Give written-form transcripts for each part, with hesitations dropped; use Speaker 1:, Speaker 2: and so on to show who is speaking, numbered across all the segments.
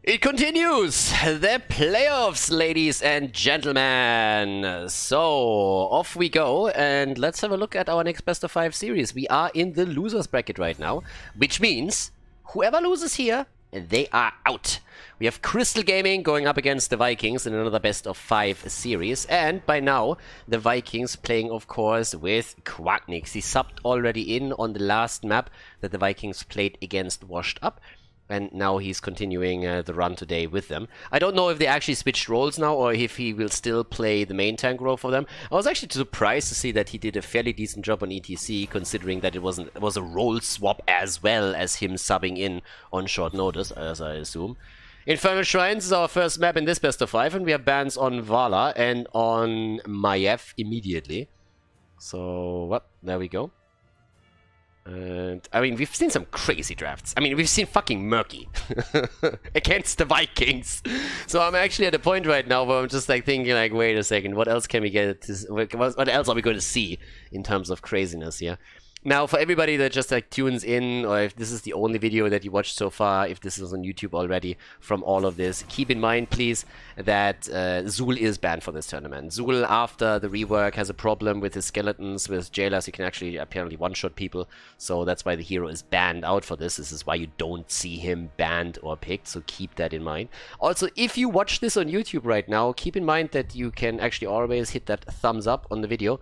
Speaker 1: It continues! The playoffs, ladies and gentlemen! So, off we go, and let's have a look at our next best of 5 series. We are in the losers bracket right now, which means whoever loses here, they are out. We have Crystal Gaming going up against the Vikings in another best of 5 series, and by now, the Vikings playing, of course, with Quacknix. He subbed already in on the last map that the Vikings played against Washed Up. And now he's continuing the run today with them. I don't know if they actually switched roles now or if he will still play the main tank role for them. I was actually surprised to see that he did a fairly decent job on ETC, considering that it was a role swap as well as him subbing in on short notice, as I assume. Infernal Shrines is our first map in this best of 5, and we have bans on Vala and on Maiev immediately. So, well, there we go. And, I mean, we've seen some crazy drafts. I mean, we've seen fucking Murky against the Vikings. So I'm actually at a point right now where I'm just like thinking like, wait a second, what else can we get? What else are we going to see in terms of craziness here? Now, for everybody that just like tunes in, or if this is the only video that you watched so far, if this is on YouTube already from all of this, keep in mind, please, that Zul is banned for this tournament. Zul, after the rework, has a problem with his skeletons. With jailers, you can actually apparently one-shot people, so that's why the hero is banned out for this. This is why you don't see him banned or picked, so keep that in mind. Also, if you watch this on YouTube right now, keep in mind that you can actually always hit that thumbs up on the video.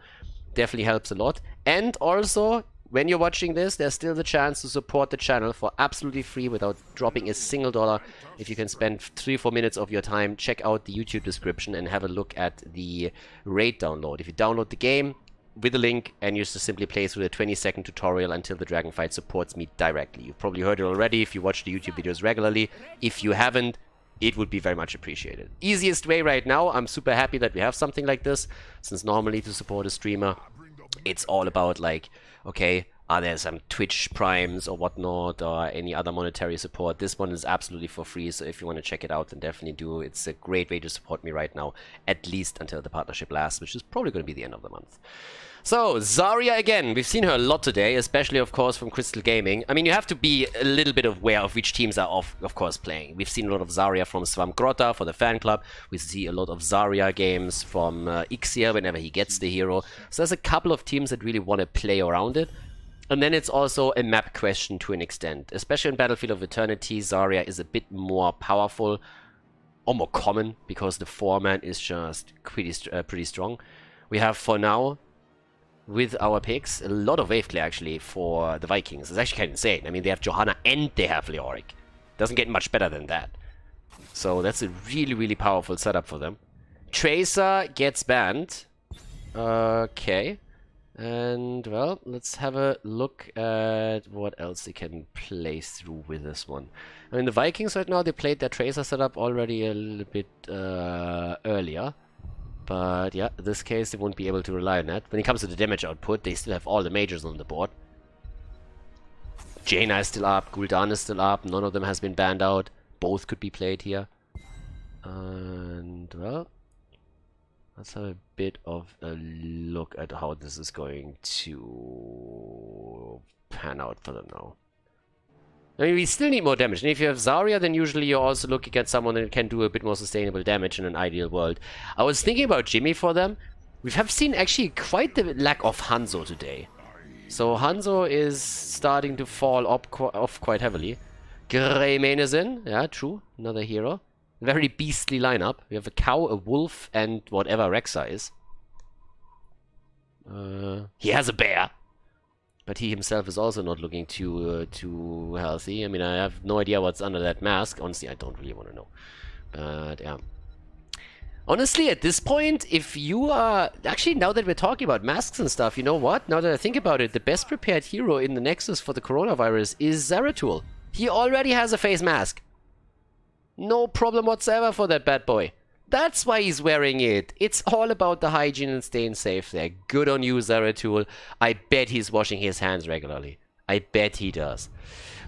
Speaker 1: Definitely helps a lot. And also, when you're watching this, there's still the chance to support the channel for absolutely free without dropping a single dollar. If you can spend 3-4 minutes of your time, check out the YouTube description and have a look at the raid download. If you download the game with a link and you just simply play through the 20-second tutorial until the dragon fight supports me directly. You've probably heard it already if you watch the YouTube videos regularly. If you haven't, it would be very much appreciated. Easiest way right now, I'm super happy that we have something like this, since normally to support a streamer, it's all about like, okay, are there some Twitch primes or whatnot, or any other monetary support? This one is absolutely for free, so if you want to check it out, then definitely do. It's a great way to support me right now, at least until the partnership lasts, which is probably going to be the end of the month. So, Zarya again. We've seen her a lot today, especially, of course, from Crystal Gaming. I mean, you have to be a little bit aware of which teams are, of course, playing. We've seen a lot of Zarya from Swamp Grotta for the fan club. We see a lot of Zarya games from Ixia whenever he gets the hero. So there's a couple of teams that really want to play around it. And then it's also a map question to an extent. Especially in Battlefield of Eternity, Zarya is a bit more powerful, or more common, because the foreman is just pretty strong. We have, for now, with our picks, a lot of wave clear actually for the Vikings. It's actually kind of insane. I mean, they have Johanna and they have Leoric. Doesn't get much better than that. So that's a really, really powerful setup for them. Tracer gets banned. Okay. And, well, let's have a look at what else they can play through with this one. I mean, the Vikings right now, they played their Tracer setup already a little bit earlier. But yeah, in this case, they won't be able to rely on that. When it comes to the damage output, they still have all the majors on the board. Jaina is still up, Gul'dan is still up, none of them has been banned out. Both could be played here. And, well, let's have a bit of a look at how this is going to pan out for them now. I mean, we still need more damage. And if you have Zarya, then usually you're also looking at someone that can do a bit more sustainable damage in an ideal world. I was thinking about Jimmy for them. We have seen actually quite the lack of Hanzo today. So Hanzo is starting to fall off quite heavily. Greymane is in. Yeah, true. Another hero. Very beastly lineup. We have a cow, a wolf, and whatever Rexa is. He has a bear. But he himself is also not looking too healthy. I mean, I have no idea what's under that mask. Honestly, I don't really want to know. But, yeah. Honestly, at this point, if you are... Actually, now that we're talking about masks and stuff, you know what? Now that I think about it, the best prepared hero in the Nexus for the coronavirus is Zeratul. He already has a face mask. No problem whatsoever for that bad boy. That's why he's wearing it. It's all about the hygiene and staying safe there. Good on you, Zeratul. I bet he's washing his hands regularly. I bet he does.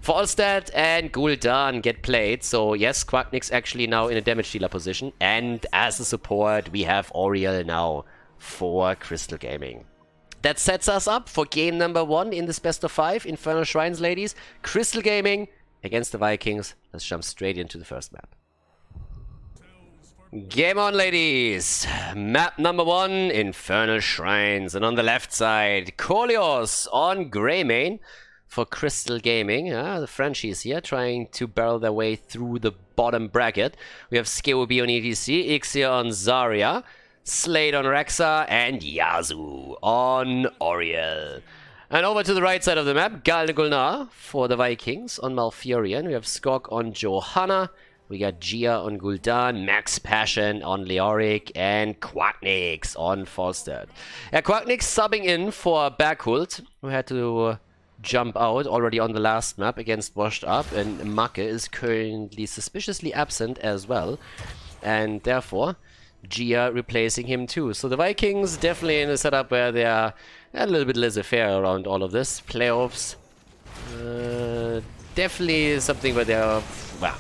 Speaker 1: Falstad and Gul'dan get played. So yes, Quacknix actually now in a damage dealer position. And as a support, we have Oriel now for Crystal Gaming. That sets us up for game number 1 in this best of 5. Infernal Shrines, ladies. Crystal Gaming against the Vikings. Let's jump straight into the first map. Game on, ladies! Map number 1, Infernal Shrines. And on the left side, Khaldor on Greymane for Crystal Gaming. The Frenchies here trying to barrel their way through the bottom bracket. We have Skeobi on ETC, Ixia on Zarya, Slade on Rexa, and Yazu on Oriel. And over to the right side of the map, Gulnar for the Vikings on Malfurion. We have Skog on Johanna. We got Gia on Gul'dan, Max Passion on Leoric, and Quacknix on Falstad. Quacknix subbing in for Berghult, who had to jump out already on the last map against Washed Up, and Macke is currently suspiciously absent as well, and therefore Gia replacing him too. So the Vikings definitely in a setup where they are a little bit laissez-faire around all of this. Playoffs, definitely something where they are, well,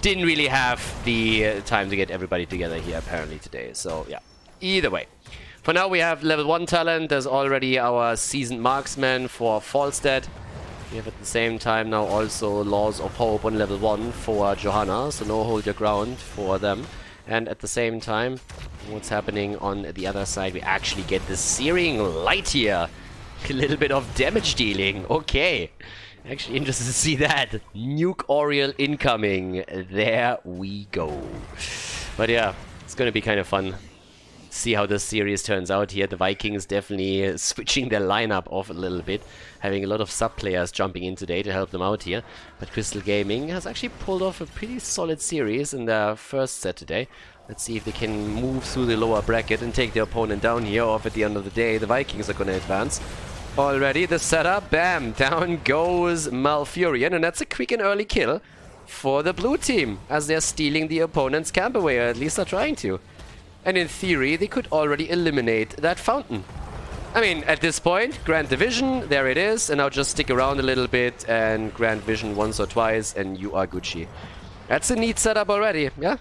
Speaker 1: didn't really have the time to get everybody together here apparently today. So yeah, either way. For now we have level 1 talent. There's already our seasoned marksman for Falstad. We have at the same time now also Laws of Hope on level 1 for Johanna. So no hold your ground for them. And at the same time, what's happening on the other side, we actually get the Searing Light here. A little bit of damage dealing. Okay. Actually interested to see that. Nuke Oriel incoming. There we go. But yeah, it's going to be kind of fun. See how this series turns out here. The Vikings definitely switching their lineup off a little bit. Having a lot of sub players jumping in today to help them out here. But Crystal Gaming has actually pulled off a pretty solid series in their first set today. Let's see if they can move through the lower bracket and take their opponent down here. Or if at the end of the day the Vikings are going to advance. Already the setup, bam, down goes Malfurion, and that's a quick and early kill for the blue team, as they're stealing the opponent's camp away, or at least are trying to. And in theory, they could already eliminate that fountain. I mean, at this point, Grand Division, there it is, and now just stick around a little bit and Grand Vision once or twice, and you are Gucci. That's a neat setup already, yeah?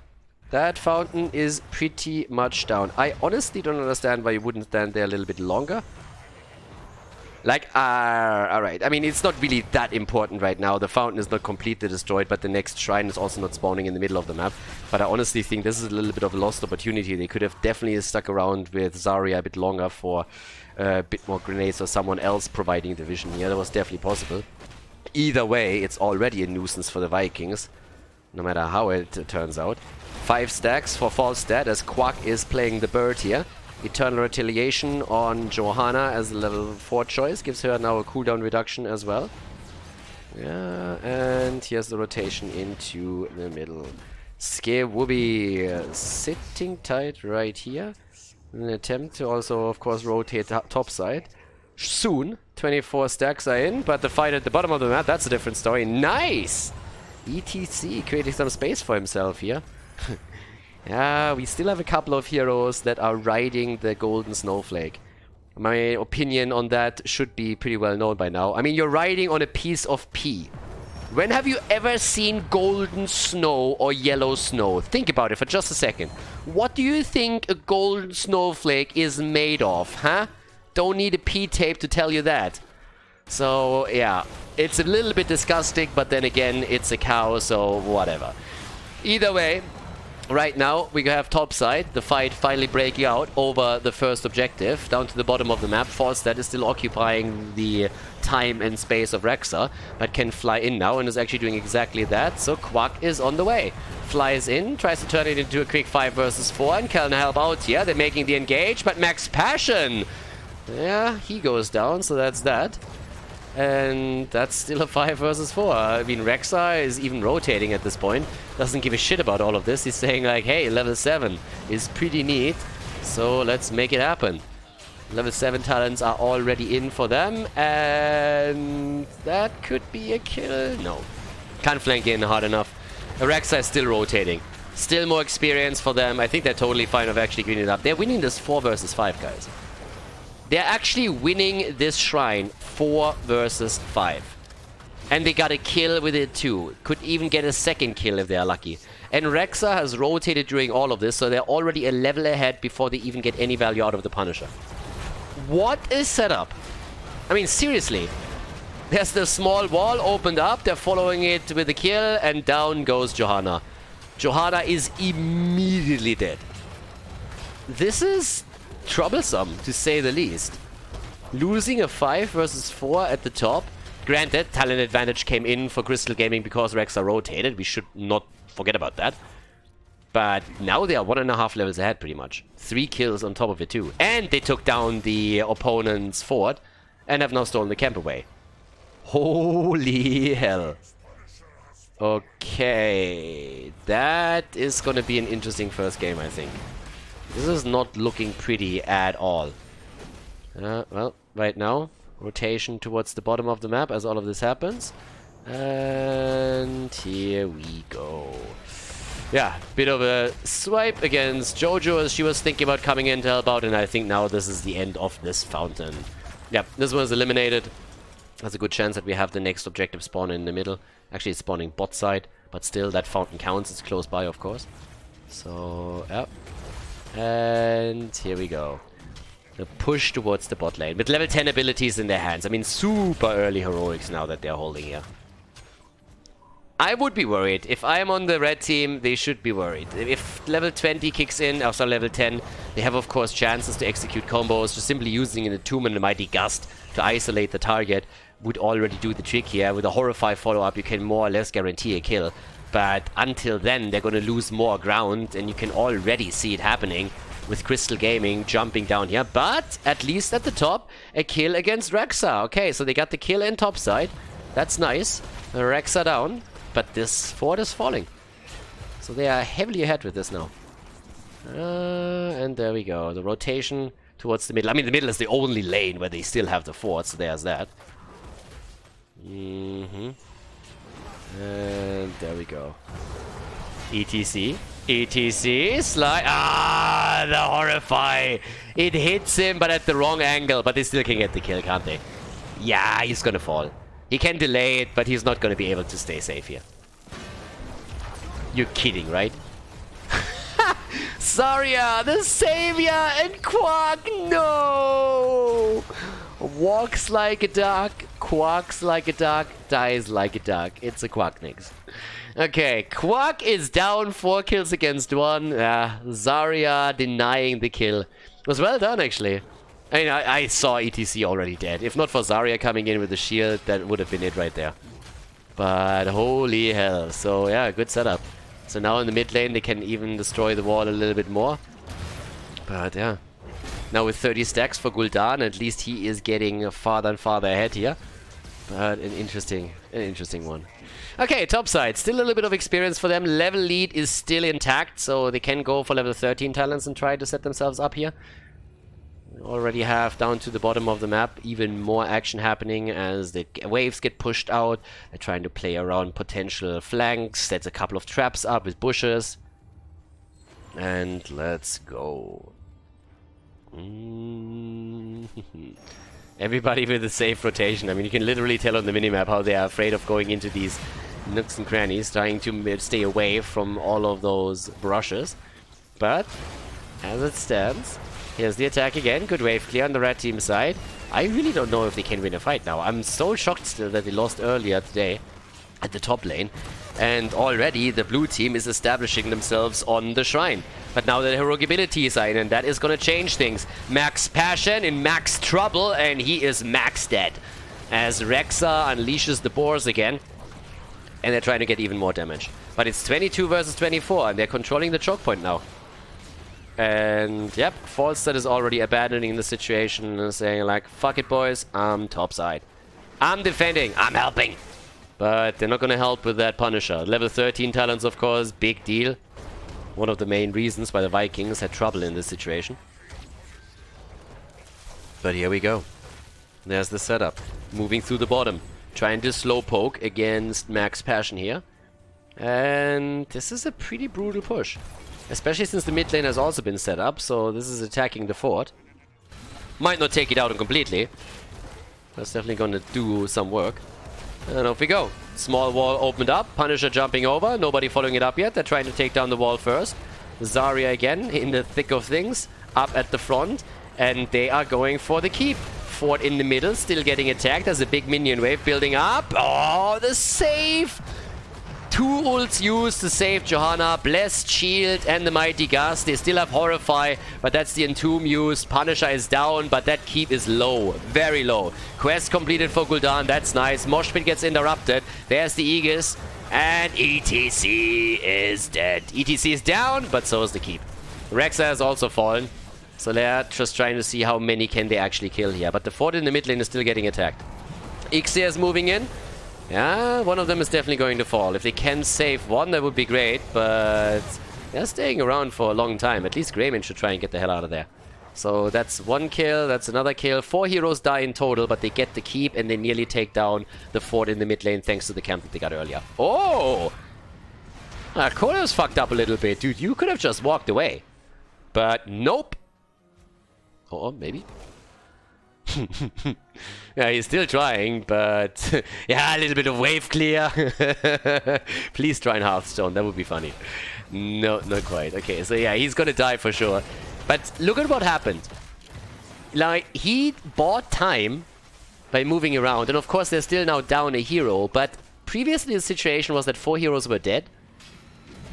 Speaker 1: That fountain is pretty much down. I honestly don't understand why you wouldn't stand there a little bit longer. Like, alright. I mean, it's not really that important right now. The fountain is not completely destroyed, but the next shrine is also not spawning in the middle of the map. But I honestly think this is a little bit of a lost opportunity. They could have definitely stuck around with Zarya a bit longer for a bit more grenades or someone else providing the vision here. That was definitely possible. Either way, it's already a nuisance for the Vikings, no matter how it turns out. 5 stacks for Falstad as Quack is playing the bird here. Eternal Retaliation on Johanna as a level 4 choice. Gives her now a cooldown reduction as well. Yeah, and here's the rotation into the middle. Skeobi sitting tight right here. An attempt to also, of course, rotate top side. Soon, 24 stacks are in, but the fight at the bottom of the map, that's a different story. Nice! ETC creating some space for himself here. Yeah, we still have a couple of heroes that are riding the golden snowflake. My opinion on that should be pretty well known by now. I mean, you're riding on a piece of pea. When have you ever seen golden snow or yellow snow? Think about it for just a second. What do you think a golden snowflake is made of, huh? Don't need a pea tape to tell you that. So, yeah, it's a little bit disgusting, but then again, it's a cow, so whatever. Either way, right now, we have topside, the fight finally breaking out over the first objective, down to the bottom of the map. Falstad is still occupying the time and space of Rexa, but can fly in now and is actually doing exactly that. So Quack is on the way. Flies in, tries to turn it into a quick 5 versus 4, and can help out here. They're making the engage, but Max Passion! Yeah, he goes down, so that's that. And that's still a 5 versus 4. I mean, Rexa is even rotating at this point. Doesn't give a shit about all of this. He's saying like, hey, level 7 is pretty neat. So let's make it happen. Level 7 talents are already in for them. And that could be a kill. No. Can't flank in hard enough. Rexa is still rotating. Still more experience for them. I think they're totally fine of actually greening it up. They're winning this 4 versus 5, guys. They're actually winning this shrine 4 versus 5. And they got a kill with it too. Could even get a second kill if they're lucky. And Rexa has rotated during all of this, so they're already a level ahead before they even get any value out of the Punisher. What a setup! I mean, seriously. There's the small wall opened up, they're following it with a kill, and down goes Johanna. Johanna is immediately dead. This is troublesome, to say the least. Losing a 5 versus 4 at the top. Granted, talent advantage came in for Crystal Gaming because Rexa rotated. We should not forget about that. But now they are 1.5 levels ahead, pretty much. 3 kills on top of it, too. And they took down the opponent's fort and have now stolen the camp away. Holy hell. Okay. That is going to be an interesting first game, I think. This is not looking pretty at all. Well, right now, rotation towards the bottom of the map as all of this happens. And here we go. Yeah, bit of a swipe against Jojo as she was thinking about coming in to help out, and I think now this is the end of this fountain. Yeah, this one is eliminated. There's a good chance that we have the next objective spawn in the middle. Actually, it's spawning bot side, but still, that fountain counts. It's close by, of course. So, yeah. And here we go. The push towards the bot lane with level 10 abilities in their hands. I mean, super early heroics now that they're holding here. I would be worried. If I'm on the red team, they should be worried. If level 20 kicks in, or so level 10, they have, of course, chances to execute combos. Just simply using an Entomb and a Mighty Gust to isolate the target would already do the trick here. With a Horrify follow-up, you can more or less guarantee a kill. But until then, they're going to lose more ground, and you can already see it happening with Crystal Gaming jumping down here. But at least at the top, a kill against Rexa. Okay, so they got the kill in top side. That's nice. Rexa down. But this fort is falling. So they are heavily ahead with this now. And there we go. The rotation towards the middle. I mean, the middle is the only lane where they still have the fort, so there's that. And there we go. ETC. ETC. Slide. Ah, the Horrify. It hits him, but at the wrong angle. But they still can get the kill, can't they? Yeah, he's gonna fall. He can delay it, but he's not going to be able to stay safe here. You're kidding, right? Zarya, the savior, and Quark, no! Walks like a duck, quacks like a duck, dies like a duck. It's a Quacknix. Okay, Quark is down 4 kills against 1. Zarya denying the kill. It was well done, actually. I mean, I saw ETC already dead. If not for Zarya coming in with the shield, that would have been it right there. But holy hell. So yeah, good setup. So now in the mid lane, they can even destroy the wall a little bit more. But yeah. Now with 30 stacks for Gul'dan, at least he is getting farther and farther ahead here. But an interesting one. Okay, top side. Still a little bit of experience for them. Level lead is still intact, so they can go for level 13 talents and try to set themselves up here. Already have down to the bottom of the map even more action happening as the waves get pushed out. They're trying to play around potential flanks, set a couple of traps up with bushes. And let's go. Everybody with a safe rotation. I mean, you can literally tell on the minimap how they are afraid of going into these nooks and crannies, trying to stay away from all of those brushes. But as it stands, here's the attack again. Good wave clear on the red team side. I really don't know if they can win a fight now. I'm so shocked still that they lost earlier today at the top lane. And already the blue team is establishing themselves on the shrine. But now the heroic abilities are in, and that is going to change things. Max Passion in max trouble, and he is max dead. As Rexa unleashes the boars again. And they're trying to get even more damage. But it's 22 versus 24, and they're controlling the choke point now. And yep, Falstad is already abandoning the situation and saying like, fuck it boys, I'm topside. I'm defending, I'm helping. But they're not going to help with that Punisher. Level 13 talents, of course, big deal. One of the main reasons why the Vikings had trouble in this situation. But here we go. There's the setup. Moving through the bottom. Trying to slow poke against Max Passion here. And this is a pretty brutal push. Especially since the mid lane has also been set up, so this is attacking the fort. Might not take it out completely. That's definitely gonna do some work. And off we go. Small wall opened up, Punisher jumping over, nobody following it up yet. They're trying to take down the wall first. Zarya again in the thick of things, up at the front, and they are going for the keep. Fort in the middle, still getting attacked. There's a big minion wave building up. Oh, the save! 2 ults used to save Johanna. Blessed Shield and the Mighty Gust. They still have Horrify, but that's the Entomb used. Punisher is down, but that keep is low. Very low. Quest completed for Gul'dan. That's nice. Mosh Pit gets interrupted. There's the Aegis. And ETC is dead. ETC is down, but so is the keep. Rexa has also fallen. So they're just trying to see how many can they actually kill here. But the fort in the mid lane is still getting attacked. Ixia is moving in. Yeah, one of them is definitely going to fall. If they can save one, that would be great. But they're staying around for a long time. At least Greyman should try and get the hell out of there. So that's 1 kill, that's another kill. 4 heroes die in total, but they get the keep and they nearly take down the fort in the mid lane thanks to the camp that they got earlier. Oh! Koda was fucked up a little bit. Dude, you could have just walked away. But nope. Oh, maybe. Yeah, he's still trying, but yeah, a little bit of wave clear. Please try and Hearthstone, that would be funny. No, not quite. Okay, so yeah, he's gonna die for sure. But look at what happened. Like, he bought time by moving around, and of course they're still now down a hero, but previously the situation was that 4 heroes were dead,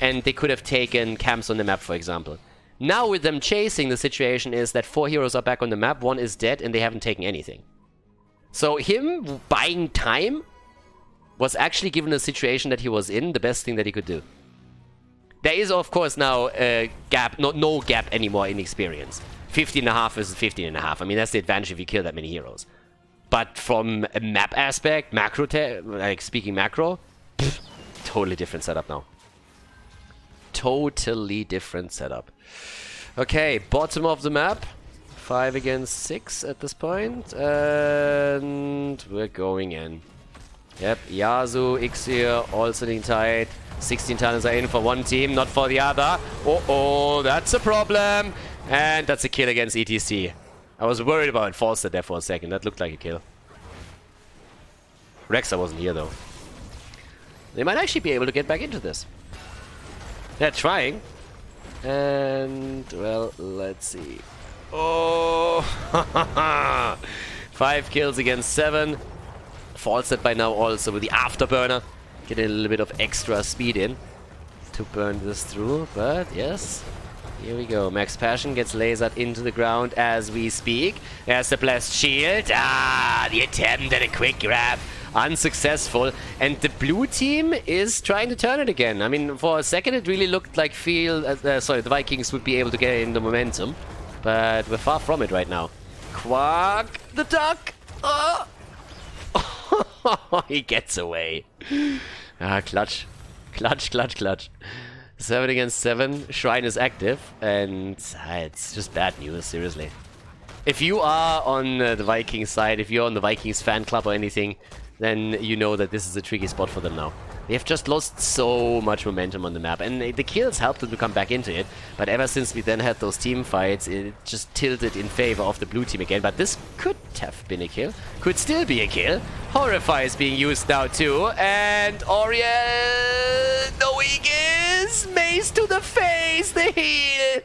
Speaker 1: and they could have taken camps on the map, for example. Now with them chasing, the situation is that 4 heroes are back on the map, 1 is dead, and they haven't taken anything. So him buying time was actually, given the situation that he was in, the best thing that he could do. There is, of course, now a gap, no gap anymore in experience. 15.5 versus 15.5. I mean, that's the advantage if you kill that many heroes. But from a map aspect, macro, like speaking macro, totally different setup now. Totally different setup. Okay, bottom of the map. 5 against 6 at this point. And we're going in. Yep, Yasuo, Ixir, all sitting tight. 16 talents are in for one team, not for the other. Oh, that's a problem. And that's a kill against ETC. I was worried about Falster there for a second. That looked like a kill. Rexa wasn't here, though. They might actually be able to get back into this. They're trying. And, well, let's see. Oh! 5 kills against 7. Falster by now also with the Afterburner. Getting a little bit of extra speed in to burn this through, but yes, here we go. Max Passion gets lasered into the ground as we speak. There's the Blessed Shield. The attempt at a quick grab. Unsuccessful. And the blue team is trying to turn it again. I mean, for a second it really looked like the Vikings would be able to get in the momentum. But we're far from it right now. Quack the duck! Oh! He gets away. Clutch. Clutch. 7 against 7. Shrine is active. And it's just bad news, seriously. If you are on the Vikings side, if you're on the Vikings fan club or anything, then you know that this is a tricky spot for them now. They have just lost so much momentum on the map, and the kills helped them to come back into it, but ever since we then had those team fights, it just tilted in favor of the blue team again. But this could have been a kill, could still be a kill. Horrify is being used now too, and Oriel, no Aegis, mace to the face, the heal.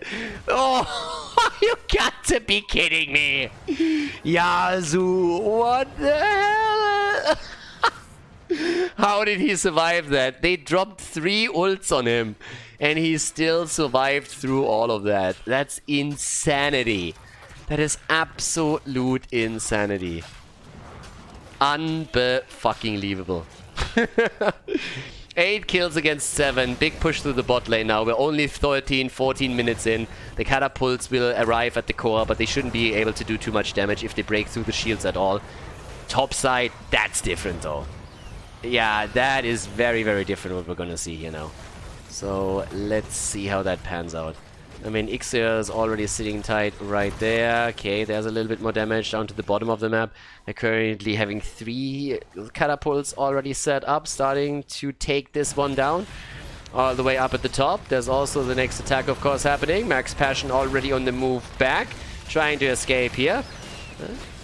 Speaker 1: Oh, you got to be kidding me. Yasuo, what the hell? How did he survive that? They dropped 3 ults on him, and he still survived through all of that. That's insanity. That is absolute insanity. Unbe-fucking-lievable. 8 kills against 7. Big push through the bot lane now. We're only 13, 14 minutes in. The catapults will arrive at the core, but they shouldn't be able to do too much damage if they break through the shields at all. Top side, that's different though. Yeah, that is very, very different what we're gonna see here now. So let's see how that pans out. I mean, Ixir is already sitting tight right there. Okay, there's a little bit more damage down to the bottom of the map. They're currently having 3 catapults already set up, starting to take this one down. All the way up at the top. There's also the next attack, of course, happening. Max Passion already on the move back, trying to escape here.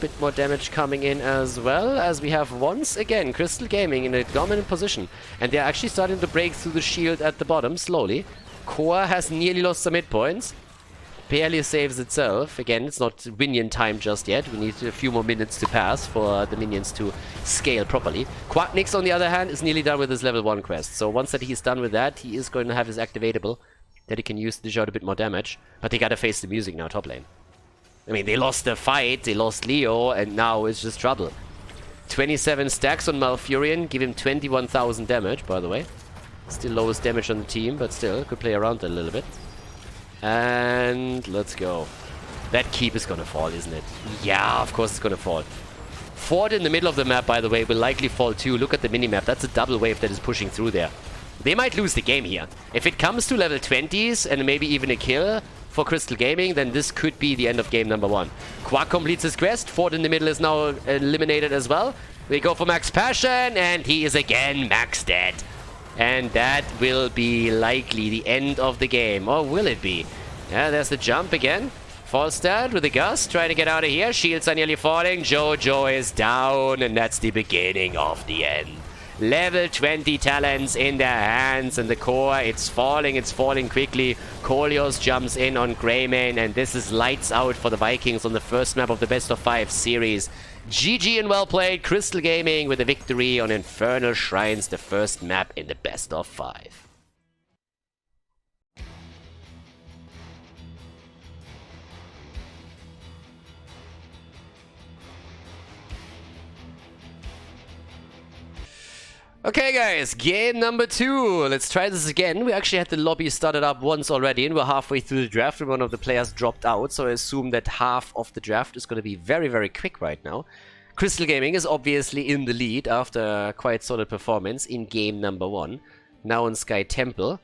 Speaker 1: Bit more damage coming in as well, as we have once again Crystal Gaming in a dominant position, and they're actually starting to break through the shield at the bottom slowly. Core has nearly lost some hit points. barely saves itself. Again, it's not minion time just yet. We need a few more minutes to pass for the minions to scale properly. Quacknix, on the other hand, is nearly done with his level 1 quest. So once that he's done with that, he is going to have his activatable that he can use to dish out a bit more damage. But they gotta face the music now, top lane. I mean, they lost the fight, they lost Leo, and now it's just trouble. 27 stacks on Malfurion, give him 21,000 damage, by the way. Still lowest damage on the team, but still, could play around a little bit. And let's go. That keep is gonna fall, isn't it? Yeah, of course it's gonna fall. Fort in the middle of the map, by the way, will likely fall too. Look at the minimap, that's a double wave that is pushing through there. They might lose the game here. If it comes to level 20s and maybe even a kill for Crystal Gaming, then this could be the end of game number 1. Quack completes his quest. Fort in the middle is now eliminated as well. We go for Max Passion, and he is again max dead. And that will be likely the end of the game. Or will it be? Yeah, there's the jump again. Falstad with a gust, trying to get out of here. Shields are nearly falling. Jojo is down, and that's the beginning of the end. Level 20 talents in their hands, and the core, it's falling quickly. Kolios jumps in on Greymane, and this is lights out for the Vikings on the first map of the best of 5 series. GG and well played, Crystal Gaming with a victory on Infernal Shrines, the first map in the best of 5. Okay guys, game number 2. Let's try this again. We actually had the lobby started up once already, and we're halfway through the draft and one of the players dropped out, so I assume that half of the draft is going to be very, very quick right now. Crystal Gaming is obviously in the lead after a quite solid performance in game number 1. Now on Sky Temple.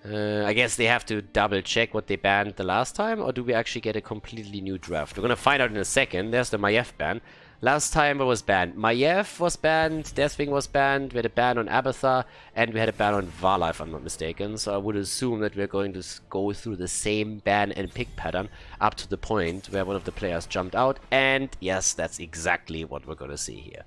Speaker 1: I guess they have to double check what they banned the last time, or do we actually get a completely new draft? We're going to find out in a second. There's the Maiev ban. Last time it was banned. Maiev was banned, Deathwing was banned, we had a ban on Abathar, and we had a ban on Vala, if I'm not mistaken. So I would assume that we're going to go through the same ban and pick pattern up to the point where one of the players jumped out. And yes, that's exactly what we're going to see here.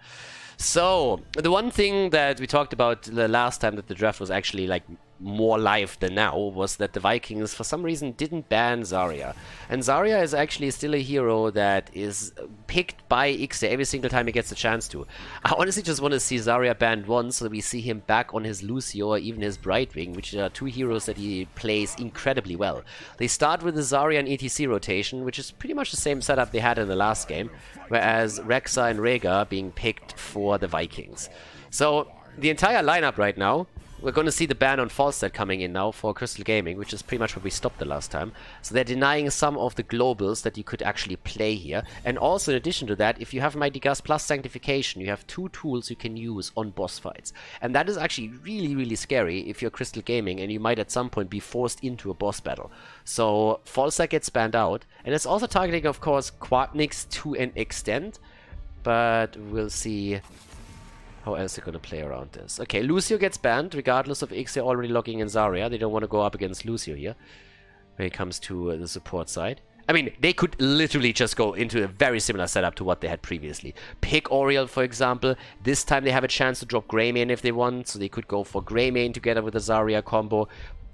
Speaker 1: So, the one thing that we talked about the last time that the draft was actually like more live than now was that the Vikings for some reason didn't ban Zarya. And Zarya is actually still a hero that is picked by Ixe every single time he gets a chance to. I honestly just want to see Zarya banned once so we see him back on his Lucio or even his Brightwing, which are 2 heroes that he plays incredibly well. They start with the Zarya and ETC rotation, which is pretty much the same setup they had in the last game, whereas Rexa and Rhaegar being picked for the Vikings. So the entire lineup right now, we're going to see the ban on Falstad coming in now for Crystal Gaming, which is pretty much where we stopped the last time. So they're denying some of the globals that you could actually play here. And also, in addition to that, if you have Mighty Gust plus Sanctification, you have 2 tools you can use on boss fights. And that is actually really, really scary if you're Crystal Gaming and you might at some point be forced into a boss battle. So Falstad gets banned out. And it's also targeting, of course, Quadnix to an extent. But we'll see how else they're going to play around this. Okay, Lucio gets banned, regardless of Ixe already logging in Zarya. They don't want to go up against Lucio here, when it comes to the support side. I mean, they could literally just go into a very similar setup to what they had previously. Pick Oriel, for example. This time they have a chance to drop Greymane if they want, so they could go for Greymane together with the Zarya combo.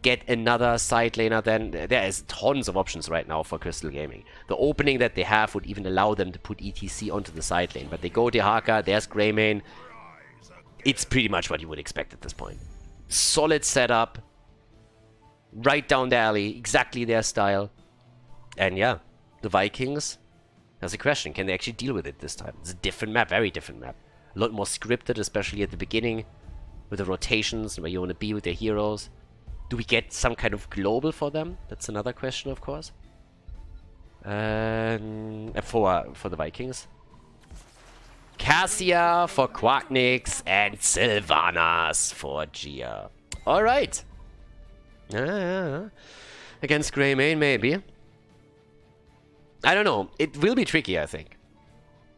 Speaker 1: Get another side laner, then there is tons of options right now for Crystal Gaming. The opening that they have would even allow them to put ETC onto the side lane, but they go Dehaka, there's Greymane. It's pretty much what you would expect at this point. Solid setup. Right down the alley. Exactly their style. And yeah, the Vikings. That's a question. Can they actually deal with it this time? It's a different map. Very different map. A lot more scripted, especially at the beginning. With the rotations, where you want to be with their heroes. Do we get some kind of global for them? That's another question, of course. For the Vikings. Cassia for Quacknix and Sylvanas for Gia. Alright. Against Greymane, maybe. I don't know. It will be tricky, I think.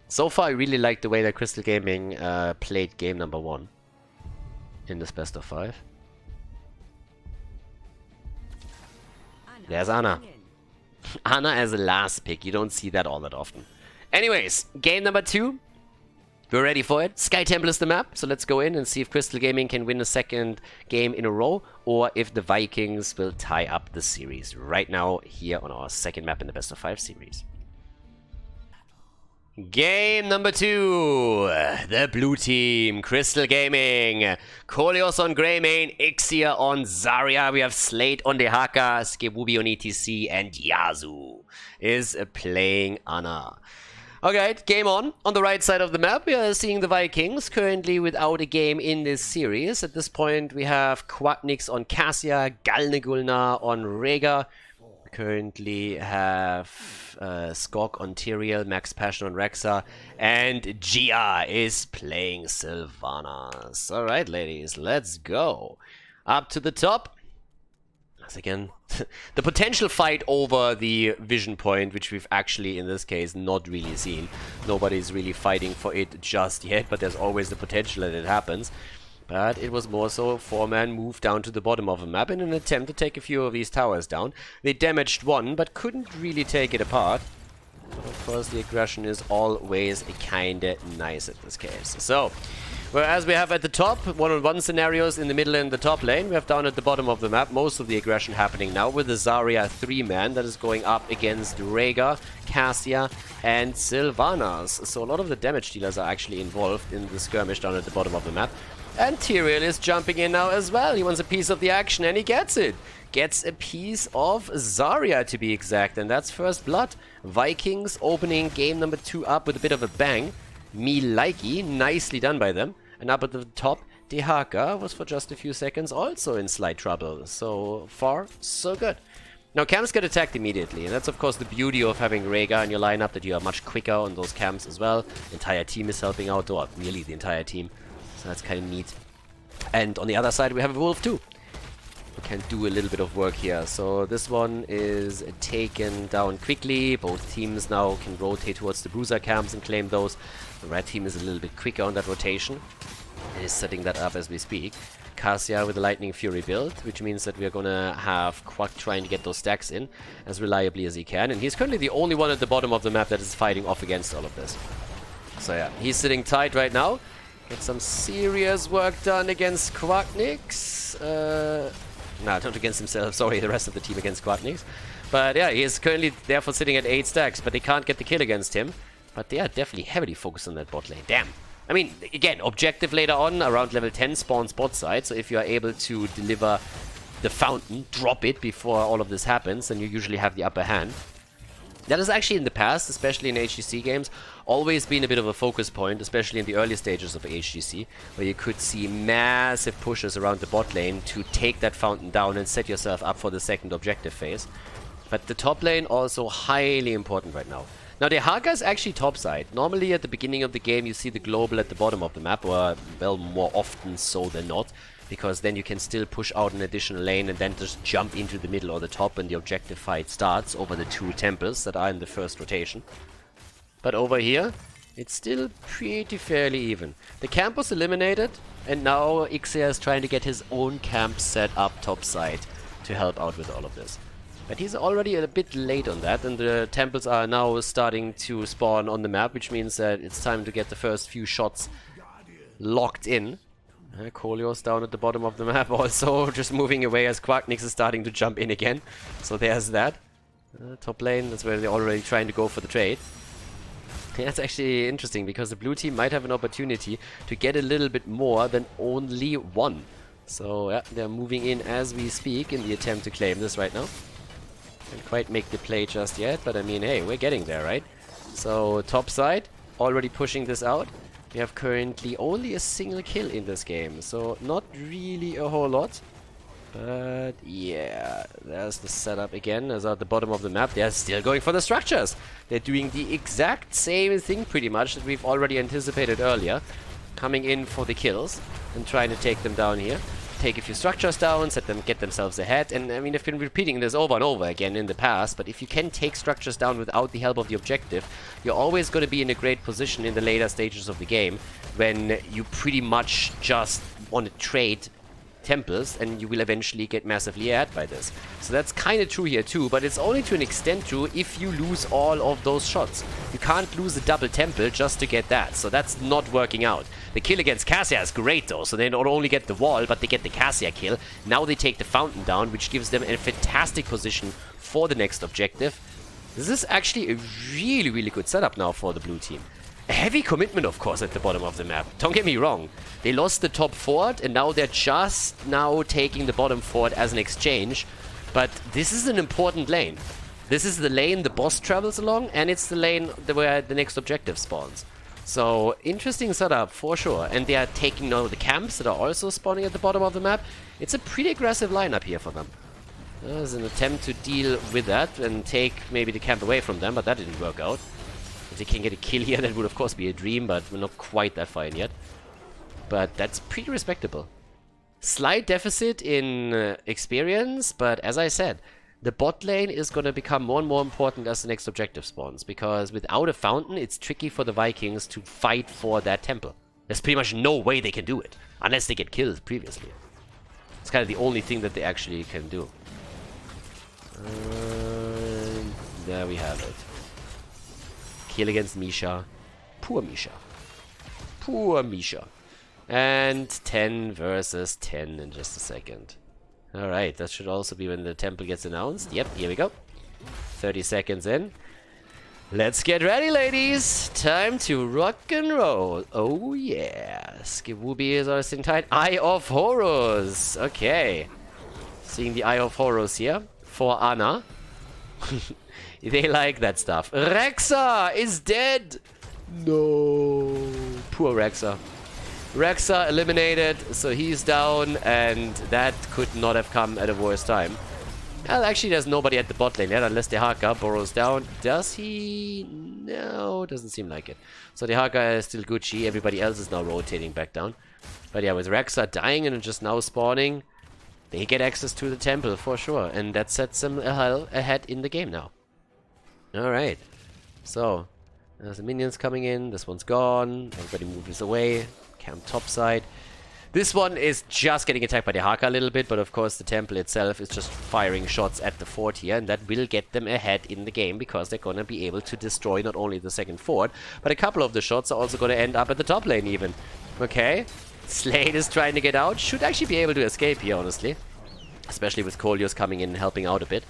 Speaker 1: So far, I really like the way that Crystal Gaming played game number 1 in this best of 5. There's Ana. Ana as a last pick. You don't see that all that often. Anyways, game number 2. We're ready for it. Sky Temple is the map, so let's go in and see if Crystal Gaming can win a second game in a row, or if the Vikings will tie up the series right now here on our second map in the best of 5 series. Game number 2, the blue team, Crystal Gaming, Khaldor on Greymane, Ixia on Zarya, we have Slate on Dehaka, Skewubi on ETC, and Yazu is playing Ana. Okay, game on. On the right side of the map, we are seeing the Vikings currently without a game in this series. At this point, we have Quacknix on Cassia, Galnegulna on Rhaegar. We currently have Skog on Tyrael, Max Passion on Rexa, and Gia is playing Sylvanas. Alright, ladies, let's go. Up to the top. Again, the potential fight over the vision point, which we've actually in this case not really seen. Nobody's really fighting for it just yet, but there's always the potential that it happens. But it was more so a 4-man move down to the bottom of the map in an attempt to take a few of these towers down. They damaged one, but couldn't really take it apart. But of course, the aggression is always kinda nice in this case. So, whereas we have at the top one-on-one scenarios in the middle and the top lane, we have down at the bottom of the map most of the aggression happening now with the Zarya 3-man that is going up against Rhaegar, Cassia, and Sylvanas. So a lot of the damage dealers are actually involved in the skirmish down at the bottom of the map. And Tyrael is jumping in now as well. He wants a piece of the action and he gets it. Gets a piece of Zarya to be exact, and that's first blood. Vikings opening game number 2 up with a bit of a bang. Me likey, nicely done by them. And up at the top, Dehaka was for just a few seconds also in slight trouble. So far, so good. Now camps get attacked immediately, and that's of course the beauty of having Rhaegar in your lineup, that you are much quicker on those camps as well. The entire team is helping out, or really the entire team. So that's kind of neat. And on the other side we have a Wolf too. We can do a little bit of work here. So this one is taken down quickly. Both teams now can rotate towards the bruiser camps and claim those. The red team is a little bit quicker on that rotation. It is setting that up as we speak. Cassia with the Lightning Fury build, which means that we're gonna have Quack trying to get those stacks in as reliably as he can. And he's currently the only one at the bottom of the map that is fighting off against all of this. So yeah, he's sitting tight right now. Get some serious work done against Quacknix. No, not against himself, sorry, the rest of the team against Quacknix. But yeah, he is currently therefore sitting at 8 stacks, but they can't get the kill against him. But they are definitely heavily focused on that bot lane. Damn. I mean, again, objective later on, around level 10 spawns bot side, so if you are able to deliver the fountain, drop it before all of this happens, then you usually have the upper hand. That has actually in the past, especially in HGC games, always been a bit of a focus point, especially in the early stages of HGC, where you could see massive pushes around the bot lane to take that fountain down and set yourself up for the second objective phase. But the top lane also highly important right now. Now Dehaka is actually topside. Normally at the beginning of the game you see the global at the bottom of the map, or well, more often so than not, because then you can still push out an additional lane and then just jump into the middle or the top when the objective fight starts over the 2 temples that are in the first rotation. But over here, it's still pretty fairly even. The camp was eliminated, and now Ixia is trying to get his own camp set up topside to help out with all of this. But he's already a bit late on that, and the temples are now starting to spawn on the map, which means that it's time to get the first few shots locked in. Khaldor's down at the bottom of the map also, just moving away as Quacknix is starting to jump in again. So there's that. Top lane, that's where they're already trying to go for the trade. Yeah, that's actually interesting, because the blue team might have an opportunity to get a little bit more than only 1. So yeah, they're moving in as we speak in the attempt to claim this right now. Can't quite make the play just yet, but I mean, hey, we're getting there, right? So top side, already pushing this out. We have currently only a single kill in this game, so not really a whole lot. But yeah, there's the setup again, as at the bottom of the map. They're still going for the structures. They're doing the exact same thing pretty much that we've already anticipated earlier. Coming in for the kills and trying to take them down here. Take a few structures down, get themselves ahead. And I mean, I've been repeating this over and over again in the past, but if you can take structures down without the help of the objective, you're always going to be in a great position in the later stages of the game when you pretty much just want to trade temples, and you will eventually get massively ahead by this. So that's kind of true here too, but it's only to an extent true if you lose all of those shots. You can't lose a double temple just to get that, so that's not working out. The kill against Cassia is great though, so they not only get the wall, but they get the Cassia kill. Now they take the fountain down, which gives them a fantastic position for the next objective. This is actually a really, really good setup now for the blue team. A heavy commitment, of course, at the bottom of the map. Don't get me wrong. They lost the top fort, and now they're just now taking the bottom fort as an exchange. But this is an important lane. This is the lane the boss travels along, and it's the lane where the next objective spawns. So, interesting setup, for sure. And they are taking now the camps that are also spawning at the bottom of the map. It's a pretty aggressive lineup here for them. There's an attempt to deal with that and take maybe the camp away from them, but that didn't work out. If they can get a kill here, that would of course be a dream, but we're not quite that far in yet. But that's pretty respectable. Slight deficit in experience, but as I said, the bot lane is going to become more and more important as the next objective spawns, because without a fountain, it's tricky for the Vikings to fight for that temple. There's pretty much no way they can do it, unless they get killed previously. It's kind of the only thing that they actually can do. There we have it. Kill against Misha. Poor Misha. Poor Misha. And 10 versus 10 in just a second. Alright, that should also be when the temple gets announced. Yep, here we go. 30 seconds in. Let's get ready, ladies. Time to rock and roll. Oh yeah. Skibooby is our sitting tight. Eye of Horus. Okay. Seeing the Eye of Horus here. For Anna. They like that stuff. Rexa is dead! No. Poor Rexa. Rexa eliminated, so he's down, and that could not have come at a worse time. Well, actually, there's nobody at the bot lane yet, unless the Haka burrows down. Does he? No, doesn't seem like it. So the Haka is still Gucci. Everybody else is now rotating back down. But yeah, with Rexa dying and just now spawning, they get access to the temple for sure, and that sets them ahead in the game now. Alright, so there's the minions coming in, this one's gone, everybody moves away, camp topside. This one is just getting attacked by the Haka a little bit, but of course the temple itself is just firing shots at the fort here, and that will get them ahead in the game, because they're gonna be able to destroy not only the second fort, but a couple of the shots are also gonna end up at the top lane even. Okay, Slade is trying to get out, should actually be able to escape here, honestly. Especially with Khaldor coming in and helping out a bit.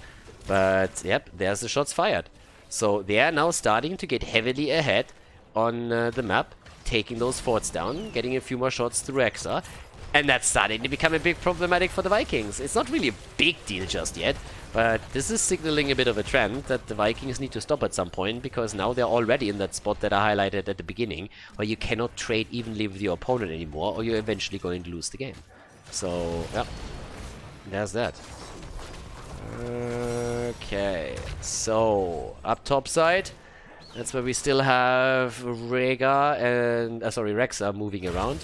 Speaker 1: But, yep, there's the shots fired. So they are now starting to get heavily ahead on the map, taking those forts down, getting a few more shots through Rexa, and that's starting to become a big problematic for the Vikings. It's not really a big deal just yet, but this is signaling a bit of a trend that the Vikings need to stop at some point, because now they're already in that spot that I highlighted at the beginning, where you cannot trade evenly with your opponent anymore, or you're eventually going to lose the game. So, yeah, there's that. Okay, so up top side, that's where we still have Rexa moving around.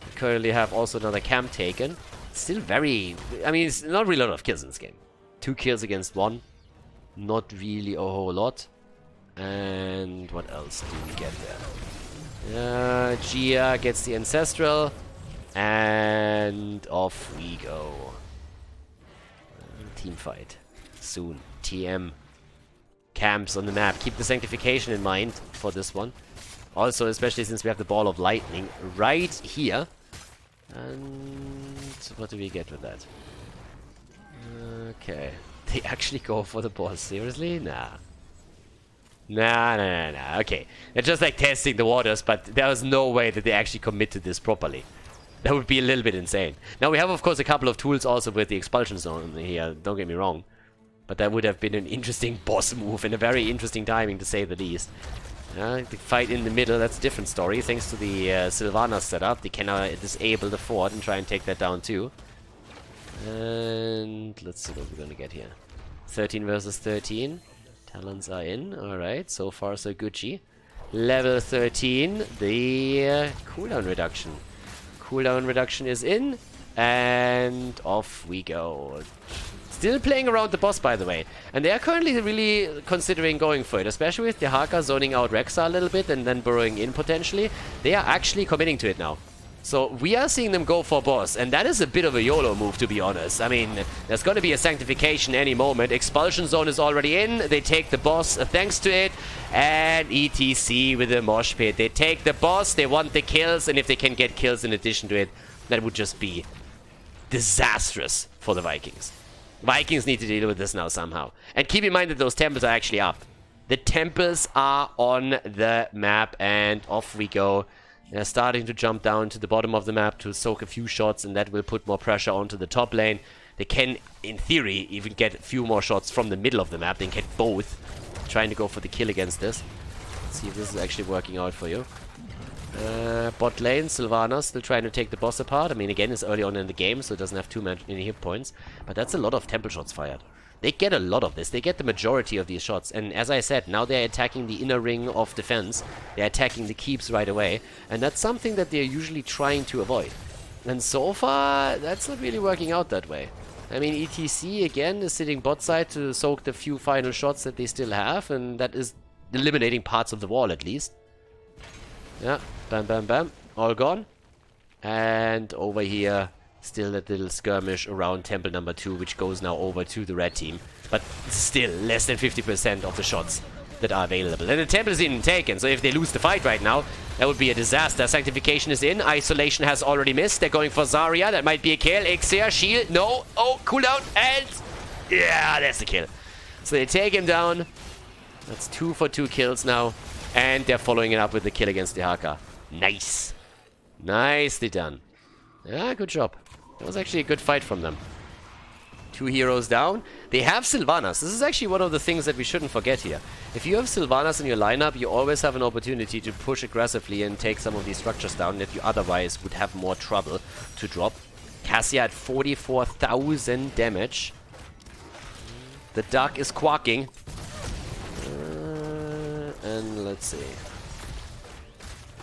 Speaker 1: We currently have also another camp taken. Still very, I mean, it's not really a lot of kills in this game. 2 kills against 1, not really a whole lot. And what else do we get there? Gia gets the Ancestral, and off we go. Team fight. Soon. TM. Camps on the map. Keep the Sanctification in mind for this one. Also, especially since we have the Ball of Lightning right here. And what do we get with that? Okay. They actually go for the ball. Seriously? Nah. Nah. Okay. They're just like testing the waters, but there was no way that they actually commit to this properly. That would be a little bit insane. Now we have, of course, a couple of tools also with the Expulsion Zone here, don't get me wrong. But that would have been an interesting boss move and a very interesting timing, to say the least. The fight in the middle, that's a different story. Thanks to the Sylvanas setup, they can disable the fort and try and take that down too. And let's see what we're gonna get here. 13 versus 13. Talons are in. Alright, so far so Gucci. Level 13, the cooldown reduction. Cooldown reduction is in, and off we go. Still playing around the boss, by the way. And they are currently really considering going for it, especially with the Haka zoning out Rexa a little bit and then burrowing in potentially. They are actually committing to it now. So we are seeing them go for boss, and that is a bit of a YOLO move, to be honest. I mean, there's going to be a sanctification any moment. Expulsion zone is already in. They take the boss thanks to it. And ETC with the mosh pit. They take the boss, they want the kills, and if they can get kills in addition to it, that would just be disastrous for the Vikings. Vikings need to deal with this now somehow. And keep in mind that those temples are actually up. The temples are on the map, and off we go. They're starting to jump down to the bottom of the map to soak a few shots, and that will put more pressure onto the top lane. They can, in theory, even get a few more shots from the middle of the map. They can get both. Trying to go for the kill against this. Let's see if this is actually working out for you. Bot lane, Sylvanas still trying to take the boss apart. I mean, again, it's early on in the game, so it doesn't have too many hit points. But that's a lot of temple shots fired. They get a lot of this. They get the majority of these shots. And as I said, now they're attacking the inner ring of defense. They're attacking the keeps right away. And that's something that they're usually trying to avoid. And so far, that's not really working out that way. I mean, ETC, again, is sitting bot side to soak the few final shots that they still have. And that is eliminating parts of the wall, at least. Yeah, bam, bam, bam. All gone. And over here, still that little skirmish around temple number 2, which goes now over to the red team. But still, less than 50% of the shots that are available. And the temple is even taken, so if they lose the fight right now, that would be a disaster. Sanctification is in. Isolation has already missed. They're going for Zarya. That might be a kill. Ixia, shield. No. Oh, cooldown. And yeah, that's the kill. So they take him down. That's 2 for 2 kills now. And they're following it up with the kill against the Haka. Nice. Nicely done. Yeah, good job. That was actually a good fight from them. 2 heroes down. They have Sylvanas. This is actually one of the things that we shouldn't forget here. If you have Sylvanas in your lineup, you always have an opportunity to push aggressively and take some of these structures down that you otherwise would have more trouble to drop. Cassia at 44,000 damage. The duck is quacking. And let's see.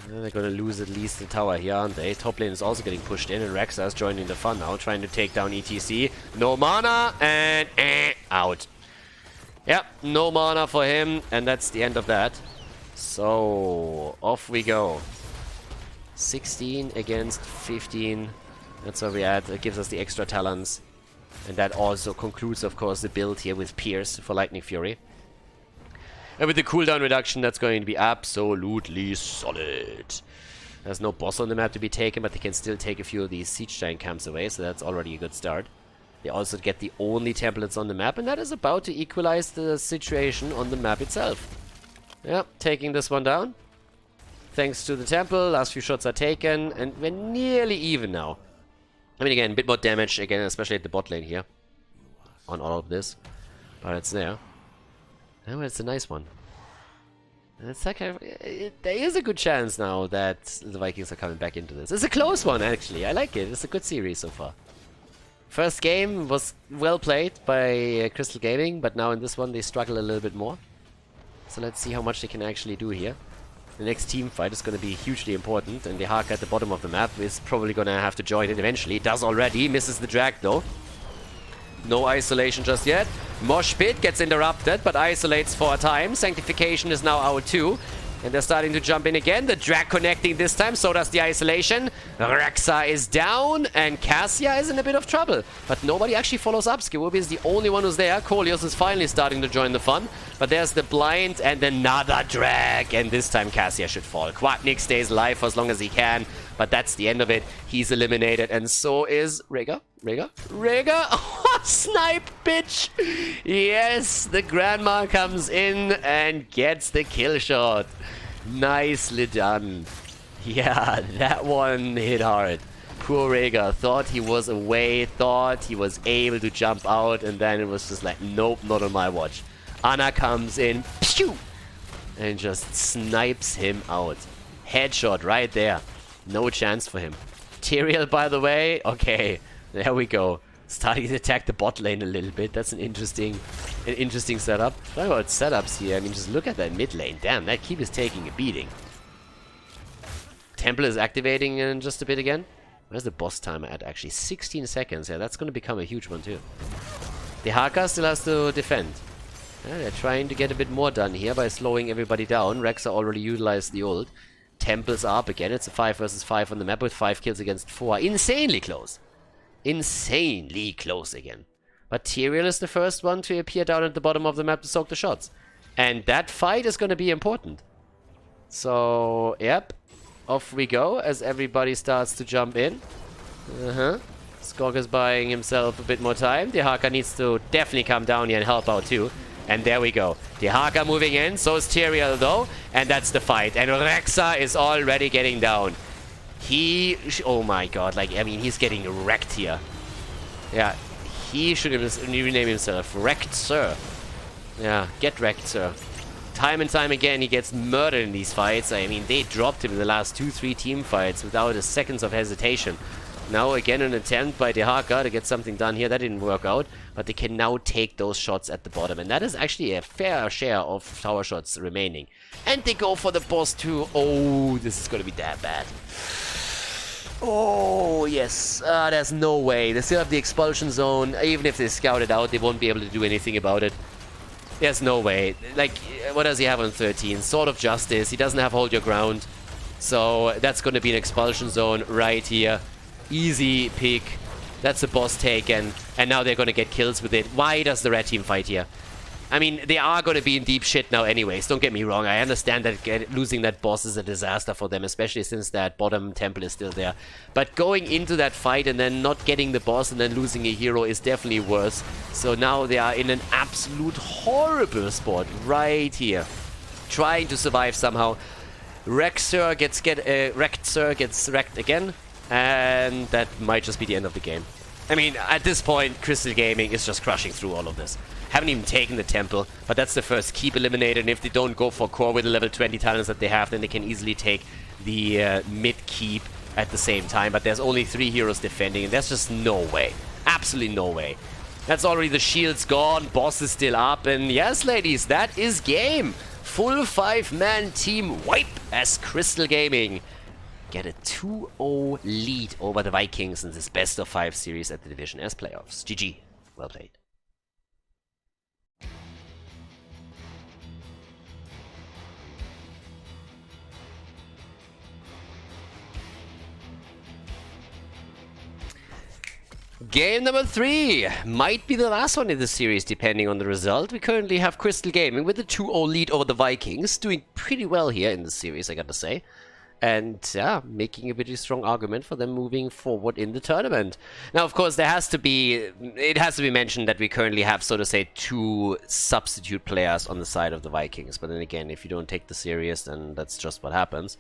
Speaker 1: They're gonna lose at least the tower here, aren't they? Top lane is also getting pushed in, and Rexa is joining the fun now, trying to take down ETC. No mana, and out. Yep, no mana for him, and that's the end of that. So, off we go. 16 against 15. That's where we're at. That gives us the extra talents. And that also concludes, of course, the build here with Pierce for Lightning Fury. And with the cooldown reduction, that's going to be absolutely solid. There's no boss on the map to be taken, but they can still take a few of these siege giant camps away, so that's already a good start. They also get the only templates on the map, and that is about to equalize the situation on the map itself. Yeah, taking this one down. Thanks to the temple, last few shots are taken, and we're nearly even now. I mean, again, a bit more damage, again, especially at the bot lane here. On all of this. But it's there. Oh, it's a nice one. And it's like there is a good chance now that the Vikings are coming back into this. It's a close one, actually. I like it. It's a good series so far. First game was well played by Crystal Gaming, but now in this one they struggle a little bit more. So let's see how much they can actually do here. The next team fight is going to be hugely important, and the Haka at the bottom of the map is probably going to have to join it eventually. Does already. Misses the drag though. No isolation just yet. Mosh Pit gets interrupted, but isolates for a time. Sanctification is now out too. And they're starting to jump in again. The drag connecting this time, so does the isolation. Rexa is down, and Cassia is in a bit of trouble. But nobody actually follows up. Skiwobi is the only one who's there. Kolios is finally starting to join the fun. But there's the blind and another drag. And this time Cassia should fall. Quacknick stays alive for as long as he can. But that's the end of it. He's eliminated, and so is Rega. Oh, snipe, bitch! Yes, the grandma comes in and gets the kill shot. Nicely done. Yeah, that one hit hard. Poor Rega thought he was away, thought he was able to jump out, and then it was just like, nope, not on my watch. Anna comes in, pew! And just snipes him out. Headshot right there. No chance for him. Tyrael, by the way, okay, there we go. Starting to attack the bot lane a little bit. That's an interesting setup. Talking about setups here, I mean, just look at that mid lane. Damn, that keep is taking a beating. Temple is activating in just a bit again. Where's the boss timer at, actually? 16 seconds. Yeah, that's going to become a huge one, too. The Haka still has to defend. Yeah, they're trying to get a bit more done here by slowing everybody down. Rexa already utilized the ult. temples are up again. It's a 5 versus 5 on the map with 5 kills against 4. Insanely close. Insanely close again. But Tyrael is the first one to appear down at the bottom of the map to soak the shots. And that fight is going to be important. So, yep. Off we go as everybody starts to jump in. Skog is buying himself a bit more time. Dehaka needs to definitely come down here and help out too. And there we go. Dehaka moving in. So is Tyrael though. And that's the fight. And Rexa is already getting down. Oh my god. Like, I mean, he's getting wrecked here. Yeah. He should rename himself Wrecked Sir. Yeah. Get wrecked, sir. Time and time again, he gets murdered in these fights. I mean, they dropped him in the last 2-3 team fights without a second of hesitation. Now again an attempt by Dehaka to get something done here. That didn't work out, but they can now take those shots at the bottom. And that is actually a fair share of tower shots remaining. And they go for the boss too. Oh, this is going to be that bad. Oh, yes. There's no way. They still have the expulsion zone. Even if they scout it out, they won't be able to do anything about it. There's no way. Like, what does he have on 13? Sword of Justice. He doesn't have Hold Your Ground. So that's going to be an expulsion zone right here. Easy pick. That's a boss taken. And now they're going to get kills with it. Why does the red team fight here? I mean, they are going to be in deep shit now anyways. Don't get me wrong. I understand that losing that boss is a disaster for them, especially since that bottom temple is still there. But going into that fight and then not getting the boss and then losing a hero is definitely worse. So now they are in an absolute horrible spot right here. Trying to survive somehow. Wrecked Sir gets wrecked again. And that might just be the end of the game. I mean, at this point, Crystal Gaming is just crushing through all of this. Haven't even taken the temple, but that's the first keep eliminated. And if they don't go for core with the level 20 talents that they have, then they can easily take the mid keep at the same time. But there's only 3 heroes defending, and there's just no way. Absolutely no way. That's already the shields gone, boss is still up, and yes, ladies, that is game. Full 5-man team wipe as Crystal Gaming get a 2-0 lead over the Vikings in this best of 5 series at the Division S playoffs. GG. Well played. Game number 3 might be the last one in this series, depending on the result. We currently have Crystal Gaming with a 2-0 lead over the Vikings, doing pretty well here in this series, I gotta say. And yeah, making a pretty strong argument for them moving forward in the tournament. Now, of course, it has to be mentioned that we currently have, so to say, 2 substitute players on the side of the Vikings. But then again, if you don't take the serious, then that's just what happens.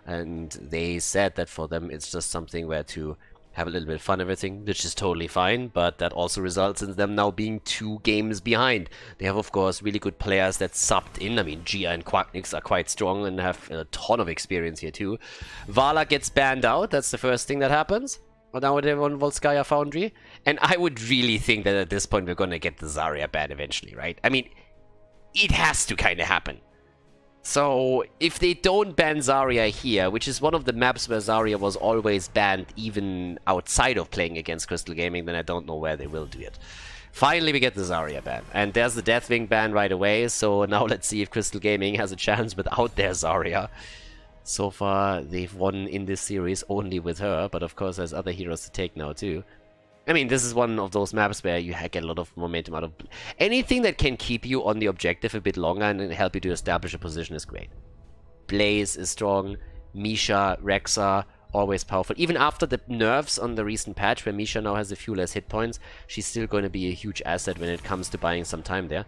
Speaker 1: And they said that for them, it's just something where to have a little bit of fun, everything, which is totally fine, but that also results in them now being 2 games behind. They have, of course, really good players that subbed in. I mean, Gia and Quacknix are quite strong and have a ton of experience here too. Vala gets banned out, that's the first thing that happens. But now they're on Volskaya Foundry. And I would really think that at this point we're gonna get the Zarya ban eventually, right? I mean, it has to kind of happen. So, if they don't ban Zarya here, which is one of the maps where Zarya was always banned even outside of playing against Crystal Gaming, then I don't know where they will do it. Finally, we get the Zarya ban. And there's the Deathwing ban right away, so now let's see if Crystal Gaming has a chance without their Zarya. So far, they've won in this series only with her, but of course there's other heroes to take now too. I mean, this is one of those maps where you get a lot of momentum out of... Anything that can keep you on the objective a bit longer and help you to establish a position is great. Blaze is strong. Misha, Rexa, always powerful. Even after the nerfs on the recent patch, where Misha now has a few less hit points, she's still going to be a huge asset when it comes to buying some time there.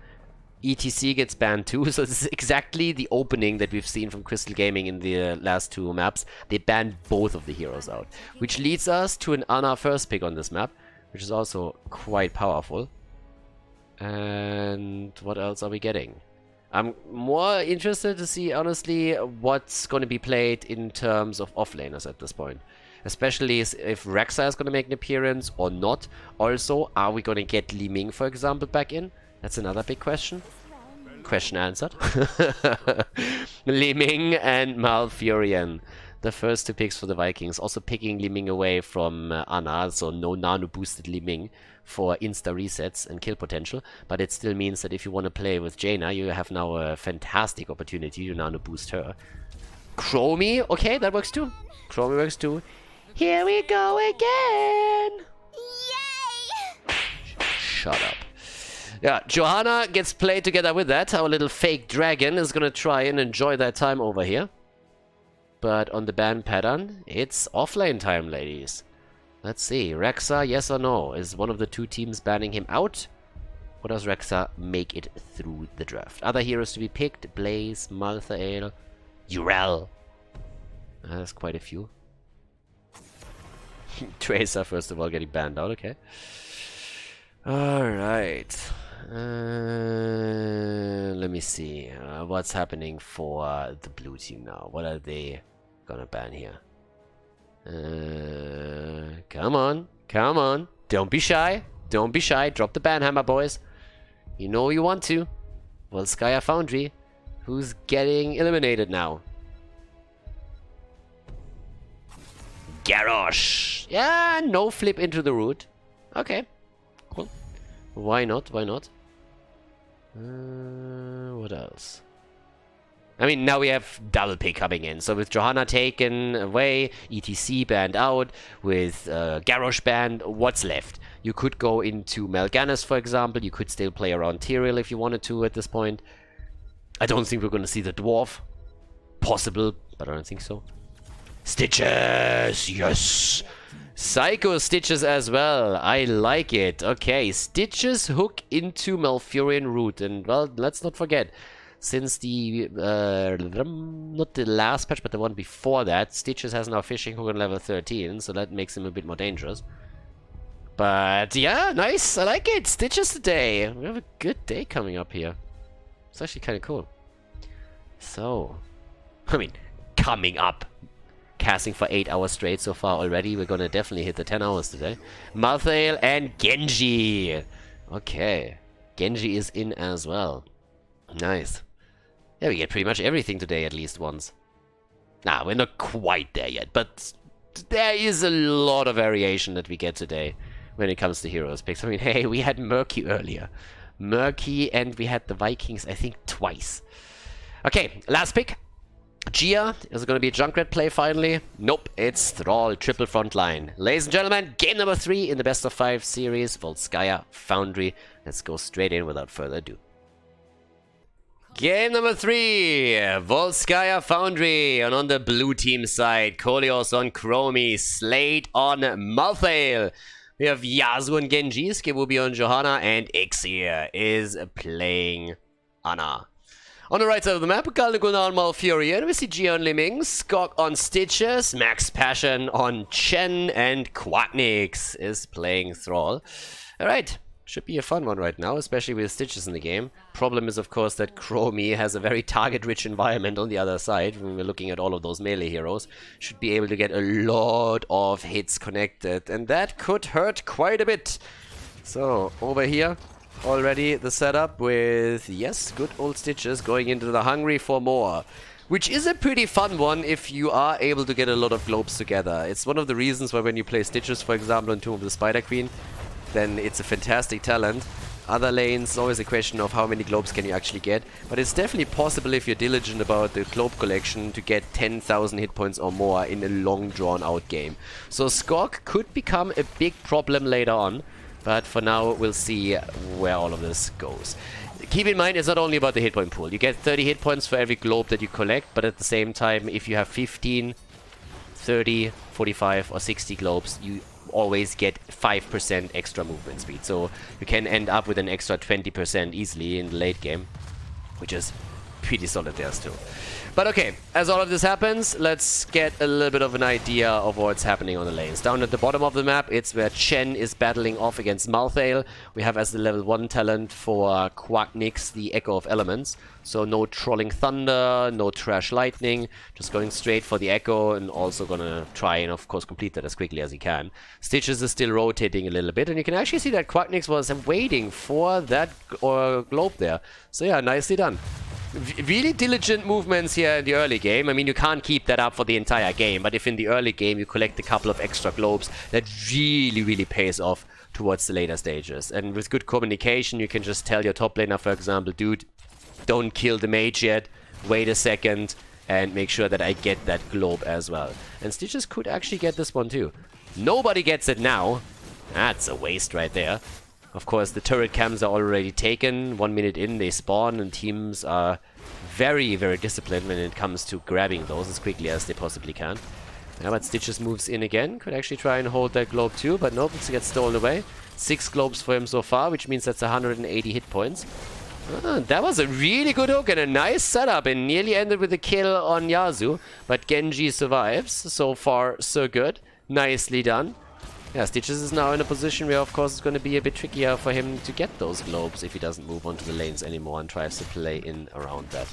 Speaker 1: ETC gets banned too, so this is exactly the opening that we've seen from Crystal Gaming in the last 2 maps. They banned both of the heroes out, which leads us to an Ana first pick on this map, which is also quite powerful. And what else are we getting? I'm more interested to see, honestly, what's going to be played in terms of offlaners at this point. Especially if Rexa is going to make an appearance or not. Also, are we going to get Li Ming, for example, back in? That's another big question. Question answered. Li Ming and Malfurion. The first 2 picks for the Vikings. Also picking Li Ming away from Ana, so no nano boosted Li Ming for insta resets and kill potential. But it still means that if you want to play with Jaina, you have now a fantastic opportunity to nano boost her. Chromie, okay, that works too. Chromie works too. Here we go again.
Speaker 2: Yay!
Speaker 1: Shut up. Yeah, Johanna gets played together with that. Our little fake dragon is gonna try and enjoy that time over here. But on the ban pattern, it's offlane time, ladies. Let's see. Rexa, yes or no? Is one of the two teams banning him out? Or does Rexa make it through the draft? Other heroes to be picked. Blaze, Malthael, Urel. That's quite a few. Tracer, first of all, getting banned out. Okay. Alright. Let me see. What's happening for the blue team now? What are they gonna ban here? Come on. Come on. Don't be shy. Don't be shy. Drop the ban hammer, boys. You know you want to. Volskaya Foundry. Who's getting eliminated now? Garrosh. Yeah, no flip into the root. Okay. Cool. Why not? Why not? What else? I mean, now we have double pick coming in. So with Johanna taken away, ETC banned out, with Garrosh banned, what's left? You could go into Mal'Ganis, for example. You could still play around Tyrael if you wanted to at this point. I don't think we're going to see the Dwarf. Possible, but I don't think so. Stitches! Yes! Psycho Stitches as well. I like it. Okay, Stitches hook into Malfurion Root. And, well, let's not forget, since the, not the last patch, but the one before that, Stitches has now Fishing Hook on level 13, so that makes him a bit more dangerous. But, yeah, nice. I like it. Stitches today. We have a good day coming up here. It's actually kind of cool. So, I mean, coming up. Casting for 8 hours straight so far already. We're gonna definitely hit the 10 hours today. Malthael and Genji. Okay. Genji is in as well. Nice. Yeah, we get pretty much everything today at least once. Nah, we're not quite there yet, but there is a lot of variation that we get today when it comes to heroes picks. I mean, hey, we had Murky earlier. Murky, and we had the Vikings, I think, twice. Okay, last pick. Gia, is it going to be a Junkrat play finally? Nope, it's Thrall, triple frontline. Ladies and gentlemen, game number 3 in the best of 5 series, Volskaya Foundry. Let's go straight in without further ado. Game number 3, Volskaya Foundry, and on the blue team side, Koleos on Chromie, Slate on Malthael. We have Yasuo and Genji, Skibubi on Johanna, and Ixir is playing Ana. On the right side of the map, Khaldor on Malfurion, we see Gia on Liming, Skok on Stitches, Max Passion on Chen, and Quacknix is playing Thrall. Alright, should be a fun one right now, especially with Stitches in the game. Problem is, of course, that Chromie has a very target-rich environment on the other side. When we're looking at all of those melee heroes, should be able to get a lot of hits connected, and that could hurt quite a bit. So, over here, already the setup with, yes, good old Stitches going into the Hungry for More, which is a pretty fun one if you are able to get a lot of globes together. It's one of the reasons why when you play Stitches, for example, on Tomb of the Spider Queen, then it's a fantastic talent. Other lanes, always a question of how many globes can you actually get, but it's definitely possible if you're diligent about the globe collection to get 10,000 hit points or more in a long drawn out game. So Skok could become a big problem later on. But for now, we'll see where all of this goes. Keep in mind, it's not only about the hit point pool. You get 30 hit points for every globe that you collect, but at the same time, if you have 15, 30, 45, or 60 globes, you always get 5% extra movement speed. So you can end up with an extra 20% easily in the late game, which is pretty solid there still. But okay, as all of this happens, let's get a little bit of an idea of what's happening on the lanes. Down at the bottom of the map, it's where Chen is battling off against Malthael. We have as the level 1 talent for Quacknix the Echo of Elements. So no Trolling Thunder, no Trash Lightning, just going straight for the Echo and also gonna try and of course complete that as quickly as he can. Stitches is still rotating a little bit, and you can actually see that Quacknix was waiting for that globe there. So yeah, nicely done. Really diligent movements here in the early game. I mean, you can't keep that up for the entire game, but if in the early game you collect a couple of extra globes, that really pays off towards the later stages. And with good communication, you can just tell your top laner, for example, dude, don't kill the mage yet, wait a second, and make sure that I get that globe as well. And Stitches could actually get this one too. Nobody gets it now. That's a waste right there. Of course, the turret cams are already taken. 1 minute in, they spawn, and teams are very, very disciplined when it comes to grabbing those as quickly as they possibly can. Yeah, but Stitches moves in again. Could actually try and hold that globe too, but nope, it gets stolen away. 6 globes for him so far, which means that's 180 hit points. That was a really good hook and a nice setup, and nearly ended with a kill on Yasu. But Genji survives. So far, so good. Nicely done. Yeah, Stitches is now in a position where, of course, it's going to be a bit trickier for him to get those globes if he doesn't move onto the lanes anymore and tries to play in around that.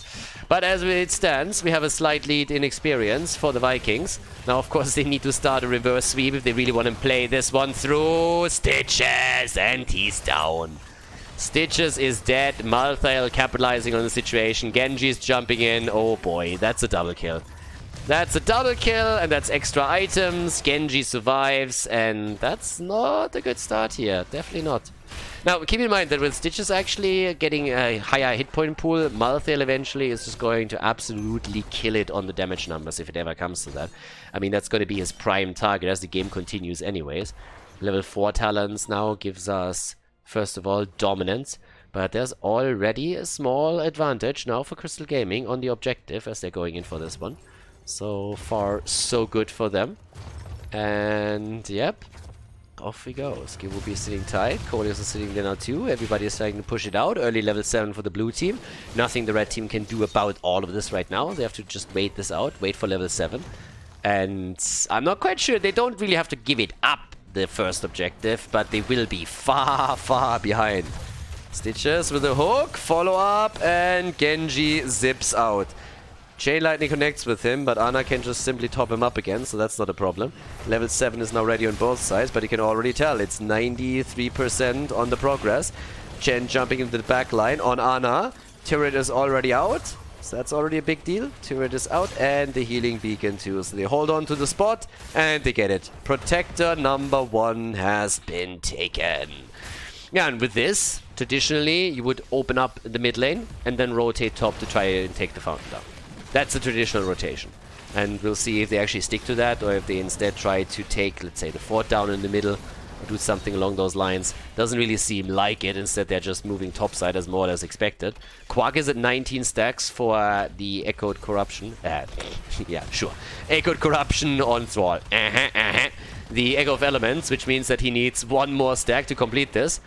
Speaker 1: But as it stands, we have a slight lead in experience for the Vikings. Now, of course, they need to start a reverse sweep if they really want to play this one through. Stitches! And he's down. Stitches is dead. Malthael capitalizing on the situation. Genji's jumping in. Oh boy, that's a double kill. That's a double kill, and that's extra items. Genji survives, and that's not a good start here. Definitely not. Now, keep in mind that with Stitches actually getting a higher hit point pool, Malthael eventually is just going to absolutely kill it on the damage numbers if it ever comes to that. I mean, that's going to be his prime target as the game continues anyways. Level 4 talents now gives us, first of all, dominance. But there's already a small advantage now for Crystal Gaming on the objective as they're going in for this one. So far, so good for them. And, yep, off we go. Skill will be sitting tight. Coleus is sitting there now too. Everybody is starting to push it out. Early level 7 for the blue team. Nothing the red team can do about all of this right now. They have to just wait this out. Wait for level 7. And I'm not quite sure. They don't really have to give it up, the first objective. But they will be far, far behind. Stitches with a hook. Follow up. And Genji zips out. Chain Lightning connects with him, but Ana can just simply top him up again, so that's not a problem. Level 7 is now ready on both sides, but you can already tell it's 93% on the progress. Chen jumping into the back line on Ana. Turret is already out, so that's already a big deal. Turret is out, and the healing beacon too. So they hold on to the spot, and they get it. Protector number 1 has been taken. Yeah, and with this, traditionally, you would open up the mid lane, and then rotate top to try and take the fountain down. That's the traditional rotation. And we'll see if they actually stick to that, or if they instead try to take, let's say, the fort down in the middle, or do something along those lines. Doesn't really seem like it. Instead, they're just moving topside as more or less expected. Quack is at 19 stacks for the Echoed Corruption. Yeah, sure. Echoed Corruption on Thrall. The Echo of Elements, which means that he needs 1 more stack to complete this.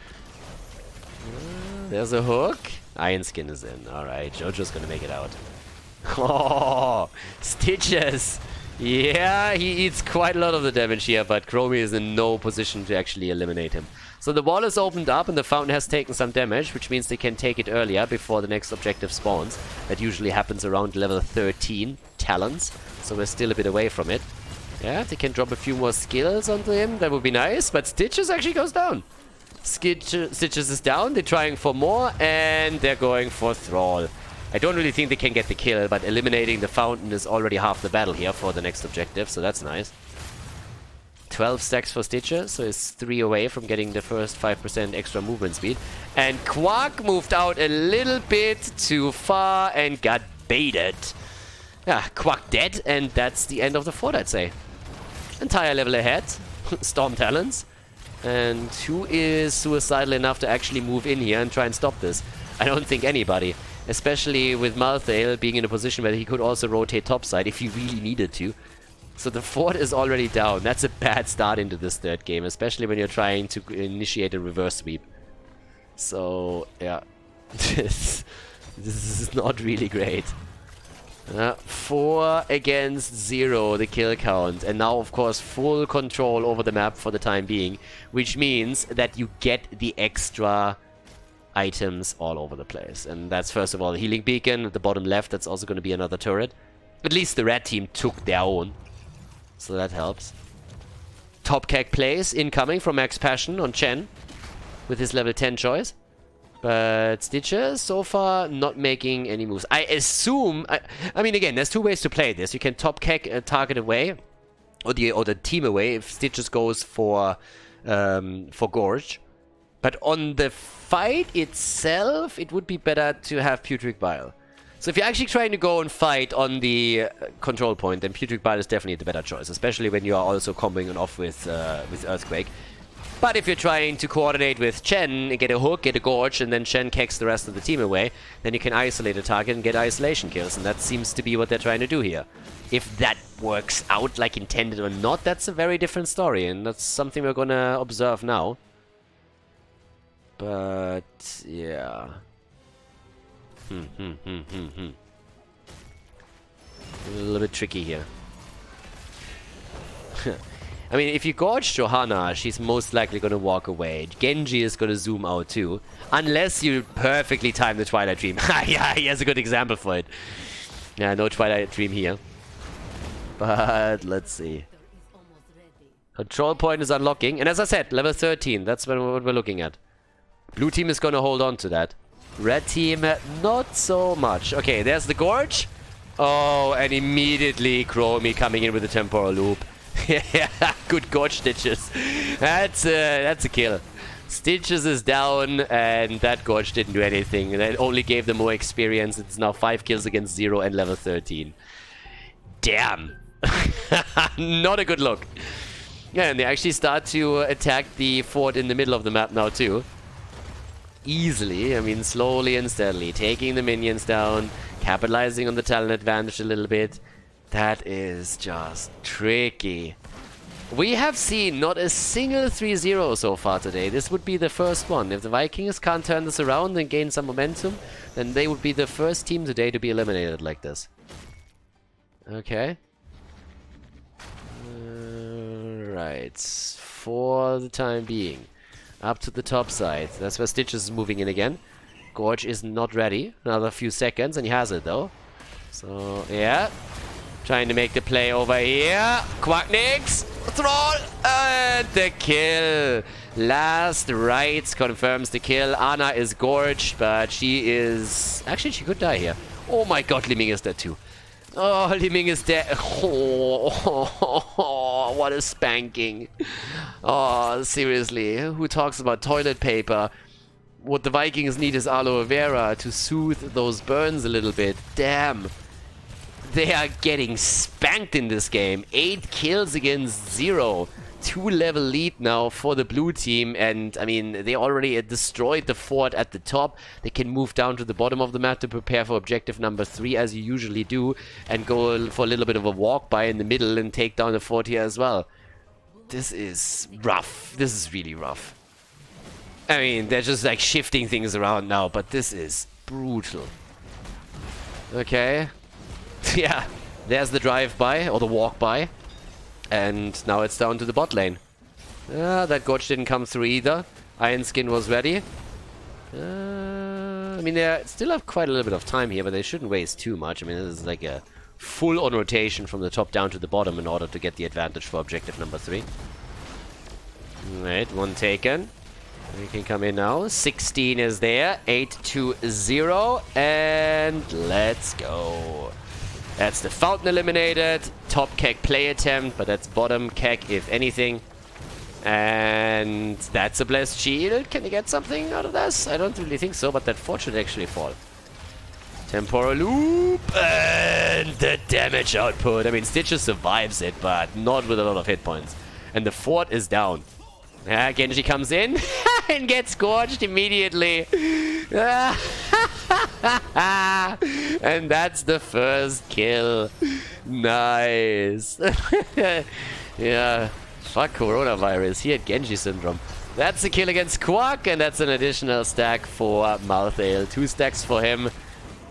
Speaker 1: There's a hook. Iron Skin is in. Alright, Jojo's gonna make it out. Oh, Stitches! Yeah, he eats quite a lot of the damage here, but Chromie is in no position to actually eliminate him. So the wall is opened up and the fountain has taken some damage, which means they can take it earlier before the next objective spawns. That usually happens around level 13 talents, so we're still a bit away from it. Yeah, if they can drop a few more skills onto him, that would be nice, but Stitches actually goes down. Stitches is down, they're trying for more, and they're going for Thrall. I don't really think they can get the kill, but eliminating the fountain is already half the battle here for the next objective, so that's nice. 12 stacks for Stitcher, so it's 3 away from getting the first 5% extra movement speed. And Quark moved out a little bit too far and got baited. Yeah, Quark dead, and that's the end of the fort, I'd say. Entire level ahead. Storm Talons. And who is suicidal enough to actually move in here and try and stop this? I don't think anybody. Especially with Malthael being in a position where he could also rotate topside if he really needed to. So the fort is already down. That's a bad start into this third game, especially when you're trying to initiate a reverse sweep. So, yeah. This is not really great. 4 against 0, the kill count. And now, of course, full control over the map for the time being. Which means that you get the extra items all over the place. And that's, first of all, the healing beacon at the bottom left. That's also going to be another turret. At least the red team took their own. So that helps. Top keg plays incoming from Max Passion on Chen with his level 10 choice. But Stitcher, so far, not making any moves. I assume... I mean, again, there's 2 ways to play this. You can top keg a target away, or the team away, if Stitches goes for Gorge. But on the fight itself, it would be better to have Putrid Bile. So if you're actually trying to go and fight on the control point, then Putrid Bile is definitely the better choice, especially when you are also comboing it off with Earthquake. But if you're trying to coordinate with Chen and get a hook, get a Gorge, and then Chen kicks the rest of the team away, then you can isolate a target and get isolation kills, and that seems to be what they're trying to do here. If that works out like intended or not, that's a very different story, and that's something we're gonna observe now. But, yeah. A little bit tricky here. I mean, if you gorge Johanna, she's most likely going to walk away. Genji is going to zoom out too. Unless you perfectly time the Twilight Dream. Yeah, he has a good example for it. Yeah, no Twilight Dream here. But, let's see. Control point is unlocking. And as I said, level 13. That's what we're looking at. Blue team is going to hold on to that. Red team, not so much. Okay, there's the Gorge. Oh, and immediately Chromie coming in with the Temporal Loop. Yeah, good Gorge Stitches. That's a kill. Stitches is down, and that Gorge didn't do anything. That only gave them more experience. It's now 5 kills against 0 and level 13. Damn. Not a good look. Yeah, and they actually start to attack the fort in the middle of the map now, too. Easily, I mean, slowly and steadily, taking the minions down, capitalizing on the talent advantage a little bit. That is just tricky. We have seen not a single 3-0 so far today. This would be the first one. If the Vikings can't turn this around and gain some momentum, then they would be the first team today to be eliminated like this. Okay. Right. For the time being. Up to the top side. That's where Stitches is moving in again. Gorge is not ready. Another few seconds, and he has it though. So, yeah. Trying to make the play over here. Quacknix. Thrall. And the kill. Last rights confirms the kill. Ana is gorged, but she is... Actually, she could die here. Oh my god, Li Ming is dead too. Oh, Li Ming is dead. Oh, what a spanking. Oh, seriously. Who talks about toilet paper? What the Vikings need is aloe vera to soothe those burns a little bit. Damn. They are getting spanked in this game. 8 kills against 0. 2-level lead now for the blue team. And, I mean, they already destroyed the fort at the top. They can move down to the bottom of the map to prepare for objective number 3, as you usually do. And go for a little bit of a walk by in the middle and take down the fort here as well. This is rough. This is really rough. I mean, they're just, like, shifting things around now. But this is brutal. Okay. Yeah, there's the drive-by, or the walk-by. And now it's down to the bot lane. That Gorge didn't come through either. Iron Skin was ready. I mean, they still have quite a little bit of time here, but they shouldn't waste too much. I mean, this is like a full-on rotation from the top down to the bottom in order to get the advantage for objective number 3. Right, one taken. We can come in now. 16 is there. 8-0. And let's go. That's the Fountain eliminated. Top keg play attempt, but that's bottom keg if anything. And that's a Blessed Shield. Can you get something out of this? I don't really think so, but that fort should actually fall. Temporal Loop. And the damage output. I mean, Stitches survives it, but not with a lot of hit points. And the fort is down. Genji comes in and gets gorged immediately. And that's the first kill. Nice. Yeah. Fuck coronavirus. He had Genji syndrome. That's a kill against Quack, and that's an additional stack for Malthael. 2 stacks for him.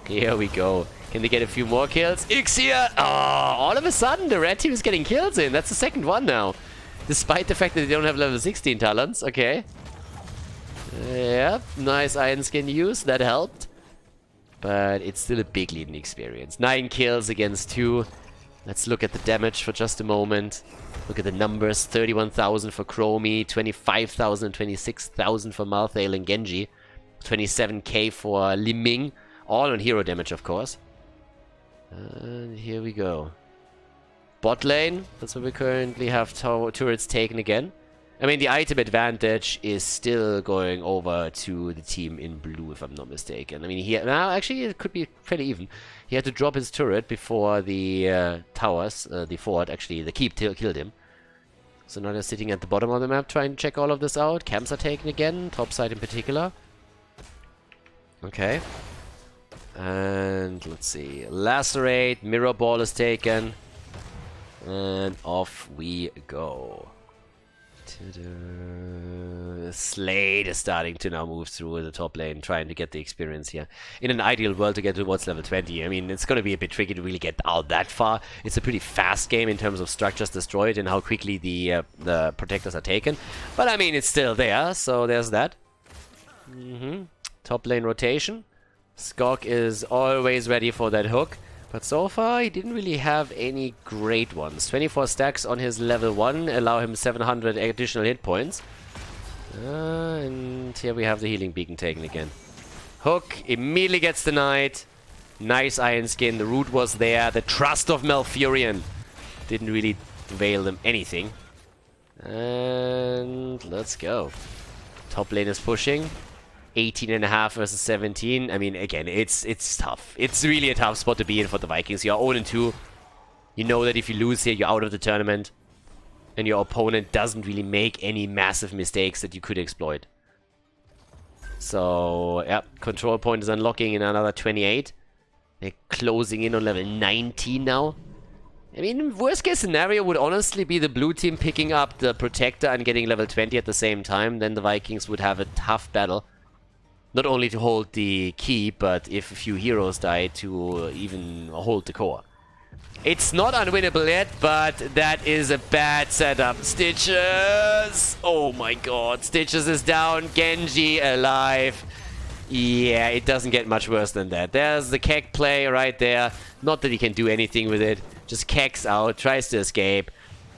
Speaker 1: Here we go. Can they get a few more kills? Ixia! Oh, all of a sudden the red team is getting kills in. That's the second one now. Despite the fact that they don't have level 16 talents. Okay. Yep. Nice Iron Skin use. That helped. But it's still a big leading experience. 9 kills against 2. Let's look at the damage for just a moment. Look at the numbers. 31,000 for Chromie. 25,000 and 26,000 for Malthael and Genji. 27k for Li Ming. All on hero damage, of course. And here we go. Bot lane, that's where we currently have turrets taken again. I mean, the item advantage is still going over to the team in blue, if I'm not mistaken. I mean, now actually it could be fairly even. He had to drop his turret before the towers, the fort, actually, the keep killed him. So now they're sitting at the bottom of the map trying to check all of this out. Camps are taken again, top side in particular. Okay. And let's see. Lacerate, Mirror Ball is taken. And off we go. Slade is starting to now move through the top lane, trying to get the experience here. In an ideal world to get towards level 20, I mean, it's going to be a bit tricky to really get out that far. It's a pretty fast game in terms of structures destroyed and how quickly the protectors are taken. But I mean, it's still there, so there's that. Top lane rotation. Skog is always ready for that hook. But so far, he didn't really have any great ones. 24 stacks on his level 1 allow him 700 additional hit points. And here we have the healing beacon taken again. Hook immediately gets denied. Nice Iron Skin. The root was there. The trust of Malfurion didn't really avail them anything. And let's go. Top lane is pushing. 18.5 versus 17. I mean, again, it's tough. It's really a tough spot to be in for the Vikings. You're 0-2. You know that if you lose here, you're out of the tournament. And your opponent doesn't really make any massive mistakes that you could exploit. So, yeah, control point is unlocking in another 28. They're closing in on level 19 now. I mean, worst case scenario would honestly be the blue team picking up the Protector and getting level 20 at the same time. Then the Vikings would have a tough battle. Not only to hold the key, but if a few heroes die, to even hold the core. It's not unwinnable yet, but that is a bad setup. Stitches! Oh my god, Stitches is down, Genji alive. Yeah, it doesn't get much worse than that. There's the Kek play right there. Not that he can do anything with it. Just Keks out, tries to escape.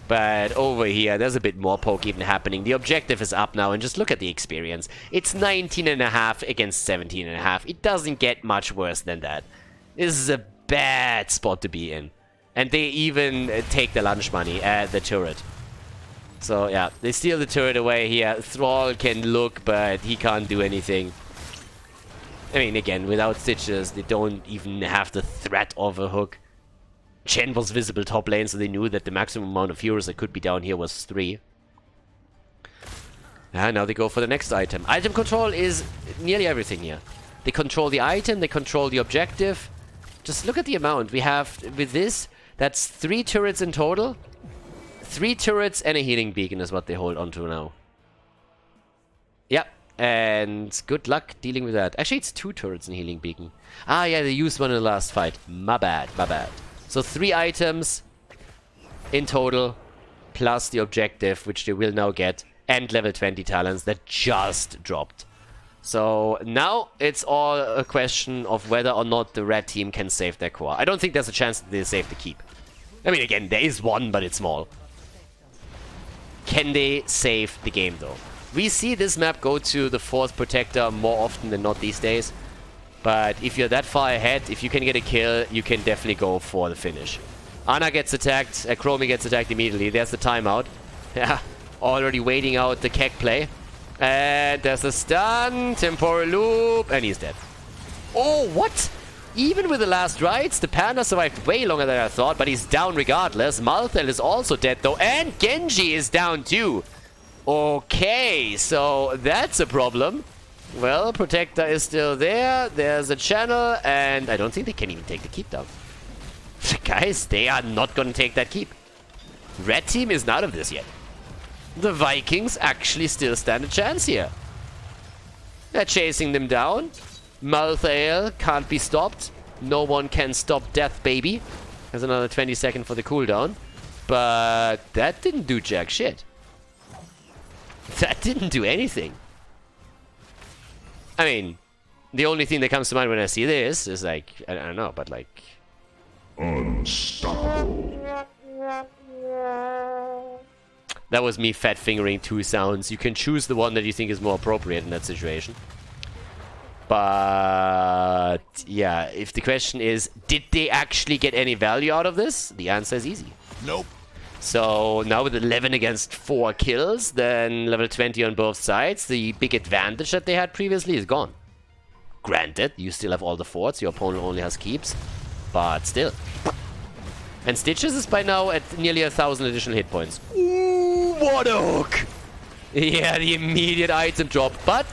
Speaker 1: But over here, there's a bit more poke even happening. The objective is up now, and just look at the experience. It's 19.5 against 17.5. It doesn't get much worse than that. This is a bad spot to be in. And they even take the lunch money at the turret. So, yeah, they steal the turret away here. Thrall can look, but he can't do anything. I mean, again, without Stitches, they don't even have the threat of a hook. Chen was visible top lane, so they knew that the maximum amount of heroes that could be down here was 3. And now they go for the next item. Item control is nearly everything here. They control the item, they control the objective. Just look at the amount. We have, with this, that's 3 turrets in total. 3 turrets and a healing beacon is what they hold on to now. Yep, and good luck dealing with that. Actually, it's 2 turrets and healing beacon. Ah, yeah, they used one in the last fight. My bad, my bad. So 3 items in total, plus the objective, which they will now get, and level 20 talents that just dropped. So now it's all a question of whether or not the red team can save their core. I don't think there's a chance that they save the keep. I mean, again, there is one, but it's small. Can they save the game, though? We see this map go to the 4th Protector more often than not these days. But if you're that far ahead, if you can get a kill, you can definitely go for the finish. Ana gets attacked, Chromie gets attacked immediately. There's the timeout. Yeah, already waiting out the Kek play. And there's a stun, temporal loop, and he's dead. Oh, what? Even with the last rites, the Panda survived way longer than I thought, but he's down regardless. Malthel is also dead though, and Genji is down too. Okay, so that's a problem. Well, Protector is still there. There's a channel, and I don't think they can even take the keep down. Guys, they are not going to take that keep. Red team isn't out of this yet. The Vikings actually still stand a chance here. They're chasing them down. Malthael can't be stopped. No one can stop death, baby. There's another 20 seconds for the cooldown. But that didn't do jack shit. That didn't do anything. I mean, the only thing that comes to mind when I see this is like, I don't know, but like... Unstoppable. That was me fat fingering 2 sounds. You can choose the one that you think is more appropriate in that situation. But yeah, if the question is, did they actually get any value out of this? The answer is easy.
Speaker 3: Nope.
Speaker 1: So now with 11 against 4 kills, then level 20 on both sides, the big advantage that they had previously is gone. Granted, you still have all the forts, your opponent only has keeps, but still. And Stitches is by now at nearly 1,000 additional hit points. Ooh, what a hook! Yeah, the immediate item drop, but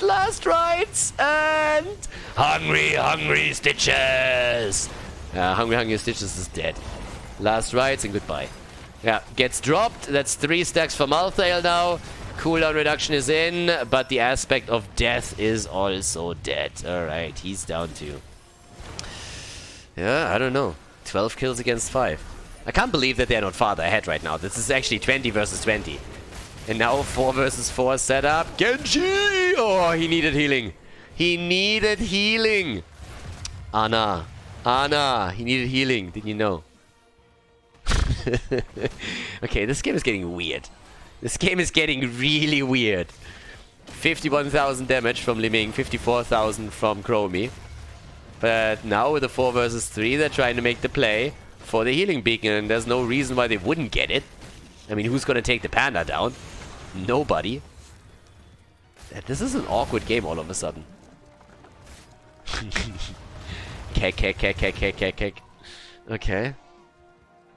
Speaker 1: last rites and hungry Stitches. Hungry Stitches is dead. Last rites and goodbye. Yeah, gets dropped. That's 3 stacks for Malthael now. Cooldown reduction is in, but the aspect of death is also dead. Alright, he's down too. Yeah, I don't know. 12 kills against 5. I can't believe that they're not farther ahead right now. This is actually 20 versus 20. And now 4 versus 4 setup. Genji! Oh, he needed healing. He needed healing. Ana, he needed healing. Didn't you know? Okay, this game is getting weird. This game is getting really weird. 51,000 damage from Liming, 54,000 from Chromie. But now with the 4 versus 3, they're trying to make the play for the healing beacon, and there's no reason why they wouldn't get it. I mean, who's gonna take the panda down? Nobody. This is an awkward game all of a sudden. Keck. Okay.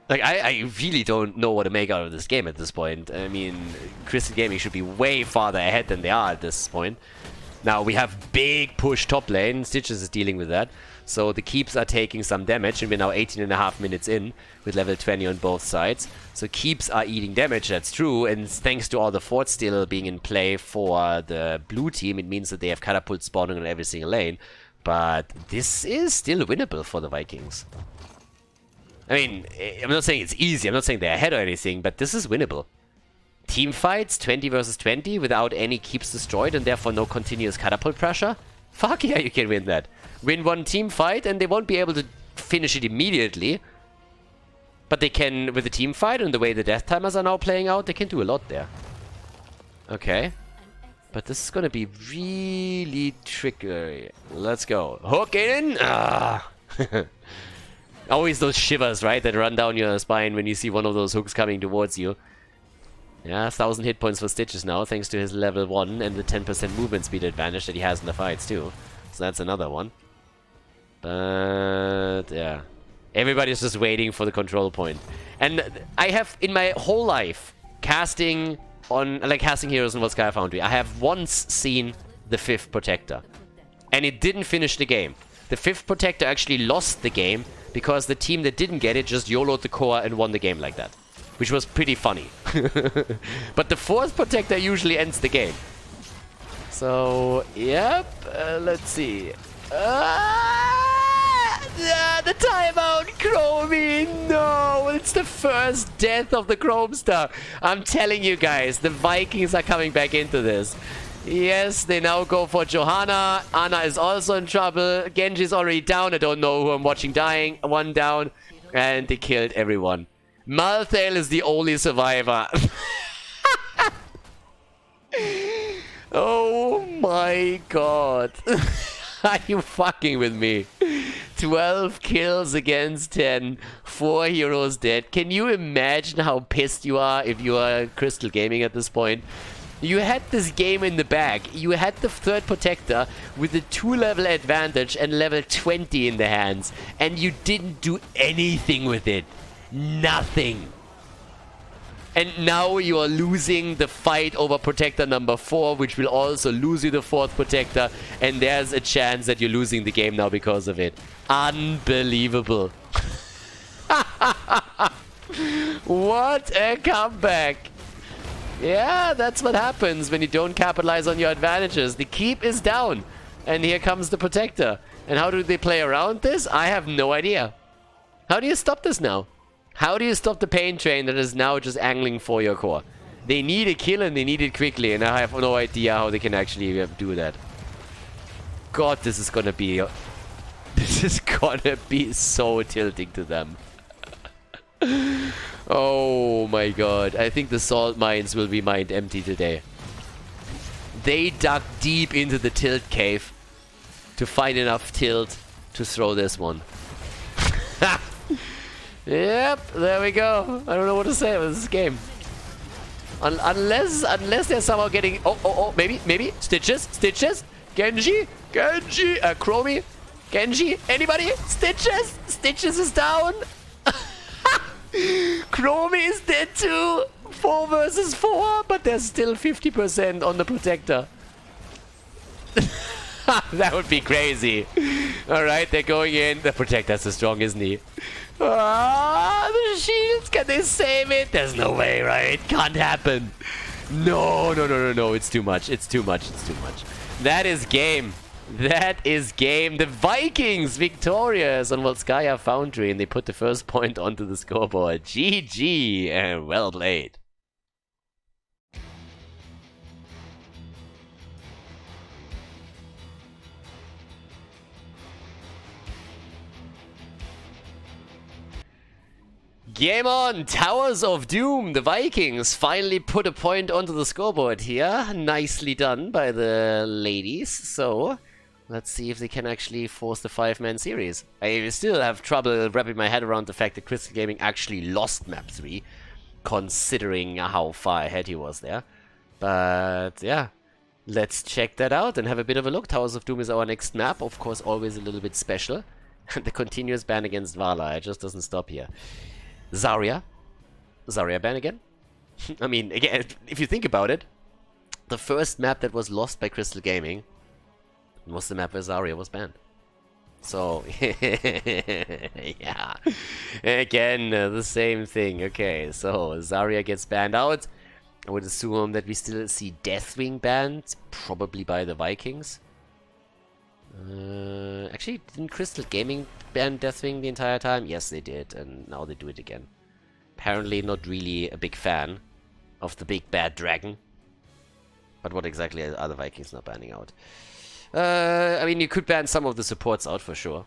Speaker 1: Like, I really don't know what to make out of this game at this point. I mean, Crystal Gaming should be way farther ahead than they are at this point. Now, we have big push top lane. Stitches is dealing with that. So the keeps are taking some damage, and we're now 18.5 minutes in with level 20 on both sides. So keeps are eating damage, that's true, and thanks to all the forts still being in play for the blue team, it means that they have catapult spawning on every single lane. But this is still winnable for the Vikings. I mean, I'm not saying it's easy, I'm not saying they're ahead or anything, but this is winnable. Team fights, 20 versus 20, without any keeps destroyed and therefore no continuous catapult pressure? Fuck yeah, you can win that. Win one team fight and they won't be able to finish it immediately. But they can, with the team fight and the way the death timers are now playing out, they can do a lot there. Okay. But this is gonna be really tricky. Let's go. Hook in! Ah. Always those shivers, right, that run down your spine when you see one of those hooks coming towards you. Yeah, 1,000 hit points for Stitches now, thanks to his level 1 and the 10% movement speed advantage that he has in the fights too. So that's another one. But yeah, everybody's just waiting for the control point. And I have, in my whole life, casting heroes in Volskaya Foundry, I have once seen the 5th Protector. And it didn't finish the game. The 5th Protector actually lost the game because the team that didn't get it just YOLO'd the core and won the game like that. Which was pretty funny. But the 4th Protector usually ends the game. So, yep, let's see. The timeout, Chromie! No! It's the first death of the Chrome Star. I'm telling you guys, the Vikings are coming back into this. Yes, they now go for Johanna. Ana is also in trouble. Genji is already down. I don't know who I'm watching dying. 1 down. And they killed everyone. Malthael is the only survivor. Oh my god. Are you fucking with me? 12 kills against 10. 4 heroes dead. Can you imagine how pissed you are if you are Crystal Gaming at this point? You had this game in the bag. You had the 3rd Protector with a 2-level advantage and level 20 in the hands. And you didn't do anything with it. Nothing. And now you are losing the fight over Protector number 4, which will also lose you the 4th Protector. And there's a chance that you're losing the game now because of it. Unbelievable. What a comeback. Yeah, that's what happens when you don't capitalize on your advantages. The keep is down. And here comes the Protector. And how do they play around this? I have no idea. How do you stop this now? How do you stop the pain train that is now just angling for your core? They need a kill and they need it quickly. And I have no idea how they can actually do that. God, this is gonna be... This is gonna be so tilting to them. Oh my god. I think the salt mines will be mined empty today. They dug deep into the tilt cave to find enough tilt to throw this one. Yep, there we go. I don't know what to say about this game. Unless they're somehow getting... Oh, maybe. Stitches. Genji. Chromie. Genji. Anybody? Stitches is down. Chromie is dead too. 4 versus 4, but there's still 50% on the Protector. That would be crazy. Alright, they're going in. The Protector's so strong, isn't he? Ah, the shields, can they save it? There's no way, right? Can't happen. No. It's too much. That is game. The Vikings victorious on Volskaya Foundry, and they put the first point onto the scoreboard. GG, and well played. Game on! Towers of Doom! The Vikings finally put a point onto the scoreboard here. Nicely done by the ladies. So, let's see if they can actually force the 5-man series. I still have trouble wrapping my head around the fact that Crystal Gaming actually lost map 3, considering how far ahead he was there. But, yeah. Let's check that out and have a bit of a look. Towers of Doom is our next map. Of course, always a little bit special. The continuous ban against Vala. It just doesn't stop here. Zarya ban again? I mean, again, if you think about it, the first map that was lost by Crystal Gaming was the map where Zarya was banned. So, yeah. Again, the same thing. Okay, so Zarya gets banned out. I would assume that we still see Deathwing banned, probably by the Vikings. Actually, didn't Crystal Gaming ban Deathwing the entire time? Yes, they did, and now they do it again. Apparently not really a big fan of the big bad dragon. But what exactly are the Vikings not banning out? I mean, you could ban some of the supports out for sure.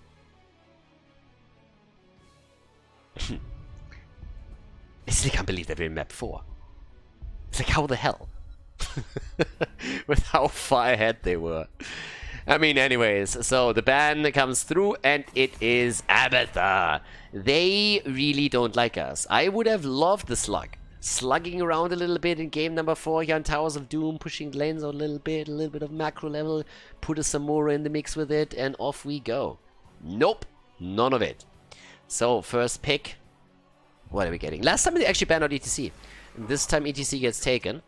Speaker 1: I still can't believe that we're in map 4. It's like, how the hell? With how far ahead they were. I mean, anyways, so the ban comes through, and it is Abathar. They really don't like us. I would have loved the slug. Slugging around a little bit in game number 4 here on Towers of Doom, pushing lanes out a little bit of macro level, put a Samura in the mix with it, and off we go. Nope, none of it. So, first pick. What are we getting? Last time they actually banned out ETC. This time ETC gets taken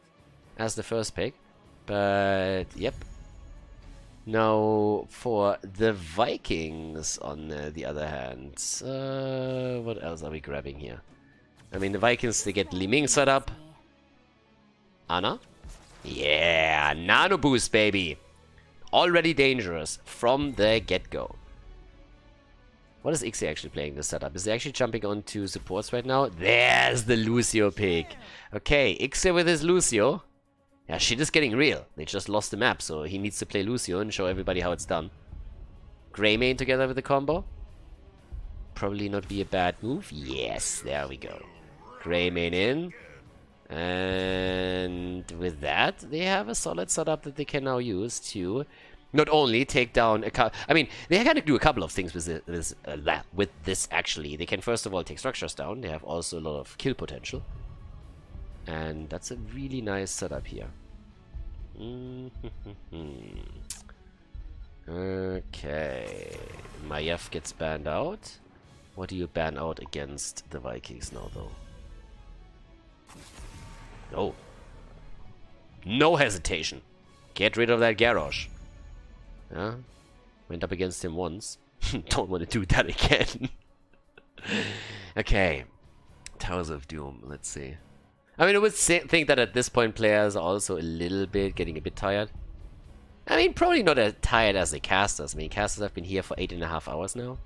Speaker 1: as the first pick. But, yep. Now, for the Vikings, on the other hand, what else are we grabbing here? I mean, the Vikings, they get Li Ming set up. Ana? Yeah, Nano Boost, baby! Already dangerous from the get-go. What is Ixie actually playing this setup? Is he actually jumping onto supports right now? There's the Lucio pick. Okay, Ixie with his Lucio. Yeah, shit is getting real. They just lost the map, so he needs to play Lucio and show everybody how it's done. Greymane together with the combo. Probably not be a bad move. Yes, there we go. Greymane in. And with that, they have a solid setup that they can now use to not only take down a couple... I mean, they can do a couple of things with this, actually. They can, first of all, take structures down. They have also a lot of kill potential. And that's a really nice setup here. Okay. Maiev gets banned out. What do you ban out against the Vikings now, though? Oh. No hesitation. Get rid of that Garrosh. Yeah. Went up against him once. Don't want to do that again. Okay. Towers of Doom. Let's see. I mean, I would think that at this point players are also getting a bit tired. I mean, probably not as tired as the casters. I mean, casters have been here for 8.5 hours now.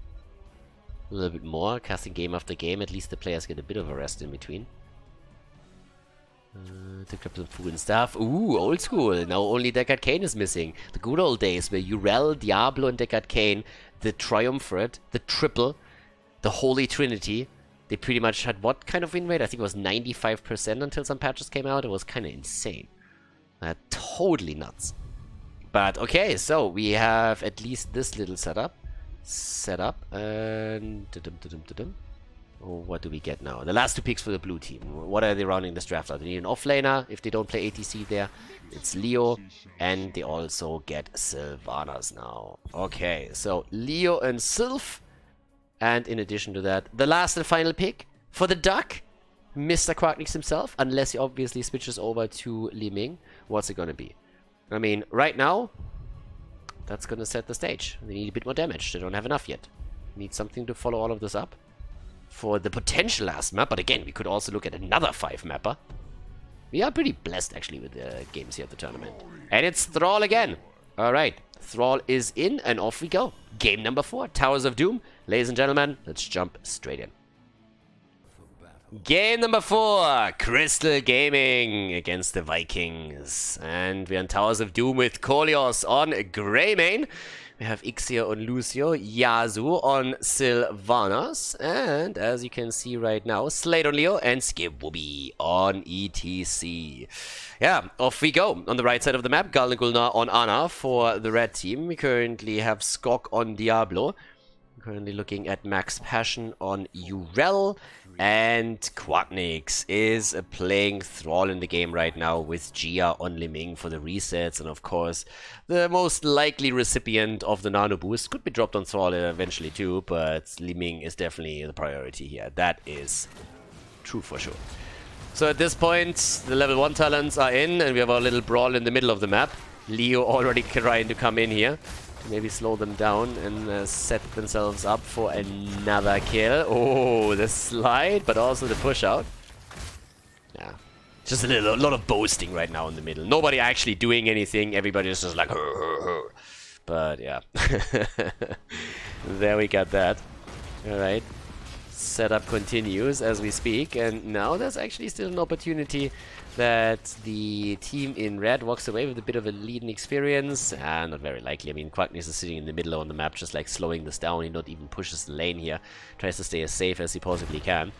Speaker 1: A little bit more, casting game after game. At least the players get a bit of a rest in between. To grab some food and stuff. Ooh, old school. Now only Deckard Cain is missing. The good old days where Urel, Diablo, and Deckard Cain, the triumvirate, the triple, the holy trinity. They pretty much had what kind of win rate? I think it was 95% until some patches came out. It was kind of insane. Totally nuts. But okay, so we have at least this little setup. And what do we get now? The last 2 picks for the blue team. What are they rounding this draft out? They need an offlaner if they don't play ATC there. It's Leo, and they also get Sylvanas now. Okay, so Leo and Sylph. And in addition to that, the last and final pick for the Duck, Mr. Quacknix himself, unless he obviously switches over to Li Ming. What's it going to be? I mean, right now, that's going to set the stage. They need a bit more damage. They don't have enough yet. Need something to follow all of this up for the potential last map. But again, we could also look at another 5 mapper. We are pretty blessed, actually, with the games here at the tournament. And it's Thrall again. All right. Thrall is in, and off we go. Game number 4, Towers of Doom. Ladies and gentlemen, let's jump straight in. Game number 4, Crystal Gaming against the Vikings. And we're in Towers of Doom with Kolios on Greymane. We have Ixia on Lucio, Yasu on Sylvanas, and as you can see right now, Slade on Leo and Skibwooby on ETC. Yeah, off we go. On the right side of the map, Gal and Gulnar on Ana for the red team. We currently have Skok on Diablo. Currently looking at Max Passion on Urel, and Quacknix is playing Thrall in the game right now with Gia on Li Ming for the resets, and of course the most likely recipient of the nano boost could be dropped on Thrall eventually too, but Li Ming is definitely the priority here. That is true for sure. So at this point the level 1 talents are in, and we have our little brawl in the middle of the map. Leo already trying to come in here. Maybe slow them down and set themselves up for another kill. Oh, the slide, but also the push out. Yeah, just a lot of boasting right now in the middle. Nobody actually doing anything. Everybody's just like, hur, hur, hur. But yeah, there we got that. All right, setup continues as we speak, and now there's actually still an opportunity that the team in red walks away with a bit of a lead in experience. Not very likely. I mean, Quacknix is sitting in the middle on the map, just like slowing this down. He not even pushes the lane here. Tries to stay as safe as he possibly can.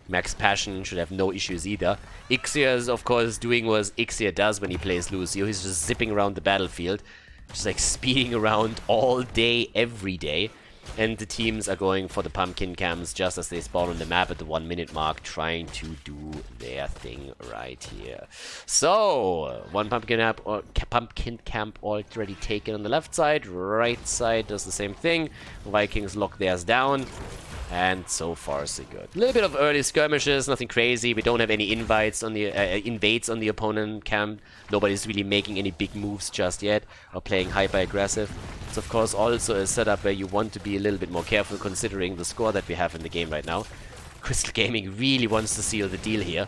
Speaker 1: Max Passion should have no issues either. Ixia is, of course, doing what Ixia does when he plays Lucio. He's just zipping around the battlefield. Just like speeding around all day, every day. And the teams are going for the pumpkin camps just as they spawn on the map at the 1 minute mark, trying to do their thing right here. So, one pumpkin camp already taken on the left side. Right side does the same thing. Vikings lock theirs down. And so far, so good. A little bit of early skirmishes, nothing crazy. We don't have any invades on the opponent camp. Nobody's really making any big moves just yet or playing hyper-aggressive. It's of course also a setup where you want to be a little bit more careful considering the score that we have in the game right now. Crystal Gaming really wants to seal the deal here.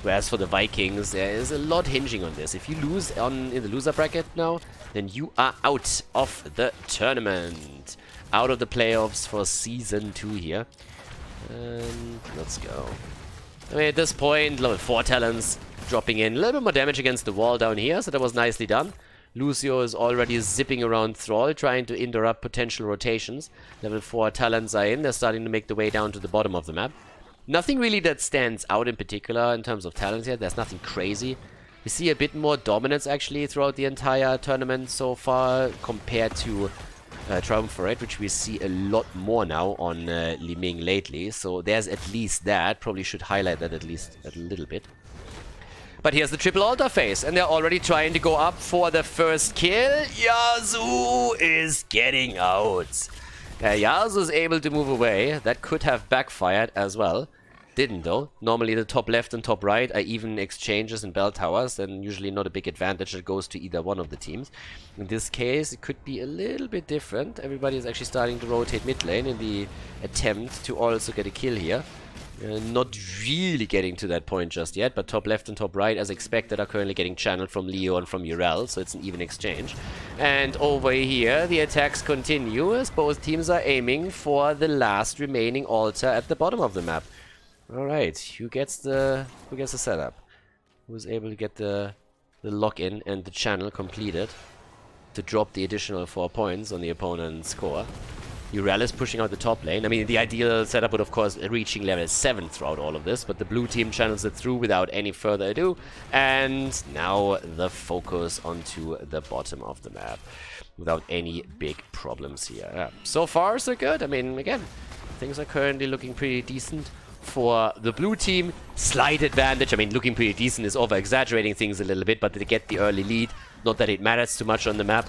Speaker 1: Whereas for the Vikings, there is a lot hinging on this. If you lose in the loser bracket now, then you are out of the tournament. Out of the playoffs for Season 2 here. And let's go. I mean, at this point, level 4 talents dropping in. A little bit more damage against the wall down here, so that was nicely done. Lucio is already zipping around Thrall, trying to interrupt potential rotations. Level 4 talents are in. They're starting to make the way down to the bottom of the map. Nothing really that stands out in particular in terms of talents here. There's nothing crazy. We see a bit more dominance actually throughout the entire tournament so far compared to Triumvirate, which we see a lot more now on Li Ming lately. So there's at least that. Probably should highlight that at least a little bit. But here's the triple altar phase, and they're already trying to go up for the first kill. Yasu is getting out. Yasu is able to move away. That could have backfired as well. Didn't though. Normally the top left and top right are even exchanges and bell towers, and usually not a big advantage that goes to either one of the teams. In this case it could be a little bit different. Everybody is actually starting to rotate mid lane in the attempt to also get a kill here. Not really getting to that point just yet, but top left and top right, as expected, are currently getting channeled from Leo and from Urel, so it's an even exchange. And over here, the attacks continue as both teams are aiming for the last remaining altar at the bottom of the map. Alright, who gets the setup? Who's able to get the lock-in and the channel completed to drop the additional 4 points on the opponent's score? Urel is pushing out the top lane. I mean, the ideal setup would, of course, reaching level 7 throughout all of this, but the blue team channels it through without any further ado. And now the focus onto the bottom of the map without any big problems here. So far, so good. I mean, again, things are currently looking pretty decent for the blue team. Slight advantage. I mean, looking pretty decent is over-exaggerating things a little bit, but they get the early lead. Not that it matters too much on the map.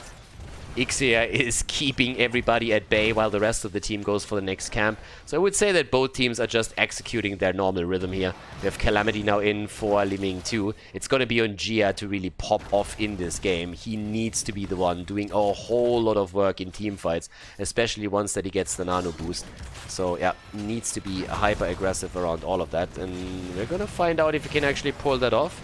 Speaker 1: Ixia is keeping everybody at bay while the rest of the team goes for the next camp. So I would say that both teams are just executing their normal rhythm here. We have Calamity now in for Liming too. It's going to be on Jia to really pop off in this game. He needs to be the one doing a whole lot of work in team fights, especially once that he gets the nano boost. So yeah, needs to be hyper aggressive around all of that, and we're going to find out if he can actually pull that off.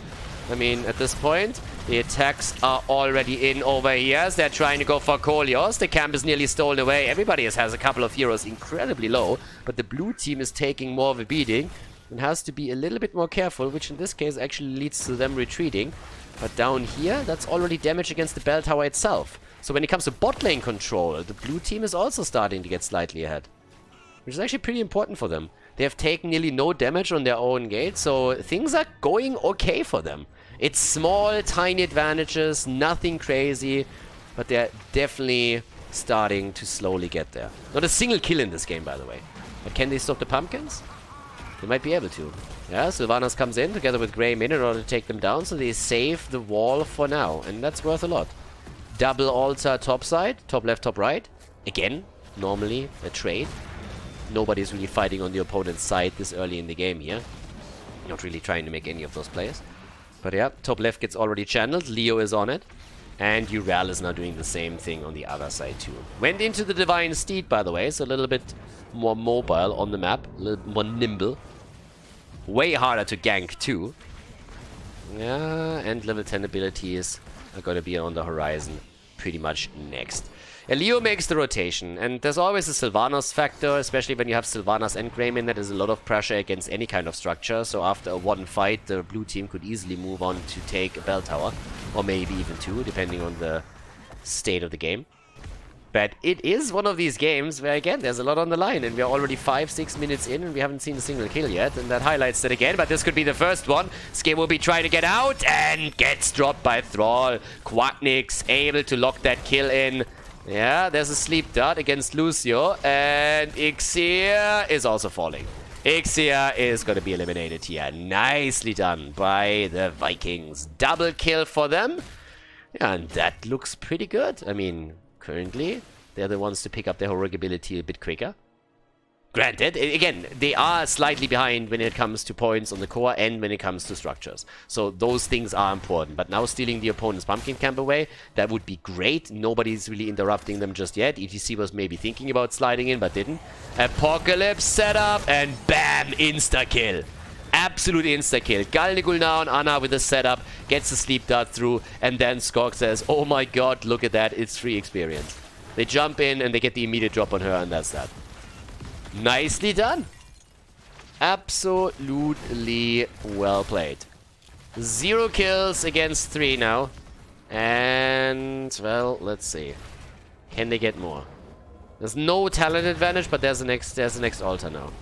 Speaker 1: I mean, at this point, the attacks are already in over here as they're trying to go for Kolios. The camp is nearly stolen away. Everybody has a couple of heroes incredibly low, but the blue team is taking more of a beating and has to be a little bit more careful, which in this case actually leads to them retreating. But down here, that's already damage against the bell tower itself. So when it comes to bot lane control, the blue team is also starting to get slightly ahead, which is actually pretty important for them. They have taken nearly no damage on their own gate, so things are going okay for them. It's small, tiny advantages, nothing crazy, but they're definitely starting to slowly get there. Not a single kill in this game, by the way. But can they stop the pumpkins? They might be able to. Yeah, Sylvanas comes in together with Grey Min in order to take them down, so they save the wall for now, and that's worth a lot. Double altar top side, top left, top right. Again, normally a trade. Nobody's really fighting on the opponent's side this early in the game here. Not really trying to make any of those plays. But yeah, top left gets already channeled. Leo is on it. And Ural is now doing the same thing on the other side too. Went into the Divine Steed, by the way. So a little bit more mobile on the map. A little more nimble. Way harder to gank too. Yeah, and level 10 abilities are going to be on the horizon pretty much next. Leo makes the rotation, and there's always a Sylvanas factor, especially when you have Sylvanas and Greymin. That is a lot of pressure against any kind of structure, so after a one fight, the blue team could easily move on to take a bell tower, or maybe even two, depending on the state of the game. But it is one of these games where, again, there's a lot on the line, and we're already 5-6 minutes in, and we haven't seen a single kill yet, and that highlights that again, but this could be the first one. Skip will be trying to get out, and gets dropped by Thrall. Quacknix able to lock that kill in. Yeah, there's a sleep dart against Lucio, and Ixia is also falling. Ixia is going to be eliminated here. Nicely done by the Vikings. Double kill for them. Yeah, and that looks pretty good. I mean, currently, they're the ones to pick up their heroic ability a bit quicker. Granted, again, they are slightly behind when it comes to points on the core and when it comes to structures. So those things are important. But now stealing the opponent's pumpkin camp away, that would be great. Nobody's really interrupting them just yet. ETC was maybe thinking about sliding in, but didn't. Apocalypse setup, and bam, insta-kill. Absolute insta-kill. Galnigul now on Anna with the setup, gets the sleep dart through, and then Skog says, oh my god, look at that, it's free experience. They jump in and they get the immediate drop on her, and that's that. Nicely done. Absolutely well played. 0 kills against 3 now. And, well, let's see. Can they get more? There's no talent advantage, but there's the next altar now.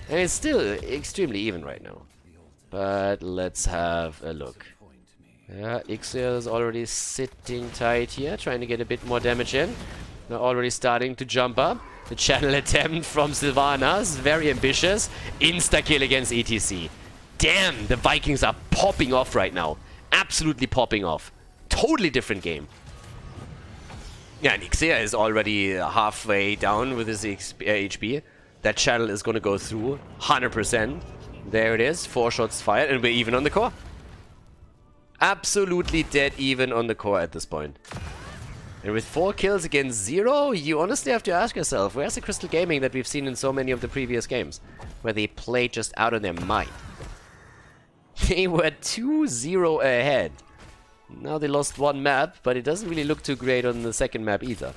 Speaker 1: And it's still extremely even right now. But let's have a look. Yeah, Ixia is already sitting tight here, trying to get a bit more damage in. They're already starting to jump up. The channel attempt from Sylvanas, very ambitious. Insta-kill against ETC. Damn, the Vikings are popping off right now. Absolutely popping off. Totally different game. Yeah, and Ixia is already halfway down with his HP. That channel is going to go through 100%. There it is, 4 shots fired, and we're even on the core. Absolutely dead even on the core at this point. And with 4 kills against 0, you honestly have to ask yourself, where's the Crystal Gaming that we've seen in so many of the previous games? Where they played just out of their mind. They were 2-0 ahead. Now they lost 1 map, but it doesn't really look too great on the second map either.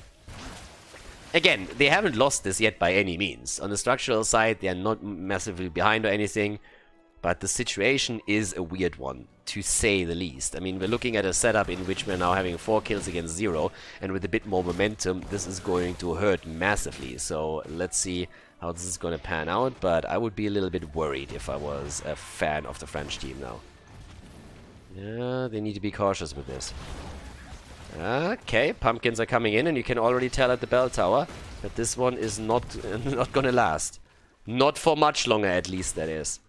Speaker 1: Again, they haven't lost this yet by any means. On the structural side, they are not massively behind or anything. But the situation is a weird one, to say the least. I mean, we're looking at a setup in which we're now having 4 kills against 0, and with a bit more momentum, this is going to hurt massively. So let's see how this is going to pan out, but I would be a little bit worried if I was a fan of the French team now. Yeah, they need to be cautious with this. Okay, pumpkins are coming in, and you can already tell at the bell tower that this one is not gonna last. Not for much longer, at least, that is.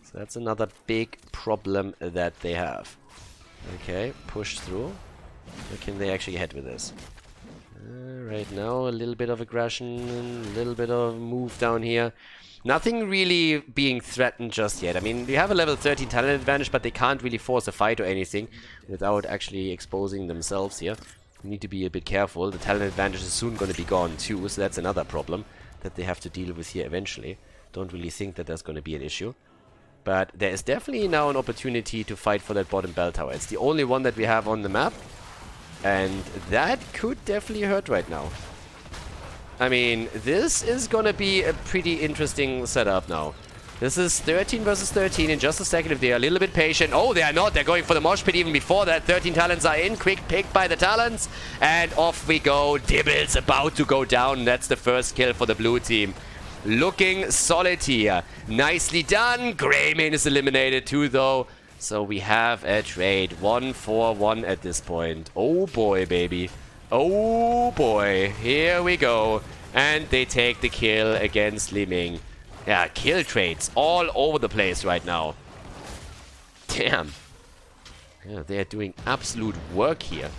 Speaker 1: So that's another big problem that they have. Okay, push through. Or can they actually get with this? Right now, a little bit of aggression, a little bit of move down here. Nothing really being threatened just yet. I mean, we have a level 13 talent advantage, but they can't really force a fight or anything without actually exposing themselves here. We need to be a bit careful. The talent advantage is soon going to be gone too, so that's another problem that they have to deal with here eventually. Don't really think that there's going to be an issue. But there is definitely now an opportunity to fight for that bottom bell tower. It's the only one that we have on the map. And that could definitely hurt right now. I mean, this is gonna be a pretty interesting setup now. This is 13 versus 13 in just a second if they're a little bit patient. Oh, they are not. They're going for the mosh pit even before that. 13 talents are in. Quick pick by the talents. And off we go. Dibble's about to go down. That's the first kill for the blue team. Looking solid here. Nicely done. Greymane is eliminated too, though. So we have a trade. 1-4-1 at this point. Oh boy, baby. Oh boy. Here we go. And they take the kill against Liming. Yeah, kill trades all over the place right now. Damn. Yeah, they are doing absolute work here.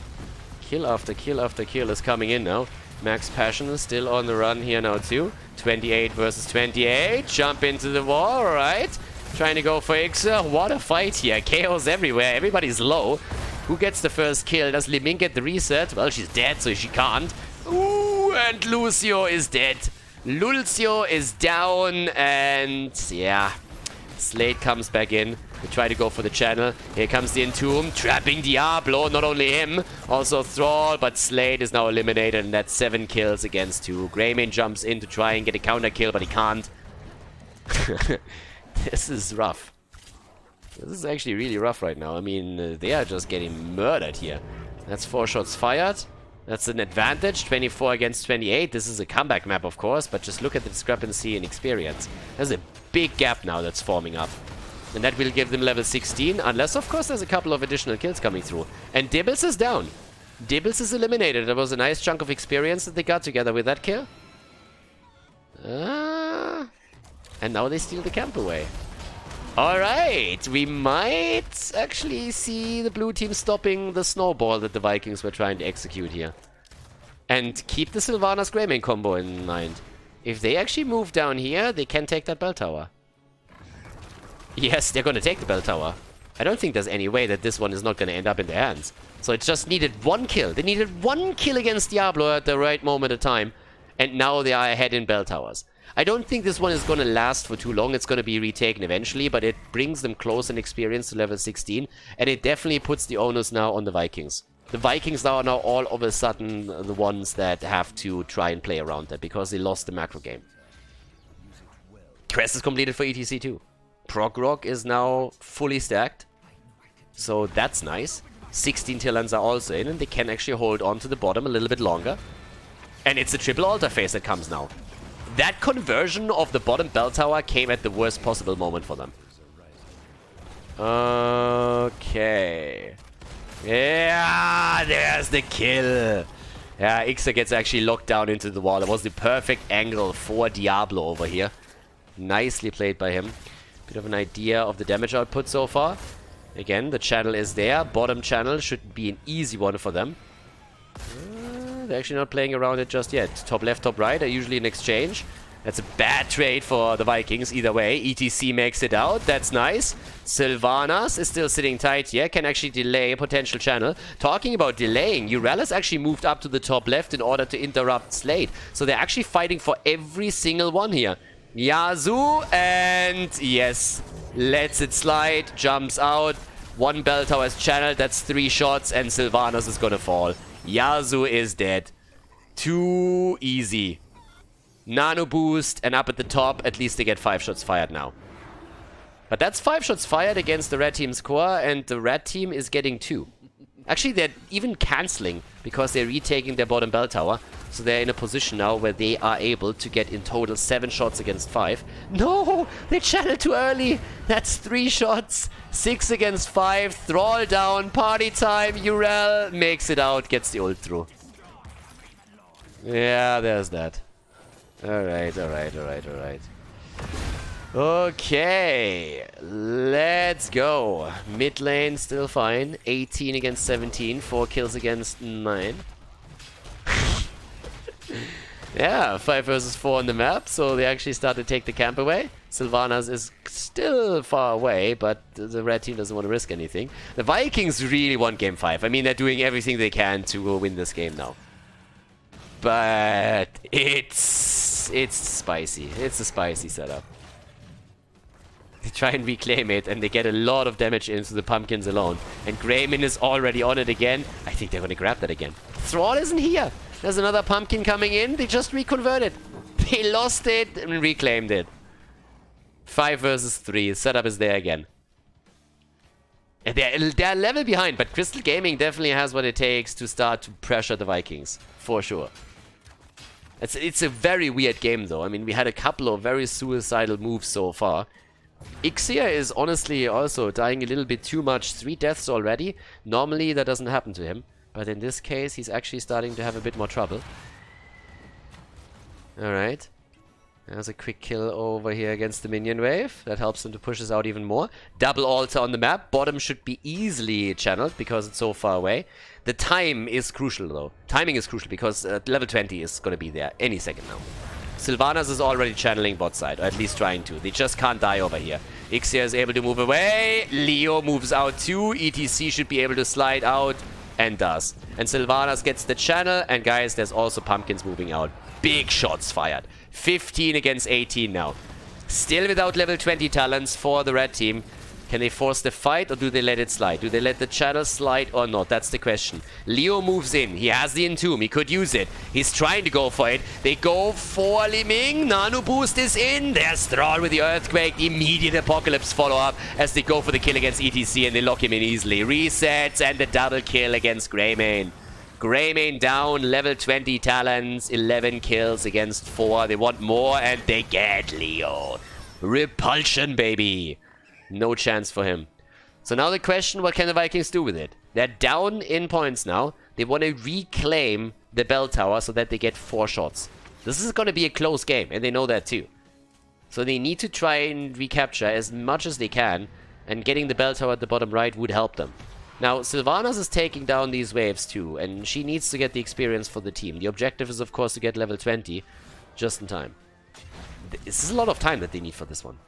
Speaker 1: Kill after kill after kill is coming in now. Max Passion is still on the run here now too. 28 versus 28. Jump into the wall, alright. Trying to go for Ixer. What a fight here. Chaos everywhere. Everybody's low. Who gets the first kill? Does Liming get the reset? Well, she's dead, so she can't. Ooh, and Lucio is dead. Lucio is down, and yeah. Slade comes back in. We try to go for the channel. Here comes the Entomb, trapping Diablo. Not only him, also Thrall, but Slade is now eliminated, and that's 7 kills against 2. Greymane jumps in to try and get a counter kill, but he can't. This is rough. This is actually really rough right now. I mean, they are just getting murdered here. That's 4 shots fired. That's an advantage. 24 against 28. This is a comeback map, of course, but just look at the discrepancy in experience. There's a big gap now that's forming up. And that will give them level 16, unless, of course, there's a couple of additional kills coming through. And Dibbles is down. Dibbles is eliminated. That was a nice chunk of experience that they got together with that kill. And now they steal the camp away. Alright, we might actually see the blue team stopping the snowball that the Vikings were trying to execute here. And keep the Sylvanas Greymane combo in mind. If they actually move down here, they can take that bell tower. Yes, they're gonna take the bell tower. I don't think there's any way that this one is not gonna end up in their hands. So it just needed 1 kill. They needed 1 kill against Diablo at the right moment of time. And now they are ahead in bell towers. I don't think this one is going to last for too long. It's going to be retaken eventually, but it brings them close in experience to level 16. And it definitely puts the onus now on the Vikings. The Vikings are now all of a sudden the ones that have to try and play around that because they lost the macro game. Quest is completed for ETC too. Prog Rock is now fully stacked. So that's nice. 16 Tillans are also in, and they can actually hold on to the bottom a little bit longer. And it's a triple altar phase that comes now. That conversion of the bottom bell tower came at the worst possible moment for them. Okay. Yeah, there's the kill. Yeah, Ixer gets actually locked down into the wall. It was the perfect angle for Diablo over here. Nicely played by him. Bit of an idea of the damage output so far. Again, the channel is there. Bottom channel should be an easy one for them. They're actually not playing around it just yet. Top left, top right are usually an exchange. That's a bad trade for the Vikings either way. ETC makes it out. That's nice. Sylvanas is still sitting tight here. Can actually delay a potential channel. Talking about delaying, Urelis actually moved up to the top left in order to interrupt Slade. So they're actually fighting for every single one here. Yazoo, and yes, lets it slide. Jumps out. 1 bell tower is channeled. That's 3 shots, and Sylvanas is gonna fall. Yazoo is dead. Too easy. Nano boost, and up at the top, at least they get 5 shots fired now. But that's 5 shots fired against the red team's core, and the red team is getting 2. Actually, they're even cancelling, because they're retaking their bottom bell tower. So they're in a position now where they are able to get in total 7 shots against 5. No! They channeled too early! That's 3 shots! 6 against 5. Thrall down. Party time. Urel makes it out. Gets the ult through. Yeah, there's that. Alright, alright, alright, alright. Okay, let's go. Mid lane still fine. 18 against 17. 4 kills against 9. Yeah, 5 versus 4 on the map, so they actually start to take the camp away. Sylvanas is still far away, but the red team doesn't want to risk anything. The Vikings really want game 5. I mean, they're doing everything they can to win this game now. But it's spicy. It's a spicy setup. They try and reclaim it, and they get a lot of damage into the pumpkins alone. And Greyman is already on it again. I think they're going to grab that again. Thrall isn't here. There's another pumpkin coming in. They just reconverted. They lost it and reclaimed it. 5 versus 3. The setup is there again. And they're a level behind, but Crystal Gaming definitely has what it takes to start to pressure the Vikings. For sure. It's a very weird game, though. I mean, we had a couple of very suicidal moves so far. Ixia is honestly also dying a little bit too much. 3 deaths already. Normally, that doesn't happen to him. But in this case, he's actually starting to have a bit more trouble. Alright. There's a quick kill over here against the minion wave. That helps him to push us out even more. Double altar on the map. Bottom should be easily channeled because it's so far away. The time is crucial, though. Timing is crucial because level 20 is going to be there any second now. Sylvanas is already channeling bot side, or at least trying to. They just can't die over here. Ixia is able to move away. Leo moves out too. ETC should be able to slide out. And does. And Sylvanas gets the channel. And guys, there's also pumpkins moving out. Big shots fired. 15 against 18 now. Still without level 20 talents for the red team. Can they force the fight or do they let it slide? Do they let the channel slide or not? That's the question. Leo moves in. He has the Entomb. He could use it. He's trying to go for it. They go for Li Ming. Nano boost is in. There's Thrall with the Earthquake. Immediate Apocalypse follow-up as they go for the kill against ETC and they lock him in easily. Resets and the double kill against Greymane. Greymane down, level 20 talents, 11 kills against 4. They want more and they get Leo. Repulsion, baby. No chance for him. So now the question, what can the Vikings do with it? They're down in points now. They want to reclaim the bell tower so that they get 4 shots. This is going to be a close game, and they know that too. So they need to try and recapture as much as they can, and getting the bell tower at the bottom right would help them. Now, Sylvanas is taking down these waves too, and she needs to get the experience for the team. The objective is, of course, to get level 20 just in time. This is a lot of time that they need for this one.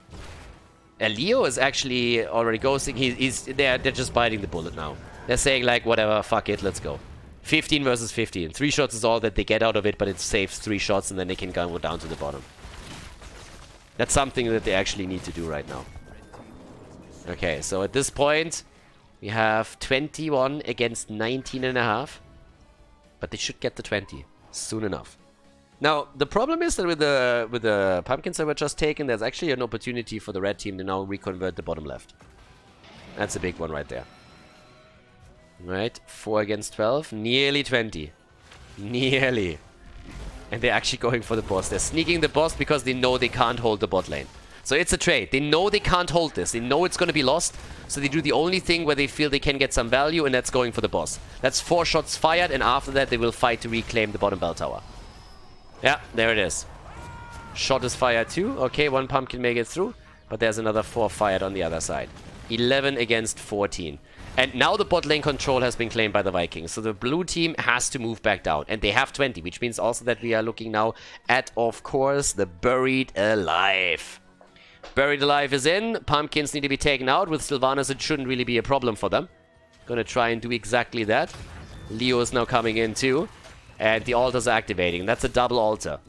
Speaker 1: Leo is actually already ghosting. They're just biting the bullet now. They're saying like, whatever, fuck it, let's go. 15 versus 15. 3 shots is all that they get out of it, but it saves 3 shots and then they can go down to the bottom. That's something that they actually need to do right now. Okay, so at this point, we have 21 against 19.5. But they should get the 20 soon enough. Now, the problem is that with the pumpkins that were just taken, there's actually an opportunity for the red team to now reconvert the bottom left. That's a big one right there. Right, 4 against 12, nearly 20. Nearly. And they're actually going for the boss. They're sneaking the boss because they know they can't hold the bot lane. So it's a trade. They know they can't hold this. They know it's going to be lost. So they do the only thing where they feel they can get some value, and that's going for the boss. That's 4 shots fired, and after that they will fight to reclaim the bottom bell tower. Yeah, there it is. Shot is fired too. Okay, 1 pumpkin may get through, but there's another 4 fired on the other side. 11 against 14. And now the bot lane control has been claimed by the Vikings. So the blue team has to move back down. And they have 20, which means also that we are looking now at, of course, the Buried Alive. Buried Alive is in. Pumpkins need to be taken out. With Sylvanas, it shouldn't really be a problem for them. Gonna try and do exactly that. Leo is now coming in too. And the altars are activating. That's a double altar.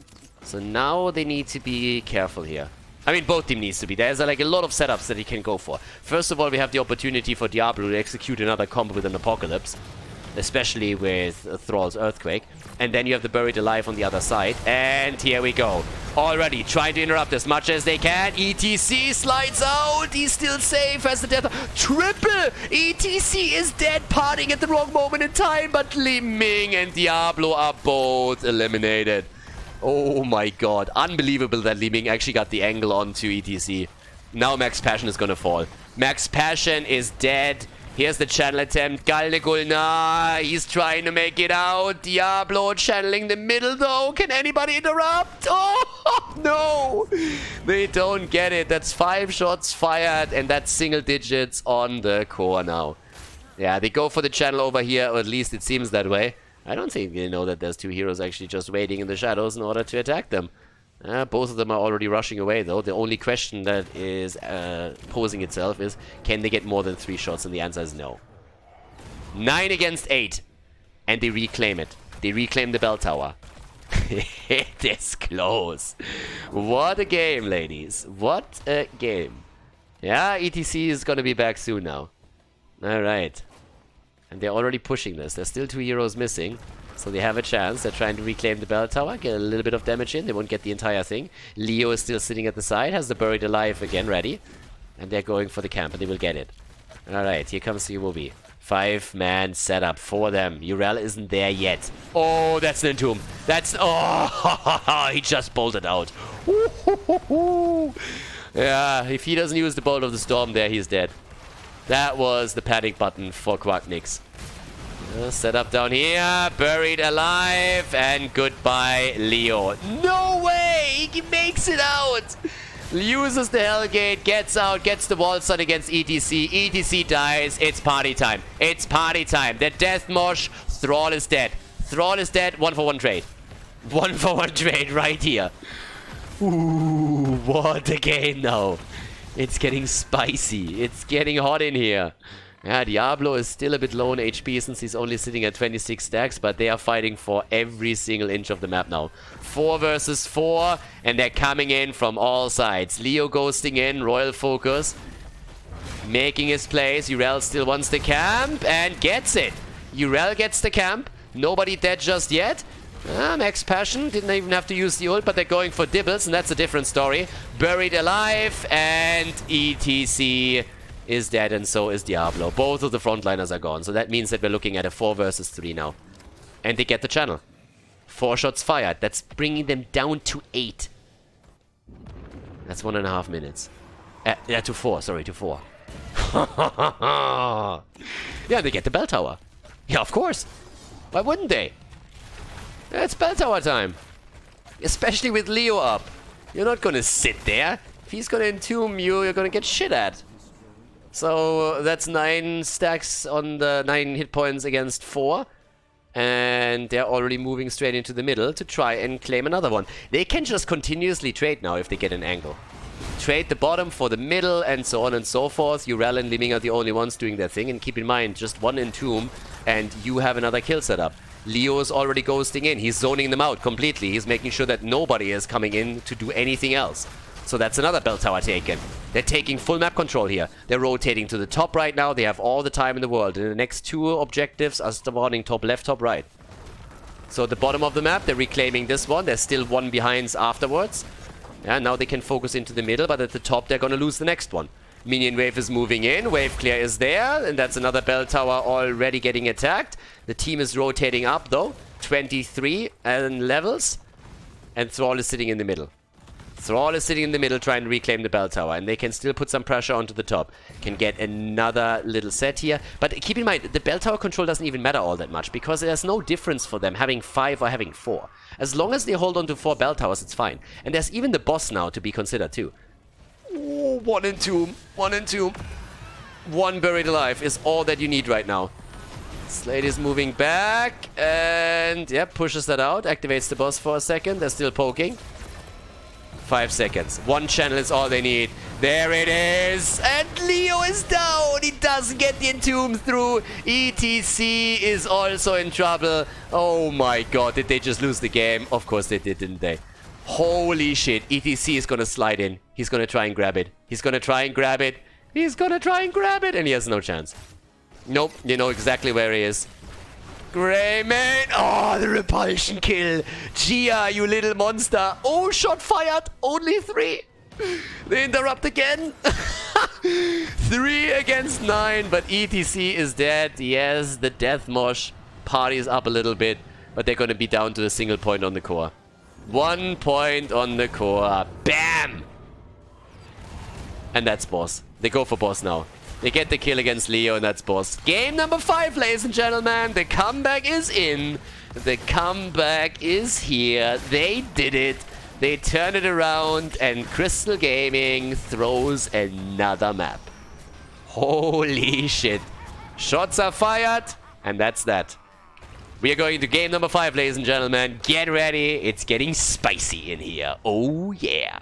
Speaker 1: So now they need to be careful here. I mean, both team needs to be. There's like a lot of setups that he can go for. First of all, we have the opportunity for Diablo to execute another combo with an Apocalypse. Especially with Thrall's Earthquake. And then you have the Buried Alive on the other side. And here we go. Already trying to interrupt as much as they can. ETC slides out. He's still safe as the death. Triple! ETC is dead, parting at the wrong moment in time. But Li Ming and Diablo are both eliminated. Oh my god. Unbelievable that Li Ming actually got the angle onto ETC. Now Max Passion is gonna fall. Max Passion is dead. Here's the channel attempt. Galnegulna, he's trying to make it out. Diablo channeling the middle though. Can anybody interrupt? Oh, no. They don't get it. That's 5 shots fired and that's single digits on the core now. Yeah, they go for the channel over here, or at least it seems that way. I don't think they know that there's 2 heroes actually just waiting in the shadows in order to attack them. Both of them are already rushing away, though. The only question that is posing itself is, can they get more than 3 shots? And the answer is no. 9 against 8. And they reclaim it. They reclaim the bell tower. It is close. What a game, ladies. What a game. Yeah, ETC is going to be back soon now. Alright. And they're already pushing this. There's still 2 heroes missing. So they have a chance. They're trying to reclaim the bell tower. Get a little bit of damage in. They won't get the entire thing. Leo is still sitting at the side. Has the buried alive again ready. And they're going for the camp. And they will get it. Alright, here comes the Uwobi. 5-man setup for them. Urel isn't there yet. Oh, that's an entomb. That's... Oh, he just bolted out. Yeah, if he doesn't use the Bolt of the Storm there, he's dead. That was the panic button for Quacknix. Set up down here, buried alive, and goodbye, Leo. No way! He makes it out! Uses the Hellgate, gets out, gets the wall stun against ETC. ETC dies. It's party time. It's party time. The Death Mosh. Thrall is dead. Thrall is dead. 1-for-1 trade. 1-for-1 trade right here. Ooh, what a game now. It's getting spicy. It's getting hot in here. Yeah, Diablo is still a bit low on HP since he's only sitting at 26 stacks, but they are fighting for every single inch of the map now. 4 versus 4, and they're coming in from all sides. Leo ghosting in, Royal Focus, making his plays. Urel still wants the camp, and gets it. Urel gets the camp. Nobody dead just yet. Max Passion didn't even have to use the ult, but they're going for Dibbles, and that's a different story. Buried alive, and ETC is dead, and so is Diablo. Both of the frontliners are gone, so that means that we're looking at a 4 versus 3 now. And they get the channel. 4 shots fired. That's bringing them down to 8. That's 1.5 minutes. Yeah, to 4. Sorry, to 4. Yeah, they get the bell tower. Yeah, of course. Why wouldn't they? It's bell tower time. Especially with Leo up. You're not gonna sit there. If he's gonna entomb you, you're gonna get shit at. So that's 9 stacks on the 9 hit points against 4. And they're already moving straight into the middle to try and claim another one. They can just continuously trade now if they get an angle. Trade the bottom for the middle and so on and so forth. Urel and Liming are the only ones doing their thing. And keep in mind, just 1 entomb and you have another kill setup. Leo is already ghosting in. He's zoning them out completely. He's making sure that nobody is coming in to do anything else. So that's another bell tower taken. They're taking full map control here. They're rotating to the top right now. They have all the time in the world. And the next 2 objectives are spawning top left, top right. So at the bottom of the map, they're reclaiming this one. There's still 1 behind afterwards. Yeah, now they can focus into the middle, but at the top, they're going to lose the next one. Minion wave is moving in. Wave clear is there. And that's another bell tower already getting attacked. The team is rotating up, though. 23 and levels. And Thrall is sitting in the middle. Thrall is sitting in the middle trying to reclaim the bell tower. And they can still put some pressure onto the top. Can get another little set here. But keep in mind, the bell tower control doesn't even matter all that much. Because there's no difference for them having 5 or having 4. As long as they hold on to 4 bell towers, it's fine. And there's even the boss now to be considered too. Ooh, 1 entomb. 1 entomb. 1 buried alive is all that you need right now. Slade is moving back. And, yep, pushes that out. Activates the boss for a second. They're still poking. 5 seconds. 1 channel is all they need. There it is. And Leo is down. He doesn't get the entomb through. ETC is also in trouble. Oh my god. Did they just lose the game? Of course they did, didn't they? Holy shit. ETC is going to slide in. He's going to try and grab it. He's going to try and grab it. He's going to try and grab it. And he has no chance. Nope. You know exactly where he is. Greymane! Oh, the repulsion kill! Gia, you little monster! Oh, shot fired! Only 3! They interrupt again! 3 against 9, but ETC is dead. Yes, the Death Mosh party is up a little bit, but they're gonna be down to a single point on the core. 1 point on the core. Bam! And that's boss. They go for boss now. They get the kill against Leo, and that's boss. Game number 5, ladies and gentlemen. The comeback is in. The comeback is here. They did it. They turn it around, and Crystal Gaming throws another map. Holy shit. Shots are fired, and that's that. We are going to game number 5, ladies and gentlemen. Get ready. It's getting spicy in here. Oh, yeah.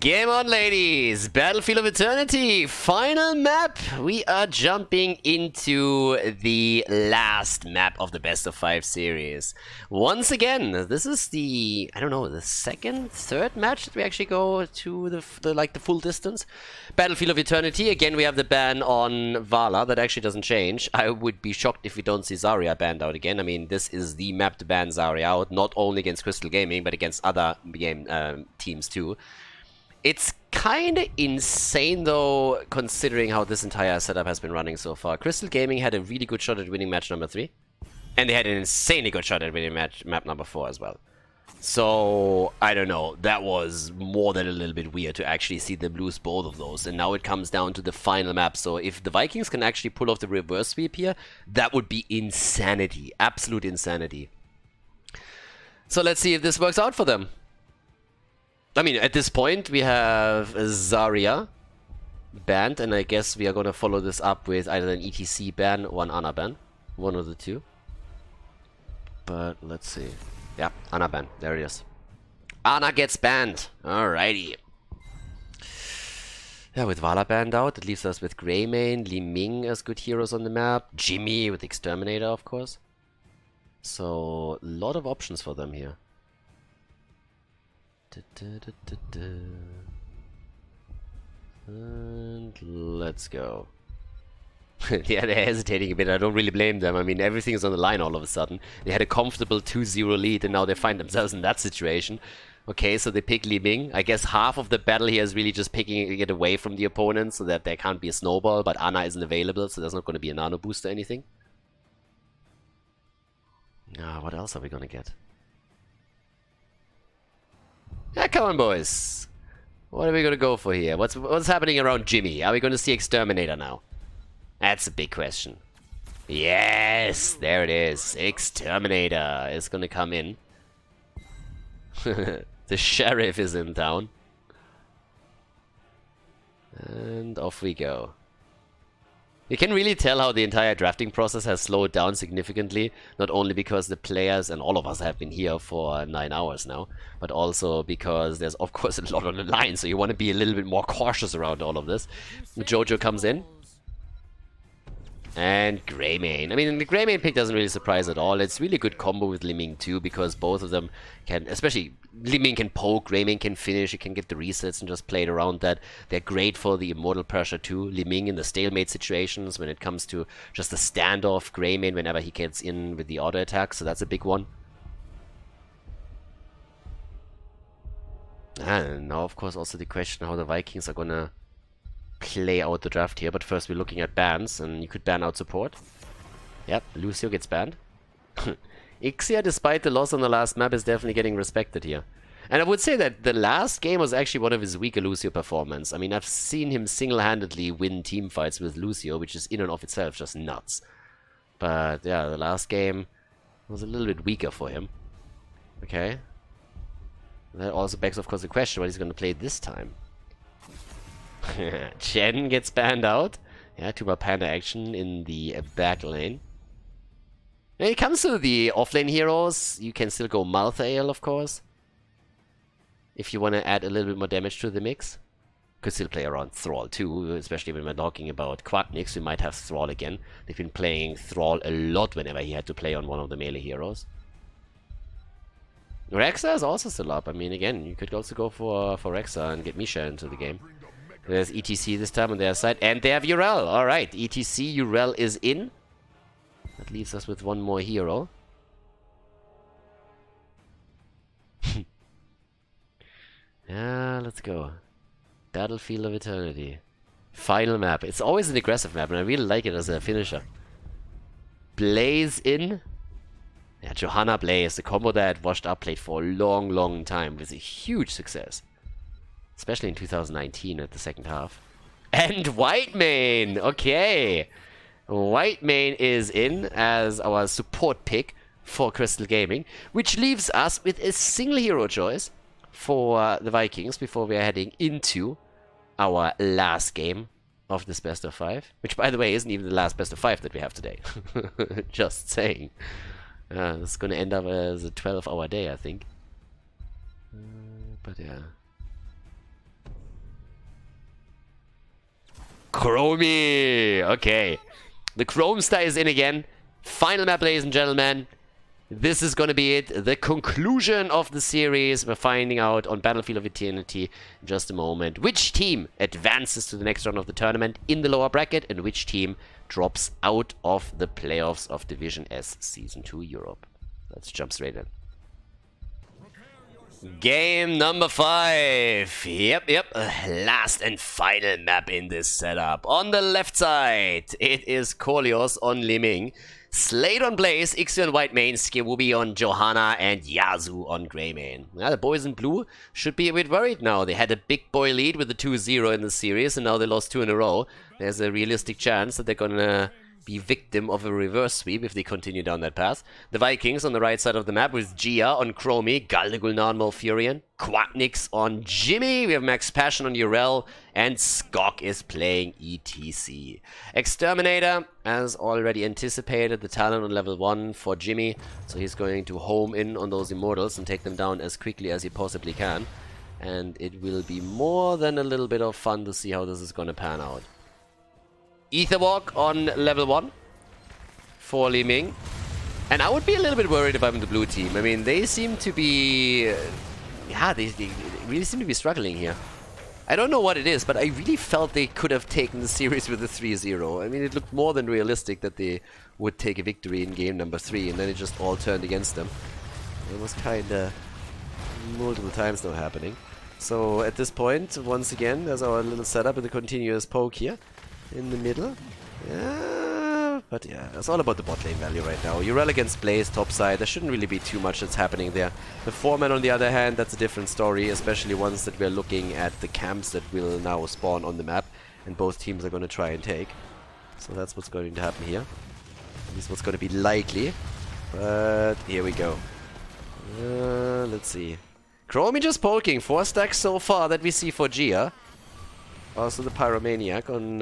Speaker 1: Game on, ladies! Battlefield of Eternity, final map! We are jumping into the last map of the best of 5 series. Once again, this is the, I don't know, the second, third match that we actually go to the full distance. Battlefield of Eternity, again we have the ban on Vala, that actually doesn't change. I would be shocked if we don't see Zarya banned out again. I mean, this is the map to ban Zarya out, not only against Crystal Gaming, but against other game teams too. It's kind of insane, though, considering how this entire setup has been running so far. Crystal Gaming had a really good shot at winning match number 3. And they had an insanely good shot at winning map number 4 as well. So, I don't know. That was more than a little bit weird to actually see them lose both of those. And now it comes down to the final map. So, if the Vikings can actually pull off the reverse sweep here, that would be insanity. Absolute insanity. So, let's see if this works out for them. I mean, at this point, we have Zarya banned, and I guess we are going to follow this up with either an ETC ban or an Ana ban. One of the two. But let's see. Yeah, Ana ban. There it is. Ana gets banned. Alrighty. Yeah, with Vala banned out, it leaves us with Greymane, Li Ming as good heroes on the map. Jimmy with Exterminator, of course. So, a lot of options for them here. And let's go. Yeah, they're hesitating a bit. I don't really blame them. I mean, everything is on the line all of a sudden. They had a comfortable 2-0 lead, and now they find themselves in that situation. Okay, so they pick Li Ming. I guess half of the battle here is really just picking it away from the opponent so that there can't be a snowball, but Ana isn't available, so there's not going to be a nano boost or anything. What else are we going to get? Yeah, come on, boys. What are we gonna go for here? What's happening around Jimmy? Are we gonna see Exterminator now? That's a big question. Yes, there it is. Exterminator is gonna come in. The sheriff is in town. And off we go. You can really tell how the entire drafting process has slowed down significantly, not only because the players and all of us have been here for 9 hours now, but also because there's of course a lot on the line, so you want to be a little bit more cautious around all of this. Jojo comes in. And Greymane. I mean, the Greymane pick doesn't really surprise at all. It's really good combo with Li Ming too, because both of them can, especially Li Ming can poke, Greymane can finish, he can get the resets and just play it around that. They're great for the immortal pressure too. Li Ming in the stalemate situations when it comes to just the standoff, Greymane whenever he gets in with the auto attack, so that's a big one. And now of course also the question how the Vikings are gonna play out the draft here, but first we're looking at bans, and you could ban out support. Yep, Lucio gets banned. Ixia, despite the loss on the last map, is definitely getting respected here. And I would say that the last game was actually one of his weaker Lucio performance. I mean, I've seen him single-handedly win team fights with Lucio, which is in and of itself just nuts. But yeah, the last game was a little bit weaker for him. Okay. That also begs, of course, the question what he's going to play this time. Chen gets banned out. Yeah, Tuba Panda action in the back lane. When it comes to the offlane heroes, you can still go Malthael, of course. If you want to add a little bit more damage to the mix. Could still play around Thrall too, especially when we're talking about Quadnix. We might have Thrall again. They've been playing Thrall a lot whenever he had to play on one of the melee heroes. Rexa is also still up. I mean, again, you could also go for Rexa and get Misha into the game. There's ETC this time on their side. And they have Urel. Alright, ETC, Urel is in. That leaves us with one more hero. Yeah, let's go. Battlefield of Eternity. Final map. It's always an aggressive map, and I really like it as a finisher. Blaze in. Yeah, Johanna Blaze, the combo that Washed Up played for a long, long time, was a huge success. Especially in 2019 at the second half. And Whitemane! Okay! Whitemane is in as our support pick for Crystal Gaming, which leaves us with a single hero choice for the Vikings before we are heading into our last game of this best of 5. Which, by the way, isn't even the last best of 5 that we have today. Just saying. This is going to end up as a 12-hour day, I think. But yeah. Chromie! Okay. The Chrome Star is in again. Final map, ladies and gentlemen. This is going to be it. The conclusion of the series. We're finding out on Battlefield of Eternity in just a moment which team advances to the next round of the tournament in the lower bracket and which team drops out of the playoffs of Division S Season 2 Europe. Let's jump straight in. Game number 5. Yep. Last and final map in this setup. On the left side, it is Kolios on Liming, Slade on Blaze, Ixi on Whitemane, Skewubi on Johanna, and Yazoo on Greymane. Now, the boys in blue should be a bit worried now. They had a big boy lead with the 2-0 in the series, and now they lost 2 in a row. There's a realistic chance that they're gonna be victim of a reverse sweep if they continue down that path. The Vikings on the right side of the map with Gia on Chromie, Galdegulnar on Malfurion, Quacknix on Jimmy, we have Max Passion on Urel, and Skok is playing ETC. Exterminator, as already anticipated, the talent on level 1 for Jimmy, so he's going to home in on those Immortals and take them down as quickly as he possibly can. And it will be more than a little bit of fun to see how this is going to pan out. Etherwalk on level 1 for Li Ming. And I would be a little bit worried if I'm the blue team. I mean, they seem to be... yeah, they really seem to be struggling here. I don't know what it is, but I really felt they could have taken the series with a 3-0. I mean, it looked more than realistic that they would take a victory in game number 3, and then it just all turned against them. It was kinda multiple times now happening. So at this point, once again, there's our little setup with a continuous poke here in the middle. Yeah, but yeah, it's all about the bot lane value right now. Urel against Blaze topside, there shouldn't really be too much that's happening there. The 4-man on the other hand, that's a different story, especially once that we're looking at the camps that will now spawn on the map and both teams are going to try and take. So that's what's going to happen here. At least what's going to be likely. But here we go. Let's see. Chromie just poking. 4 stacks so far that we see for Gia. Also the Pyromaniac on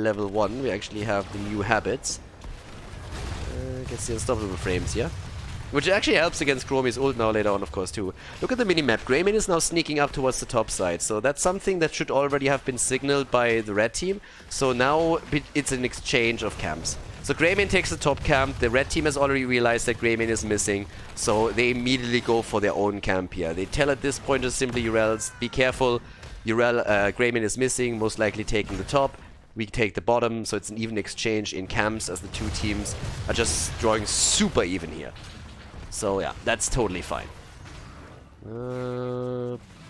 Speaker 1: level 1. We actually have the new habits. Gets the unstoppable frames here. Which actually helps against Chromie's ult now later on, of course, too. Look at the minimap. Greymane is now sneaking up towards the top side. So that's something that should already have been signaled by the red team. So now it's an exchange of camps. So Greymane takes the top camp. The red team has already realized that Greymane is missing. So they immediately go for their own camp here. They tell at this point just simply Urel, be careful. Greymane is missing, most likely taking the top. We take the bottom, so it's an even exchange in camps as the two teams are just drawing super even here. So yeah, that's totally fine.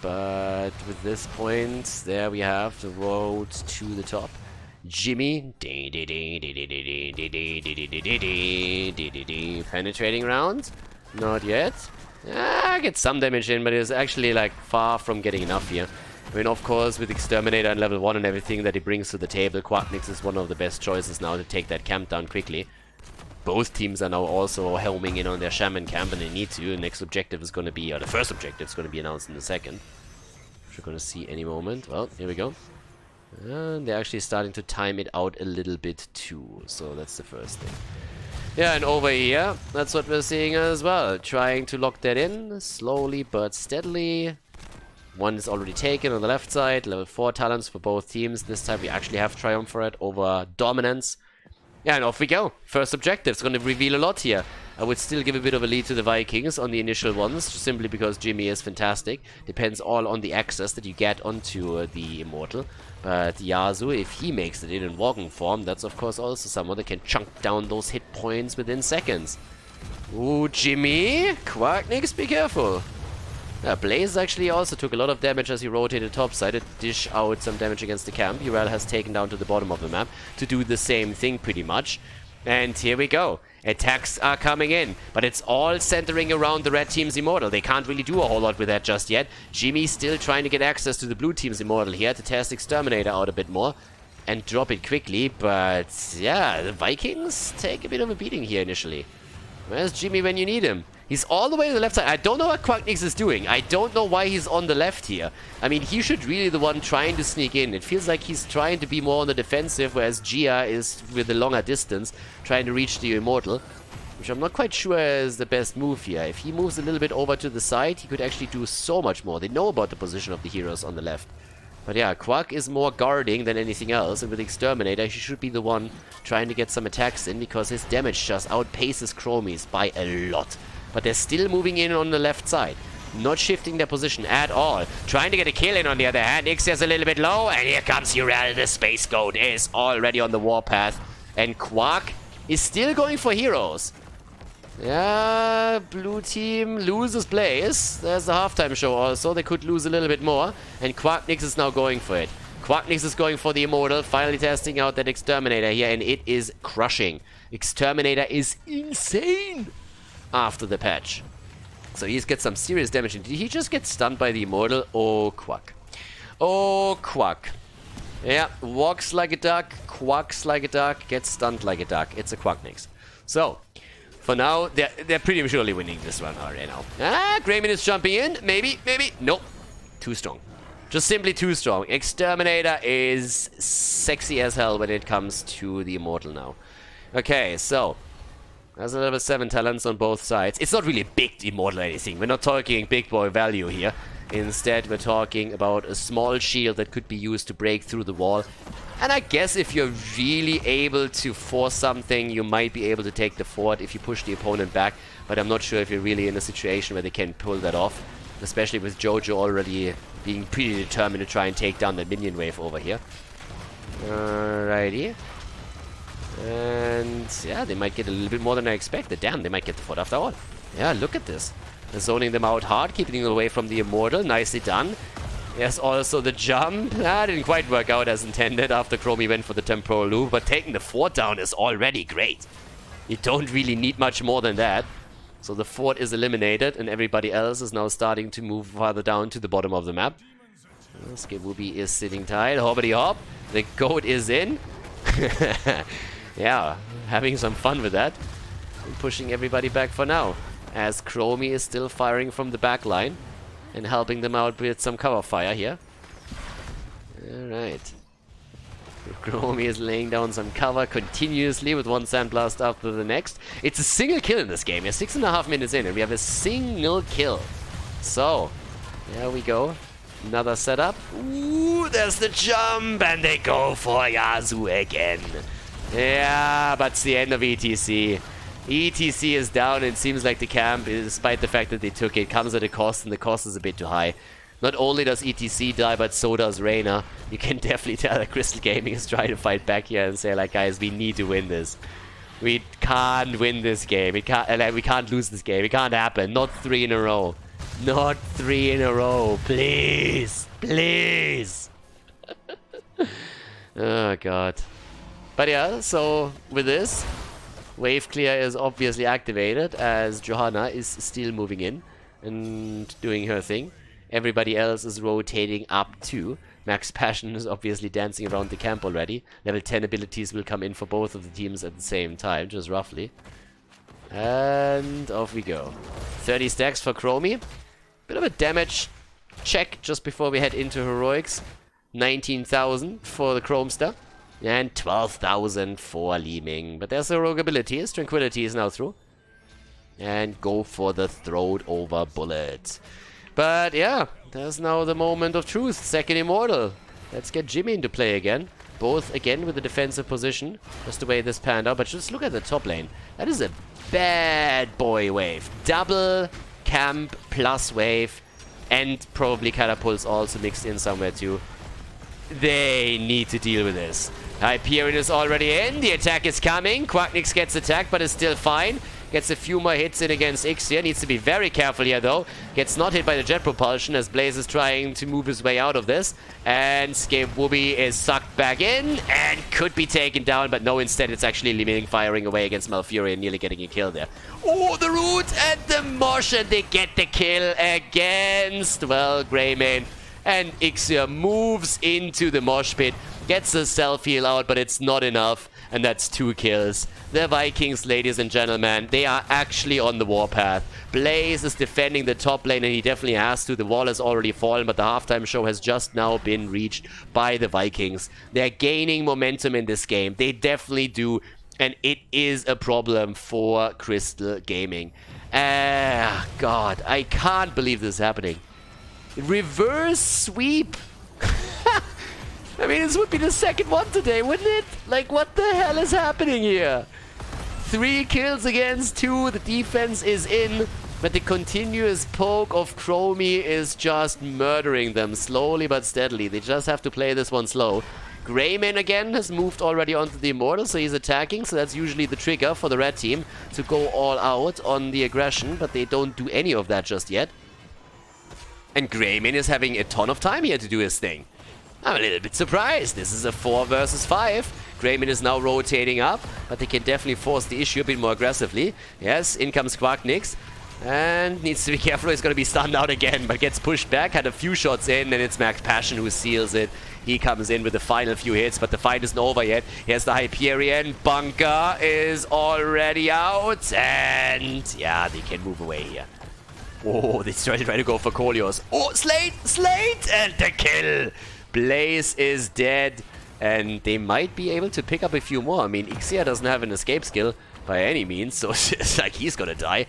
Speaker 1: But with this point, there we have the road to the top. Jimmy, penetrating round, not yet. Get some damage in, but it's actually like far from getting enough here. I mean, of course, with Exterminator and level 1 and everything that he brings to the table, Quacknix is one of the best choices now to take that camp down quickly. Both teams are now also helming in on their Shaman camp, and they need to. The next objective is going to be, or the first objective is going to be announced in a second. Which we're going to see any moment. Well, here we go. And they're actually starting to time it out a little bit too, so that's the first thing. Yeah, and over here, that's what we're seeing as well. Trying to lock that in, slowly but steadily. One is already taken on the left side, level 4 talents for both teams. This time we actually have Triumvirate over Dominance. Yeah, and off we go. First objective, it's going to reveal a lot here. I would still give a bit of a lead to the Vikings on the initial ones, simply because Jimmy is fantastic. Depends all on the access that you get onto the Immortal. But Yazoo, if he makes it in walking form, that's of course also someone that can chunk down those hit points within seconds. Ooh, Jimmy! Quacknix, be careful! Blaze actually also took a lot of damage as he rotated topside to dish out some damage against the camp. Urel has taken down to the bottom of the map to do the same thing pretty much. And here we go. Attacks are coming in, but it's all centering around the red team's Immortal. They can't really do a whole lot with that just yet. Jimmy still trying to get access to the blue team's Immortal here to test Exterminator out a bit more and drop it quickly. But yeah, the Vikings take a bit of a beating here initially. Where's Jimmy when you need him? He's all the way to the left side. I don't know what Quacknix is doing. I don't know why he's on the left here. I mean, he should really the one trying to sneak in. It feels like he's trying to be more on the defensive, whereas Gia is with the longer distance, trying to reach the Immortal, which I'm not quite sure is the best move here. If he moves a little bit over to the side, he could actually do so much more. They know about the position of the heroes on the left. But yeah, Quack is more guarding than anything else, and with Exterminator, he should be the one trying to get some attacks in, because his damage just outpaces Chromie's by a lot. But they're still moving in on the left side. Not shifting their position at all. Trying to get a kill in on the other hand. Ixier's a little bit low. And here comes Urel. The Space Goat is already on the warpath. And Quack is still going for heroes. Yeah, blue team loses Blaze. There's the halftime show also. They could lose a little bit more. And Quacknix is now going for it. Quacknix is going for the Immortal. Finally testing out that Exterminator here. And it is crushing. Exterminator is insane after the patch. So he's got some serious damage. Did he just get stunned by the Immortal? Oh, Quack. Oh, Quack. Yeah, walks like a duck, quacks like a duck, gets stunned like a duck. It's a Quacknix. So, for now, they're pretty surely winning this one already now. Ah, Grayman is jumping in. Maybe, maybe. Nope. Too strong. Just simply too strong. Exterminator is sexy as hell when it comes to the Immortal now. Okay, so there's a level 7 talents on both sides. It's not really big Immortal or anything. We're not talking big boy value here. Instead, we're talking about a small shield that could be used to break through the wall. And I guess if you're really able to force something, you might be able to take the fort if you push the opponent back. But I'm not sure if you're really in a situation where they can pull that off. Especially with Jojo already being pretty determined to try and take down the minion wave over here. Alrighty. And yeah, they might get a little bit more than I expected. Damn, they might get the fort after all. Yeah, look at this. They're zoning them out hard, keeping them away from the Immortal. Nicely done. Yes, also the jump. Didn't quite work out as intended after Chromie went for the temporal loop. But taking the fort down is already great. You don't really need much more than that. So the fort is eliminated, and everybody else is now starting to move farther down to the bottom of the map. Skibooby is sitting tight. Hoppity hop. The goat is in. Yeah, having some fun with that. And pushing everybody back for now. As Chromie is still firing from the back line. And helping them out with some cover fire here. Alright. Chromie is laying down some cover continuously with one sandblast after the next. It's a single kill in this game. We're 6.5 minutes in and we have a single kill. So, there we go. Another setup. Ooh, there's the jump and they go for Yazoo again. Yeah, but it's the end of ETC. ETC is down and it seems like the camp, despite the fact that they took it, comes at a cost and the cost is a bit too high. Not only does ETC die, but so does Reyna. You can definitely tell that Crystal Gaming is trying to fight back here and say, like, guys, we need to win this. We can't win this game. We can't lose this game. It can't happen. Not 3 in a row. Not 3 in a row. Please. Please. Oh, God. But yeah, so with this, wave clear is obviously activated as Johanna is still moving in and doing her thing. Everybody else is rotating up too. Max Passion is obviously dancing around the camp already. Level 10 abilities will come in for both of the teams at the same time, just roughly. And off we go. 30 stacks for Chromie. Bit of a damage check just before we head into Heroics. 19,000 for the Chromester. And 12,000 for Leeming. But there's the rogue abilities. Tranquility is now through. And go for the throat over bullet. But yeah, there's now the moment of truth. Second Immortal. Let's get Jimmy into play again. Both again with the defensive position. Just the way this panned out. But just look at the top lane. That is a bad boy wave. Double camp plus wave. And probably catapults also mixed in somewhere too. They need to deal with this. Hyperion is already in. The attack is coming. Quacknix gets attacked, but is still fine. Gets a few more hits in against Ixia. Needs to be very careful here, though. Gets not hit by the jet propulsion as Blaze is trying to move his way out of this. And Skip Wooby is sucked back in and could be taken down, but no, instead it's actually Liming firing away against Malfury and nearly getting a kill there. Oh, the root and the mosh, and they get the kill against, well, Greymane. And Ixia moves into the mosh pit, gets a self-heal out, but it's not enough. And that's 2 kills. The Vikings, ladies and gentlemen, they are actually on the warpath. Blaze is defending the top lane, and he definitely has to. The wall has already fallen, but the halftime show has just now been reached by the Vikings. They're gaining momentum in this game. They definitely do. And it is a problem for Crystal Gaming. God, I can't believe this is happening. Reverse sweep. I mean, this would be the second one today, wouldn't it? Like, what the hell is happening here? 3 kills against 2. The defense is in, but the continuous poke of Chromie is just murdering them slowly but steadily. They just have to play this one slow. Greymane again has moved already onto the Immortal, so he's attacking. So that's usually the trigger for the red team to go all out on the aggression, but they don't do any of that just yet. And Greymane is having a ton of time here to do his thing. I'm a little bit surprised. This is a 4 versus 5. Greymane is now rotating up, but they can definitely force the issue a bit more aggressively. Yes, in comes Quacknix. And needs to be careful. He's going to be stunned out again, but gets pushed back. Had a few shots in, and it's Max Passion who seals it. He comes in with the final few hits, but the fight isn't over yet. Here's the Hyperion. Bunker is already out, and yeah, they can move away here. Oh, they try to go for Kolios. Oh, Slate, and the kill. Blaze is dead, and they might be able to pick up a few more. I mean, Ixia doesn't have an escape skill by any means, so it's like he's gonna die.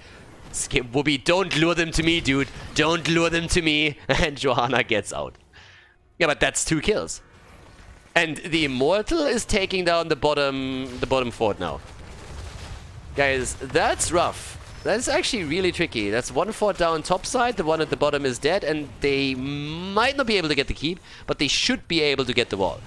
Speaker 1: Skip Wooby, don't lure them to me, dude. Don't lure them to me. And Johanna gets out. Yeah, but that's 2 kills. And the Immortal is taking down the bottom fort now. Guys, that's rough. That's actually really tricky. That's 1 fort down top side. The one at the bottom is dead, and they might not be able to get the keep, but they should be able to get the wall.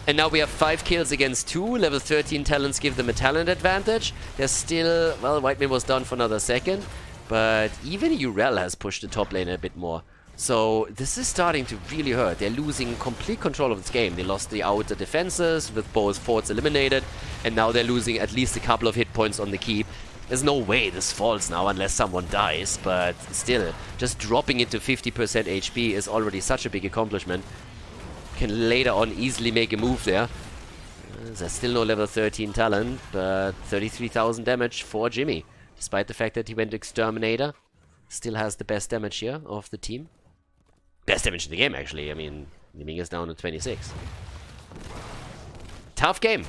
Speaker 1: And now we have 5 kills against 2. Level 13 talents give them a talent advantage. They're still... Well, Whiteman was down for another second, but even Urel has pushed the top lane a bit more. So this is starting to really hurt. They're losing complete control of this game. They lost the outer defenses with both forts eliminated, and now they're losing at least a couple of hit points on the keep. There's no way this falls now unless someone dies, but still, just dropping it to 50% HP is already such a big accomplishment. Can later on easily make a move there. There's still no level 13 talent, but 33,000 damage for Jimmy. Despite the fact that he went Exterminator, still has the best damage here of the team. Best damage in the game, actually. I mean, Liming is down to 26. Tough game.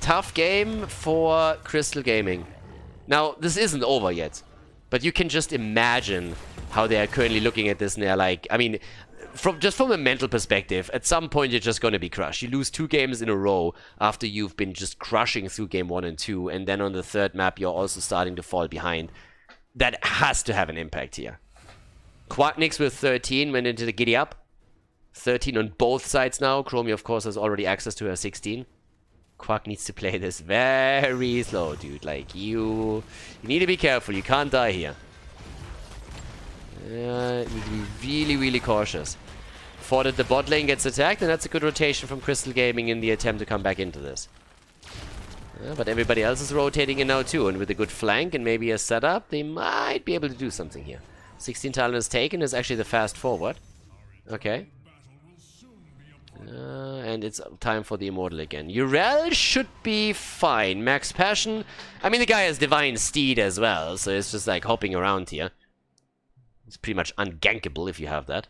Speaker 1: Tough game for Crystal Gaming. Now, this isn't over yet, but you can just imagine how they are currently looking at this, and they're like, I mean, from a mental perspective, at some point you're just going to be crushed. You lose 2 games in a row after you've been just crushing through game 1 and 2, and then on the 3rd map you're also starting to fall behind. That has to have an impact here. Quacknix with 13 went into the giddy up. 13 on both sides now. Chromie, of course, has already access to her 16. Quack needs to play this very slow, dude. Like, you need to be careful. You can't die here. You need to be really, really cautious. Fort at the bot lane gets attacked, and that's a good rotation from Crystal Gaming in the attempt to come back into this. But everybody else is rotating in now too, and with a good flank and maybe a setup, they might be able to do something here. 16 talent is taken, is actually the fast forward. Okay. And it's time for the Immortal again. Urel should be fine. Max Passion. I mean, the guy has Divine Steed as well, so it's just like hopping around here. It's pretty much ungankable if you have that.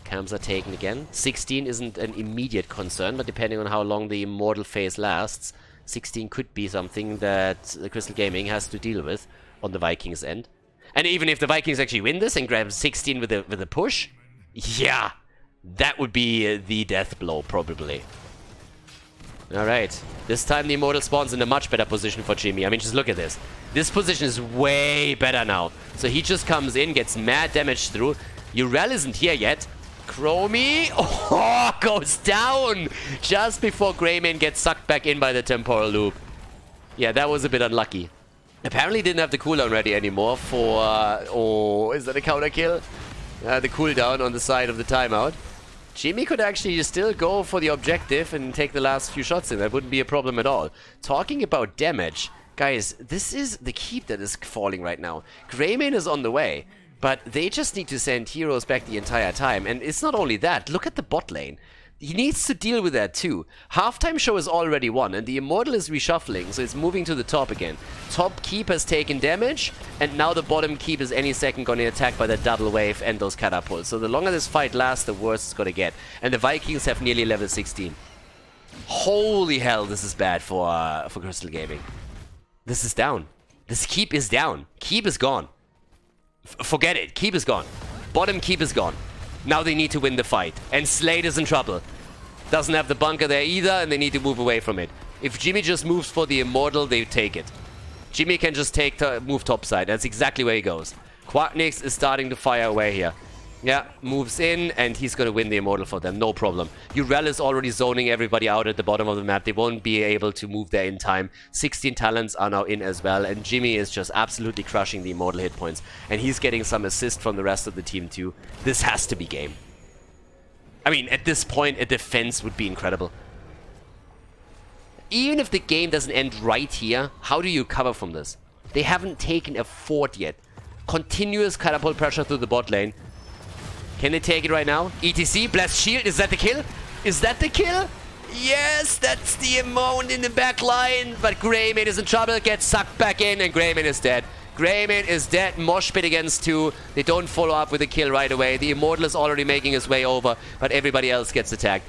Speaker 1: Cams are taken again. 16 isn't an immediate concern, but depending on how long the Immortal phase lasts, 16 could be something that the Crystal Gaming has to deal with on the Vikings end. And even if the Vikings actually win this and grab 16 with a push, yeah, that would be the death blow, probably. Alright, this time the Immortal spawns in a much better position for Jimmy. I mean, just look at this. This position is way better now. So he just comes in, gets mad damage through. Urel isn't here yet. Chromie, goes down just before Greymane gets sucked back in by the temporal loop. Yeah, that was a bit unlucky. Apparently didn't have the cooldown ready anymore for... oh, is that a counter kill? The cooldown on the side of the timeout. Jimmy could actually still go for the objective and take the last few shots in. That wouldn't be a problem at all. Talking about damage, guys, this is the keep that is falling right now. Greymane is on the way, but they just need to send heroes back the entire time. And it's not only that. Look at the bot lane. He needs to deal with that too. Halftime show is already won, and the Immortal is reshuffling, so it's moving to the top again. Top keep has taken damage, and now the bottom keep is any second going to attack by the double wave and those catapults. So the longer this fight lasts, the worse it's going to get. And the Vikings have nearly level 16. Holy hell, this is bad for Crystal Gaming. This is down. This keep is down. Keep is gone. Forget it. Keep is gone. Bottom keep is gone. Now they need to win the fight. And Slade is in trouble. Doesn't have the bunker there either, and they need to move away from it. If Jimmy just moves for the Immortal, they take it. Jimmy can just move topside. That's exactly where he goes. Quacknix is starting to fire away here. Yeah, moves in, and he's going to win the Immortal for them. No problem. Urel is already zoning everybody out at the bottom of the map. They won't be able to move there in time. 16 talents are now in as well, and Jimmy is just absolutely crushing the Immortal hit points. And he's getting some assist from the rest of the team too. This has to be game. I mean, at this point, a defense would be incredible. Even if the game doesn't end right here, how do you cover from this? They haven't taken a fort yet. Continuous catapult pressure through the bot lane. Can they take it right now? ETC, Blast Shield, is that the kill? Is that the kill? Yes, that's the amount in the back line. But Greymane is in trouble, gets sucked back in, and Greymane is dead. Greymane is dead. Mosh pit against 2. They don't follow up with a kill right away. The Immortal is already making his way over, but everybody else gets attacked.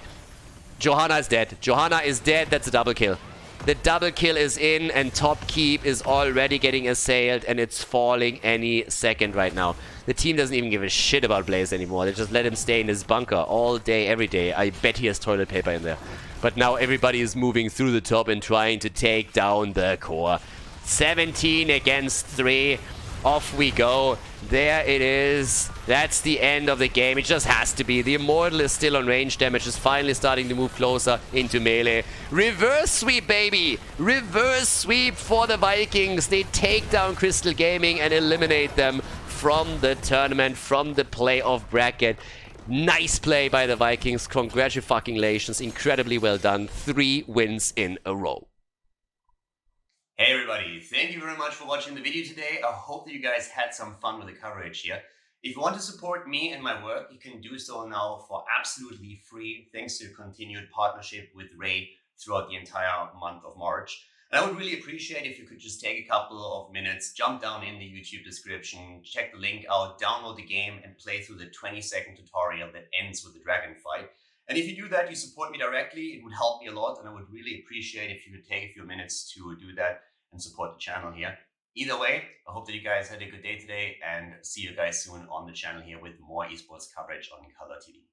Speaker 1: Johanna is dead. Johanna is dead. That's a double kill. The double kill is in, and top keep is already getting assailed, and it's falling any second right now. The team doesn't even give a shit about Blaze anymore. They just let him stay in his bunker all day, every day. I bet he has toilet paper in there. But now everybody is moving through the top and trying to take down the core. 17 against 3. Off we go. There it is. That's the end of the game. It just has to be. The Immortal is still on range damage. Is finally starting to move closer into melee. Reverse sweep, baby. Reverse sweep for the Vikings. They take down Crystal Gaming and eliminate them from the tournament, from the playoff bracket. Nice play by the Vikings. Congratulations. Incredibly well done. 3 wins in a row.
Speaker 3: Hey everybody, thank you very much for watching the video today. I hope that you guys had some fun with the coverage here. If you want to support me and my work, you can do so now for absolutely free, thanks to a continued partnership with Ray throughout the entire month of March. And I would really appreciate if you could just take a couple of minutes, jump down in the YouTube description, check the link out, download the game, and play through the 20-second tutorial that ends with the dragon fight. And if you do that, you support me directly, it would help me a lot, and I would really appreciate if you could take a few minutes to do that and support the channel here. Either way, I hope that you guys had a good day today, and see you guys soon on the channel here with more esports coverage on Khaldor TV.